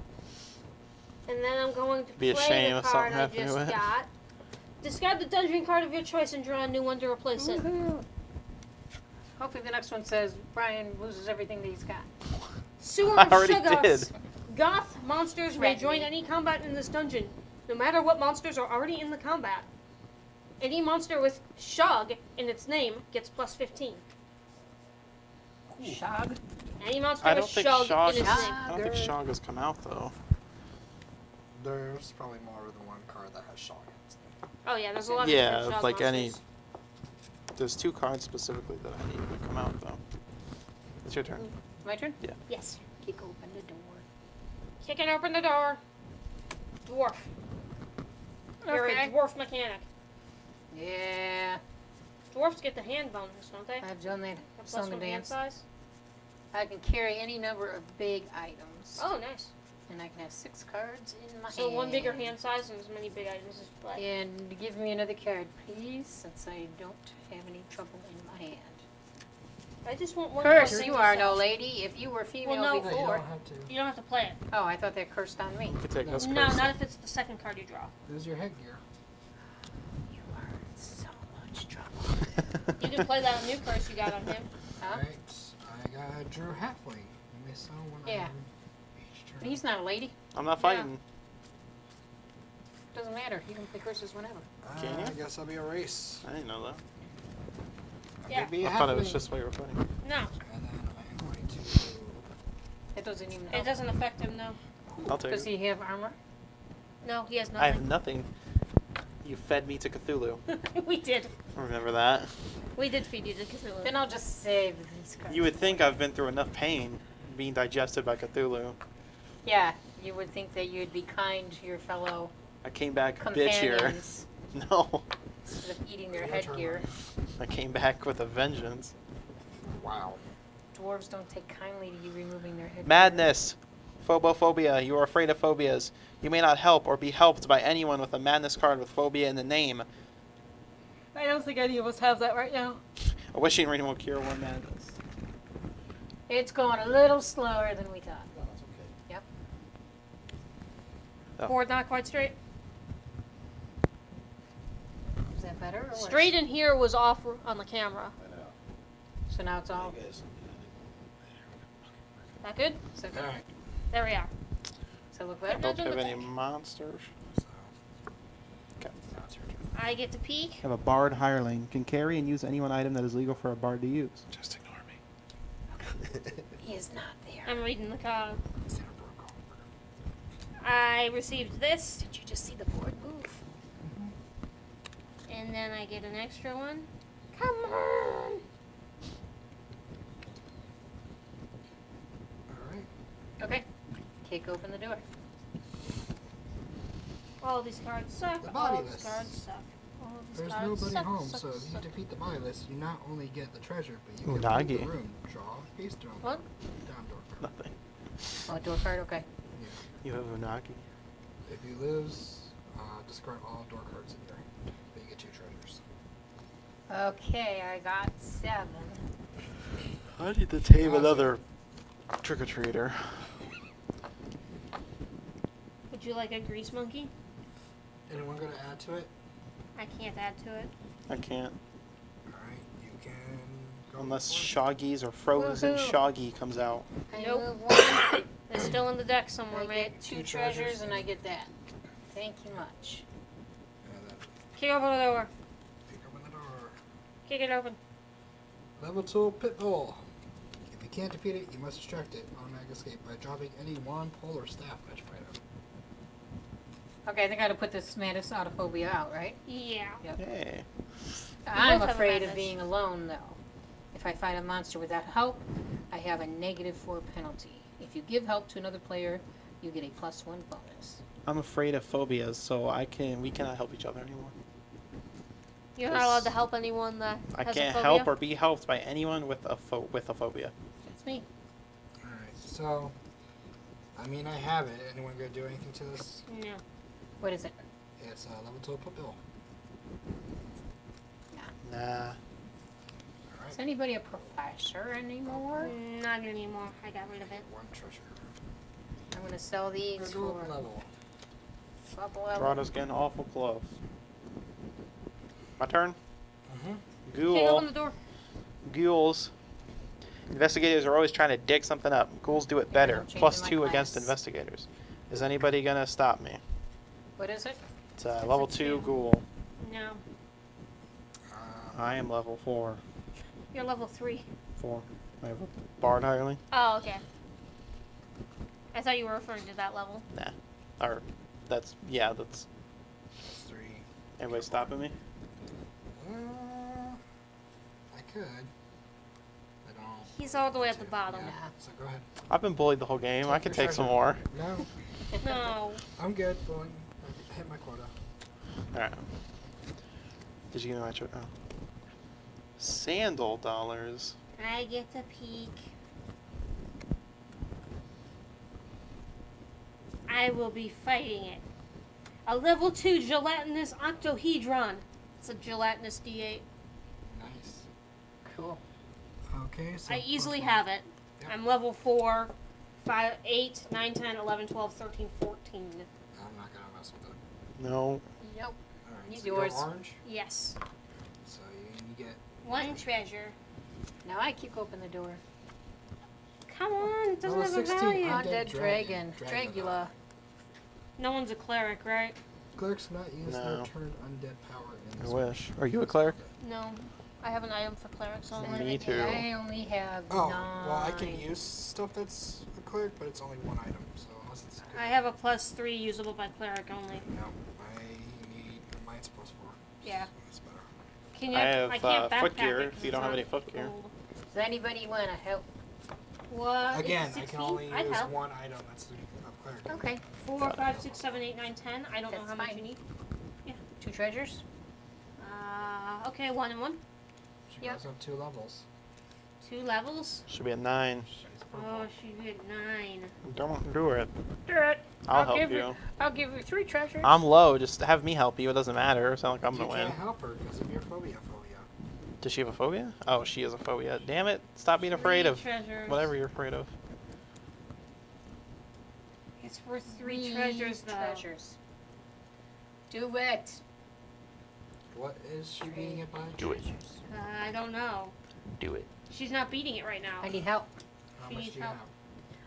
And then I'm going to Be a play shame the if card something I happened just to it. got. Discard the dungeon card of your choice and draw a new one to replace it. Woohoo. Hopefully the next one says Brian loses everything that he's got. Sewer I of already Shuggoths. did. Goth monsters may Threaten join me. any combat in this dungeon, no matter what monsters are already in the combat. Any monster with Shug in its name gets +15. Shog. Any monster I with don't think Shug Shog. in its Has, name. I don't think Shogger. Shog has come out though. There's probably more than one card that has Shog in its name. Oh yeah, there's a lot of Yeah, different Shug like any- monsters. There's 2 cards specifically that I need to come out though. It's your turn. My turn? Yes. Kick open the door. Kicking open the door. Dwarf. You're a Okay. dwarf mechanic. Yeah. Dwarfs get the hand bonus, don't they? I've done that. A Song +1 and hand dance. size. I can carry any number of big items. Oh, nice. And I can have 6 cards in my So hand. one bigger hand size and as many big items as you play. And give me another card, please, since I don't have any trouble in my hand. I just want one Curse, more you thing are to no sell. lady. If you were female no. No, you before. don't have to. You don't have to play it. Oh, I thought that cursed on me. You can take this No, curse. not if it's the second card you draw. There's your headgear. You are in so much trouble. You can play that new curse you got on him. Huh? Right. I got Drew Halfling. You may sell one Yeah. item each turn. But he's not a lady. I'm not fighting. Doesn't matter. You can play curses whenever. Can you? I guess I'll be a race. I didn't know that. I Yeah. could be a I thought it was halfling. just what you were fighting. No, And then I'm going to. It doesn't even it help. doesn't affect him, no. I'll take Does it. he have armor? No, he has I have nothing. nothing. You fed me to Cthulhu. We did. Remember that? We did feed you to Cthulhu. Then I'll just save these cards. You would think I've been through enough pain being digested by Cthulhu. Yeah, you would think that you'd be kind to your fellow I came back bitchier. companions No, instead of eating their Your turn, headgear. I came back with a vengeance. Wow. Dwarves don't take kindly to you removing their headgear. Madness. Phobophobia. You are afraid of phobias. You may not help or be helped by anyone with a madness card with phobia in the name. I don't think any of us have that right now. A wishing ring will cure one madness. It's going a little slower than we thought. No, it's okay. Yep. Oh. Board not quite straight. Is that better or worse? Straight in here was off on the camera. I know. So now it's all. You guys- That good? So, All right. There we are. so look I better. don't Imagine have the any deck. monsters. So, Okay. now it's your turn. I get to peek. Have a bard hireling. Can carry and use any one item that is legal for a bard to use. Just ignore me. He is not there. I'm reading the card. Santa broke over. I received this, Did you just see the board move? and then I get an extra one. Come on! All right. Okay. Kick open the door. All these cards suck. The All body these list. cards suck. All these There's cards nobody suck, home, suck, so if you suck. defeat the buy list, you not only get the treasure, but you Ooh, can leave Nagi. the room. Draw face down. What? Down door. Nothing. Oh, door card. Okay. Yeah. You have Unagi. If you lose, discard all door cards in here. But you get 2 treasures. Okay, I got 7. I need to tame Awesome. another trick-or-treater. Would you like a grease monkey? Anyone going to add to it? I can't add to it. I can't. All right. You can go. Unless for it. Shoggy's or Frozen Woohoo. Shoggy comes out. I Nope. move 1. They're still in the deck somewhere, I mate. get 2 Two treasures treasures. and I get that. Thank you much. And then Kick open the door. pick open the door. Kick it open. Level 2 Pit Bull. If you can't defeat it, you must distract it. Automatic escape by dropping any wand, pole, or staff fetch item. Okay, I think I gotta put this madness autophobia out, right? Yeah. Hey. I'm both have a afraid of madness. being alone, though. If I fight a monster without help, I have a -4 penalty. If you give help to another player, you get a +1 bonus. I'm afraid of phobias, so we cannot help each other anymore. You're not allowed to help anyone that I has can't a phobia. help or be helped by anyone with a phobia. It's me. Alright, so. I mean, I have it. Anyone going to do anything to this? No. What is it? It's level 2 Pit Bull. Nah. Alright. Is anybody a professor anymore? Not anymore. I got rid of it. 1 treasure. I'm gonna sell these Regular for level. bubble level. Dorada's getting awful close. My turn? Mm-hmm. Kick open Ghoul. the door. Ghouls. Investigators are always trying to dig something up. Ghouls do it better. I'm changing +2 my against class. investigators. Is anybody gonna stop me? What is it? It's a level 2 ghoul. No. I am level 4. You're level 3. 4. I have a bard hireling. Oh, okay. I thought you were referring to that level. Nah. Or that's that's. That's 3. Anybody stopping me? I could. I don't. He's all the way at the bottom. Yeah, so go ahead. I've been bullied the whole game. I could take some more. No, No. I'm good. Going. I hit my quota. Alright. Did you get my oh. Sandal dollars. I get to peek. I will be fighting it. A level 2 gelatinous octohedron. It's a gelatinous D8. Nice. Cool. Okay, so. I easily plus have it. Yep. I'm level 4, 5, 8, 9, 10, 11, 12, 13, 14. I'm not gonna mess with it. No. Yep. All right. Need So you yours. go orange. Yes. So you get. 1 treasure. Now I kick open the door. Come on, it doesn't Oh, have a 16. value. Undead Undead dragon. dragon. Dragula. No one's a cleric, right? Clerics cannot use No. their turned undead power in I this. wish. Are you a cleric? No. I have an item for clerics only. Me too. I only have Oh, 9. well, I can use stuff that's a cleric, but it's only 1 item. So unless it's. I have a +3 usable by cleric only. No, I need. Mine's +4. Yeah. So that's better. Can you? I have can't backpack foot gear it if 'cause you it's don't have not any foot gear. gold. Does anybody want to help? What? Again, It's I 16? can only I'd use help. one item. That's the cleric. Okay. 4, 5, 6, 7, 8, 9, 10. I don't know That's how much fine. you need. 2 treasures. Okay, 1 and 1. She Yep. goes up 2 levels. 2 levels. Should be a 9. She's Oh, purple. she did 9. Don't do it. Do it. I'll help give you. I'll give you 3 treasures. I'm low. Just have me help you. It doesn't matter. It's not like I'm You gonna win. can't help her because of your phobia. Does she have a phobia? Oh, she has a phobia. Damn it! Stop being afraid 3 of treasures. whatever you're afraid of. It's worth 3 treasures, though. treasures. Do it. What is she being hit by? Do it. I don't know. Do it. She's not beating it right now. I need help. How She much needs do you help. have?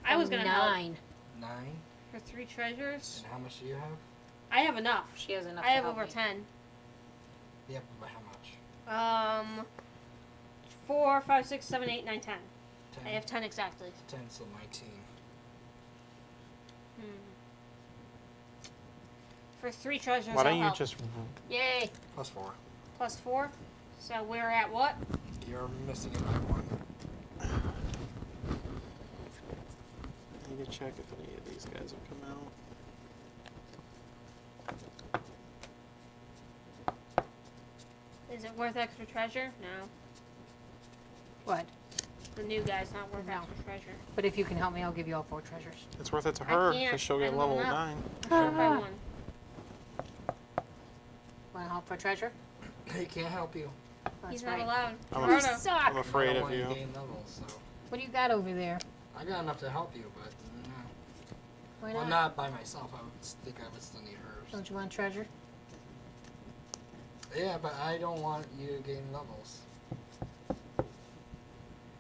I was gonna help 9. 9. for 3 treasures. And how much do you have? I have enough. She has enough I to have help over me. 10. Yep, but how much? 4, 5, 6, 7, 8, 9, 10. 10. I have 10 exactly. 10, so 19. For 3 treasures, Why don't I'll you help. just? Yay. Plus 4. Plus 4. So we're at what? You're missing it by 1. I need to check if any of these guys have come out. Is it worth extra treasure? No. What? The new guy's not worth No. extra treasure. But if you can help me, I'll give you all 4 treasures. It's worth it to I her can't. because she'll I get don't level know. 9. Short by 1. Want to help for treasure? He can't help you. That's He's right. not allowed. I'm You Gerardo. suck. I'm afraid I don't of want you. to gain levels, so. What do you got over there? I got enough to help you, but no. Why Well, not? not by myself. I would think I would still need hers. Don't you want treasure? Yeah, but I don't want you to gain levels.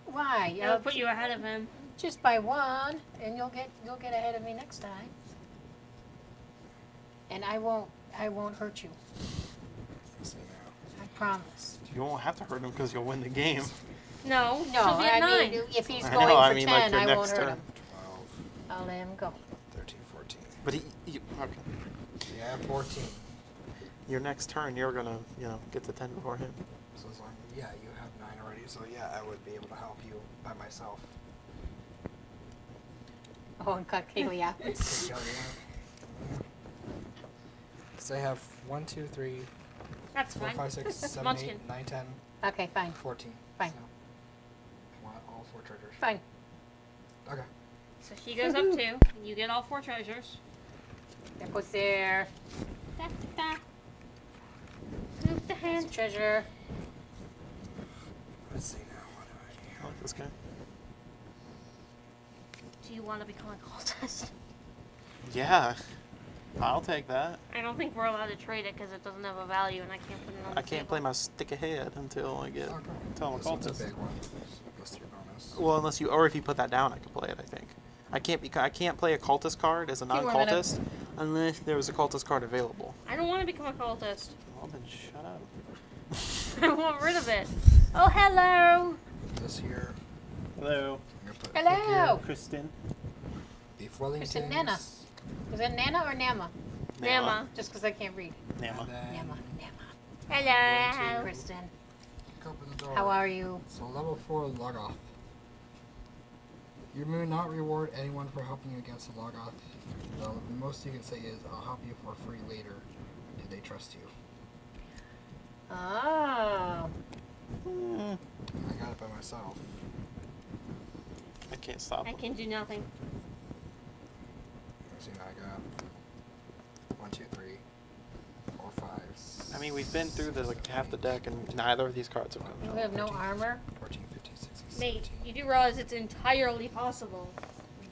Why? It'll put you ahead of him. Just by 1, and you'll get ahead of me next time. And I won't hurt you. Let's see now. I promise. You won't have to hurt him because you'll win the game. No, No, she'll be at I 9. mean, if he's I going know, for I mean, 10, like, your I won't next hurt turn. him. 12, I'll let him go. 13, 14. But okay. Yeah, 14. Your next turn, you're gonna, get to 10 before him. So as long yeah, you have 9 already, so yeah, I would be able to help you by myself. Oh, and cut Kaylee out. Take Kelly out. So I have 1, 2, 3, That's 4, fine. 5, 6, 7, Munchkin. 8, 9, 10, Okay, fine. 14. Fine. So I want all 4 treasures. Fine. Okay. So she goes up 2. And you get all 4 treasures. There goes there. Da, da, da. Move the That's hand. a treasure. Let's see now. What do I like this guy. Do you want to become a cultist? Yeah. I'll take that. I don't think we're allowed to trade it because it doesn't have a value and I can't put it on the I can't play my stick ahead until I get. Okay. Until I'm a This one's a cultist. big one. Plus 3 bonus. Well, unless you, or if you put that down, I can play it. I think. I can't play a cultist card as a Few more minutes. non-cultist unless there was a cultist card available. I don't want to become a cultist. Well, then shut up. I want rid of it. Oh, hello. This here. Hello, I'm gonna put Hello. Kristen. Beef Wellingtons. Kristen Nana. Is it Nana or Nama? Nama. Just because I can't read. Nama. And then Nama. Hello. Kristen. kick open the door. How are you? So level 4 log off. You may not reward anyone for helping you against a log off. The most you can say is, I'll help you for free later. Do they trust you? Oh. I got it by myself. I can't stop. I can do nothing. Let's see, now I got 1, 2, 3, 4, 5. I mean, we've been through the half the deck, and neither of these cards have come You out. have no armor? 14, 15, 16, Mate, 17. you do realize it's entirely possible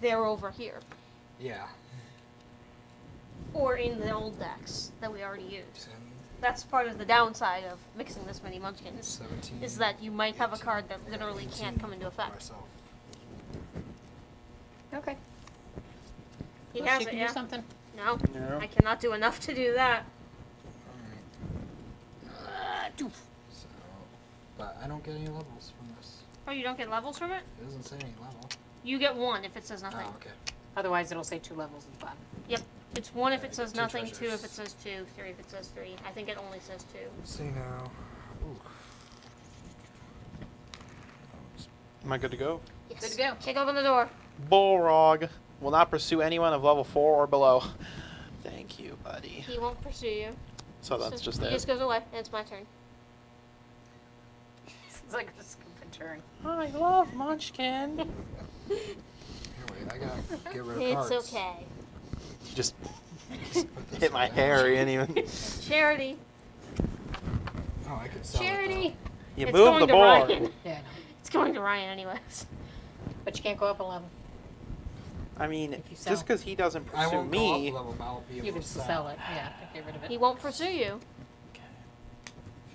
they're over here. Yeah. Or in the old decks that we already used. 10, That's part of the downside of mixing this many Munchkins, 17. is that you might have a 18, card that I got literally 18 can't come into by effect. myself. Okay. He Well, has she it, can yeah. do something. No, No. I cannot do enough to do that. Alright. So, but I don't get any levels from this. Oh, you don't get levels from it? It doesn't say any level. You get 1 if it says nothing. Oh, okay. Otherwise, it'll say 2 levels at the bottom. Yep. It's 1 if Yeah, it I says get 2 nothing, 2 if treasures. it says 2, 3 if it says 3. I think it only says 2. Let's see now. Ooh. Am I good to go? Yes. Good to go. Kick open the door. Bullrog will not pursue anyone of level 4 or below. Thank you, buddy. He won't pursue you. So that's just he it. just goes away, and it's my turn. It's like a stupid turn. I love Munchkin. Here, wait, I gotta get rid of It's cards. okay. You just Put this hit my down. hair. He didn't even. Charity. Oh, I can sell Charity. You It's moved going the to board. Ryan. Yeah, I know. It's going to Ryan anyways. But you can't go up a level. I mean, If you sell. just because he doesn't I pursue won't me. go up a level, but I'll be able You can to sell it. Yeah, get rid of He it. won't pursue you.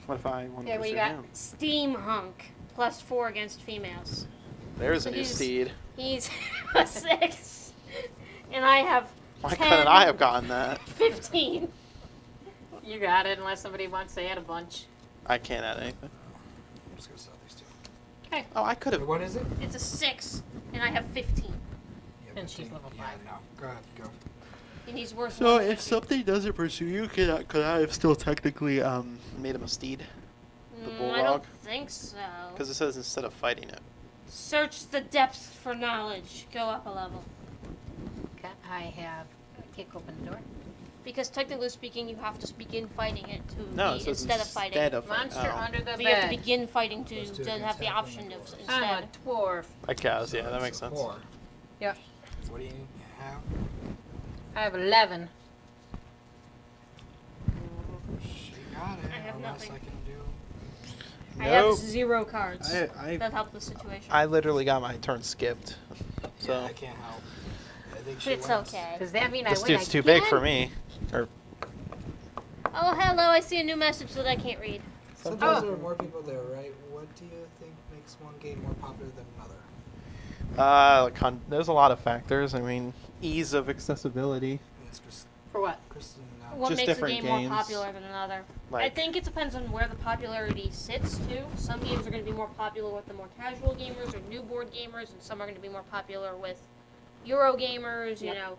What if I want Yeah, to what pursue you got? him? Steam hunk. +4 against females. There's a new He's- steed. He's a 6. And I have Why 10, couldn't I have gotten that? 15. You got it, unless somebody wants to add a bunch. I can't add anything. I'm just gonna sell these two. Okay. Oh, I could Wait, have. what is it? It's a 6. And I have 15. Yeah, And she's 15. level Yeah, 5. no. Go ahead, go. And he's worth So one. if something doesn't pursue you, could I have still technically made him a steed? the I bulldog? don't think so. Because it says instead of fighting it. Search the depths for knowledge. Go up a level. Okay, I have kick open the door. Because technically speaking, you have to begin fighting it to No, be, it says instead of fighting. instead of fighting. Monster Oh. under the So you have to bed. begin fighting to Let's do it then have the against option of Tackling I'm instead. a dwarf. I guess, yeah, So that that's makes a sense. 4. Yep. What do you have? I have 11. She got it. I have unless nothing. I can do. I have Nope. 0 cards. I that help the situation. I literally got my turn skipped. So Yeah, I can't help. I think she It's wins. okay. Does that mean I this win dude's too big again? for me. Or Oh, hello, I see a new message that I can't read. Sometimes Oh. there are more people there, right? What do you think makes one game more popular than another? there's a lot of factors. I mean, ease of accessibility. It's just For what? Kristen. What Just makes a different game games. more popular than another? I Like, think it depends on where the popularity sits, too. Some games are going to be more popular with the more casual gamers or new board gamers, and some are going to be more popular with Euro gamers, you Yep. know.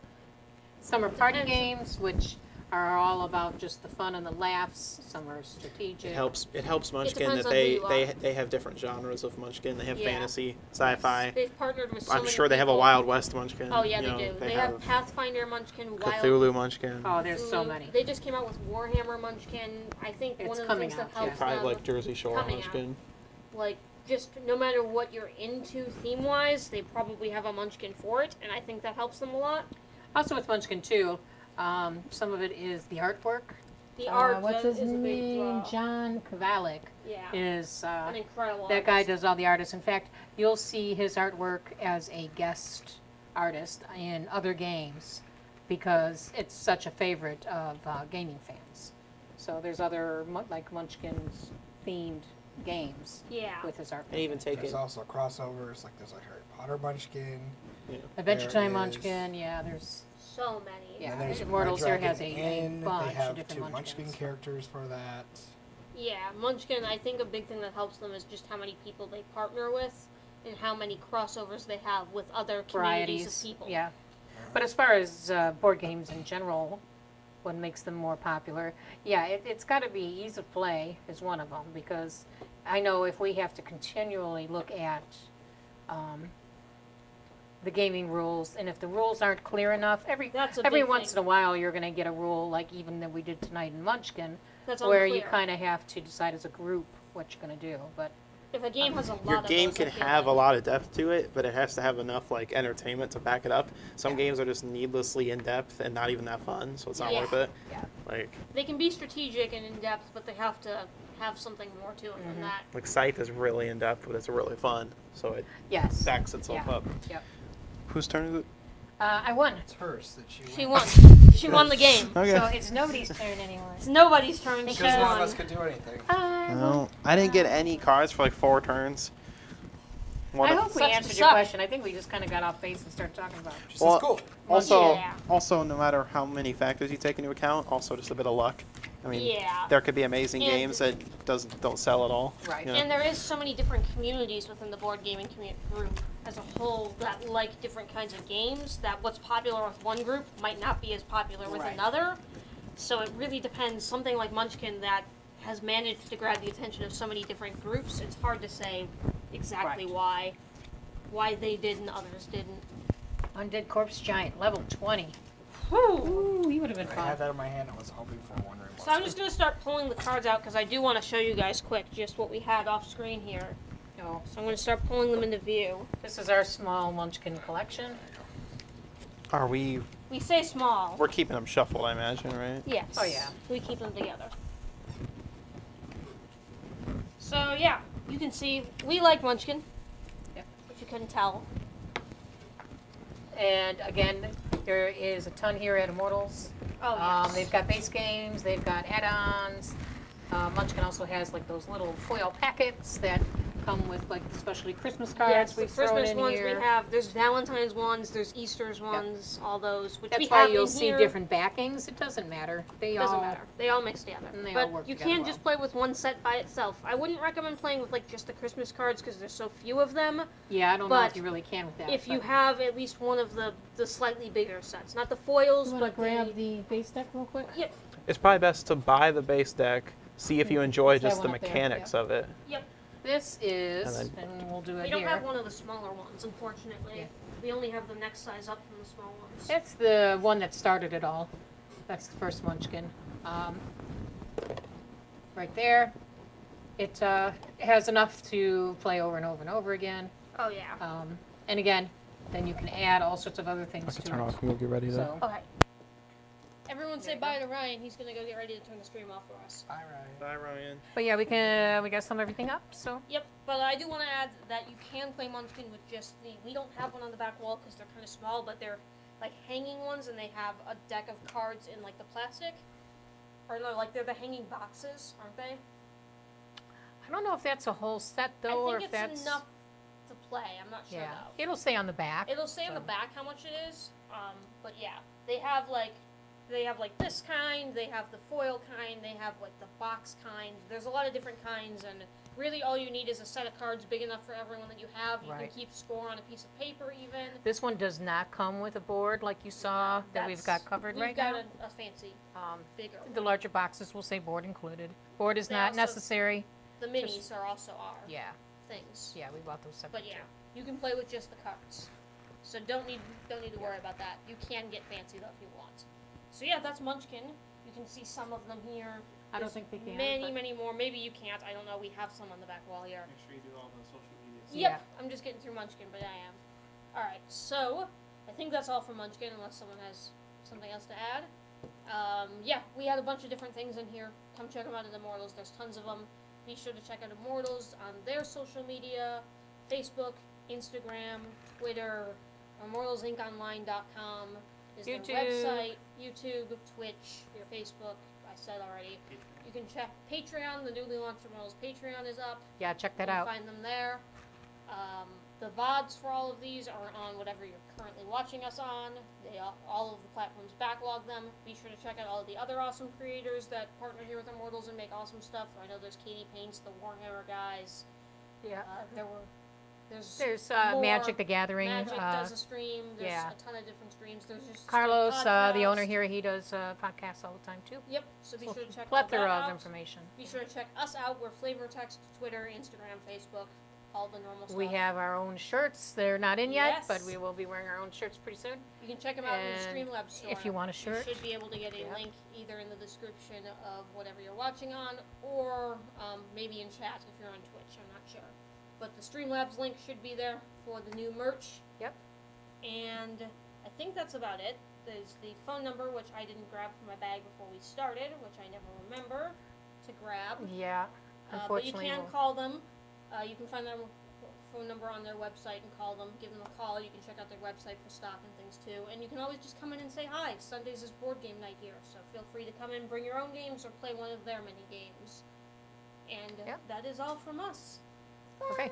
Some are party Depends. games, which are all about just the fun and the laughs. Some are strategic. it helps Munchkin depends that on who you are. they have different genres of Munchkin. They have Yeah. fantasy, sci-fi. They've partnered with so I'm many sure they have a people. Wild West Munchkin. Oh, yeah, you they know, do. They have Pathfinder Munchkin, Wild Cthulhu Munchkin. Oh, there's so Cthulhu. many. They just came out with Warhammer Munchkin. I think It's one of the coming things that out, yeah. helps Probably them, like Jersey Shore coming out. Munchkin. like, just no matter what you're into theme-wise, they probably have a Munchkin for it, and I think that helps them a lot. Also with Munchkin too, some of it is the artwork. The art What's his is a big name? draw. John Kovalik Yeah, is an incredible that guy artist. does all the artists. In fact, you'll see his artwork as a guest artist in other games because it's such a favorite of gaming fans. So there's other like Munchkin's themed games Yeah. with his artwork. And even take There's it. also crossovers, like there's a Harry Potter Munchkin. Adventure there Time is- Munchkin, yeah, there's So many. Yeah, and there's Immortals Red here has Dragon a Inn. bunch They of have different 2 Munchkin Munchkins. characters for that. Yeah, Munchkin, I think a big thing that helps them is just how many people they partner with and how many crossovers they have with other communities varieties. of people. Yeah. But as far as board games in general, what makes them more popular, yeah, it's got to be ease of play is one of them because I know if we have to continually look at the gaming rules, and if the rules aren't clear enough, every That's a every big once thing. in a while you're going to get a rule like even that we did tonight in Munchkin, That's where unclear. you kind of have to decide as a group what you're going to do. But If a game has a lot Your of game those, can I feel have a like- lot of depth to it, but it has to have enough like entertainment to back it up. Some Yeah. games are just needlessly in depth and not even that fun, so it's not Yeah. worth it. Yeah. Like They can be strategic and in depth, but they have to have something more to it than that. Scythe is really in depth, but it's really fun, so it yes, backs itself Yeah. up. Yep. Whose turn is it? I won. It's hers that she She wins. won. She won the game. Okay. So it's nobody's turn anymore. It's nobody's turn. She Because none of won. us could do anything. No, I didn't get any cards for like 4 turns. One I of- hope we Sucks to answered your suck. question. I think we just kind of got off base and started talking about it. She Well, says, cool. Also, Yeah. also, no matter how many factors you take into account, also just a bit of luck. I mean, Yeah. there could be amazing And- games that don't sell at all. Right. you know? And there is so many different communities within the board gaming group as a whole that like different kinds of games, that what's popular with one group might not be as popular with Right. another. So it really depends. Something like Munchkin that has managed to grab the attention of so many different groups, it's hard to say exactly Right. why. why they did and others didn't. Undead Corpse Giant, level 20. Whew. Ooh, he would have been I fun. had that in my hand. I was hoping for one. So I'm just going to start pulling the cards out because I do want to show you guys quick just what we had off screen here. Oh, So I'm going to start pulling them into view. this is our small Munchkin collection. Are we? We say small. We're keeping them shuffled, I imagine, right? Yes. Oh, yeah. We keep them together. So yeah, you can see we like Munchkin. Yep. If you couldn't tell. And again, there is a ton here at Immortals. Oh yes. They've got base games, they've got add-ons. Munchkin also has like those little foil packets that come with like the specialty Christmas cards Yes, the we've thrown Christmas in ones here. we have. There's Valentine's ones. There's Easter's ones. All those. Which That's we why have you'll in see here. different backings. It doesn't matter. They Doesn't all matter. They all mix together. And they but all work you together can well. just play with one set by itself. I wouldn't recommend playing with like just the Christmas cards because there's so few of them. Yeah, I don't know But if you really can with that. If you but- have at least one of the slightly bigger sets, not the foils, You wanna but grab the base deck real quick? Yep. It's probably best to buy the base deck, see if you enjoy There's just that the one up there, mechanics of it. Yep. This is, And and we'll do it We don't here. have one of the smaller ones, unfortunately. Yeah. We only have the next size up from the small ones. That's the one that started it all. That's the first Munchkin. Right there. It has enough to play over and over and over again. Oh yeah. And again, then you can add all sorts of other I things can to turn it. off and we'll get ready to. So, Okay. Everyone say There you bye to Ryan. He's gonna go get ready to turn the stream off for us. All right. Bye, Ryan. but yeah, we got some everything up. So Yep, but I do want to add that you can play Munchkin with just the. We don't have one on the back wall because they're kind of small, but they're like hanging ones, and they have a deck of cards in like the plastic, or no, like they're the hanging boxes, aren't they? I don't know if that's a whole set though, I or think if it's that's enough to play. I'm not sure yeah. though. It'll say on the back. It'll say on the so- back how much it is. But yeah, they have like this kind, they have the foil kind, they have like the box kind. There's a lot of different kinds, and really all you need is a set of cards big enough for everyone that you have. You Right. can keep score on a piece of paper even. This one does not come with a board like you saw that we've got covered We've right got now. a fancy, Um, bigger the one. larger boxes will say board included. Board is They not also- necessary. The minis are also our Yeah, things. yeah, we bought those separate. But yeah, you can play with just the cards. So don't need to worry about that. You can get fancy though if you want. So yeah, that's Munchkin. You can see some of them here. I don't There's think they can, Many, but- many more. Maybe you can't. I don't know. We have some on the back wall here. Make sure you do all the social media. Yep. Yeah. I'm just getting through Munchkin, but I am. Alright, so I think that's all for Munchkin unless someone has something else to add. Yeah, we had a bunch of different things in here. Come check them out at Immortals. There's tons of them. Be sure to check out Immortals on their social media, Facebook, Instagram, Twitter, immortalsinkonline.com is their YouTube. website, YouTube, Twitch, your Facebook, I said already. You can check Patreon, the newly launched Immortals Patreon is up. Yeah, check that You can out. find them there. The VODs for all of these are on whatever you're currently watching us on. All of the platforms backlog them. Be sure to check out all of the other awesome creators that partner here with Immortals and make awesome stuff. I know there's Katie Paints, the Warhammer guys. Yeah. There's There's more. Magic the Gathering. Magic does a stream. There's yeah. a ton of different streams. There's just Carlos, the owner podcast. here, he does podcasts all the time too. Yep. So be So sure to check all plethora that of out. information. Be sure to check us out. We're Flavor Text, Twitter, Instagram, Facebook, all the normal stuff. We have our own shirts. They're not in yet, but Yes. we will be wearing our own shirts pretty soon. You can check them out in the And Streamlabs store. if you want a shirt. You should be able to get a Yeah. link either in the description of whatever you're watching on, or maybe in chat if you're on Twitch. I'm not sure. But the Streamlabs link should be there for the new merch. Yep. And I think that's about it. There's the phone number, which I didn't grab from my bag before we started, which I never remember to grab. Yeah, But you unfortunately. can we'll- call them. You can find their phone number on their website and call them. Give them a call. You can check out their website for stock and things too. And you can always just come in and say hi. Sundays is board game night here, so feel free to come in, bring your own games, or play one of their many games. And Yep. that is all from us. Okay,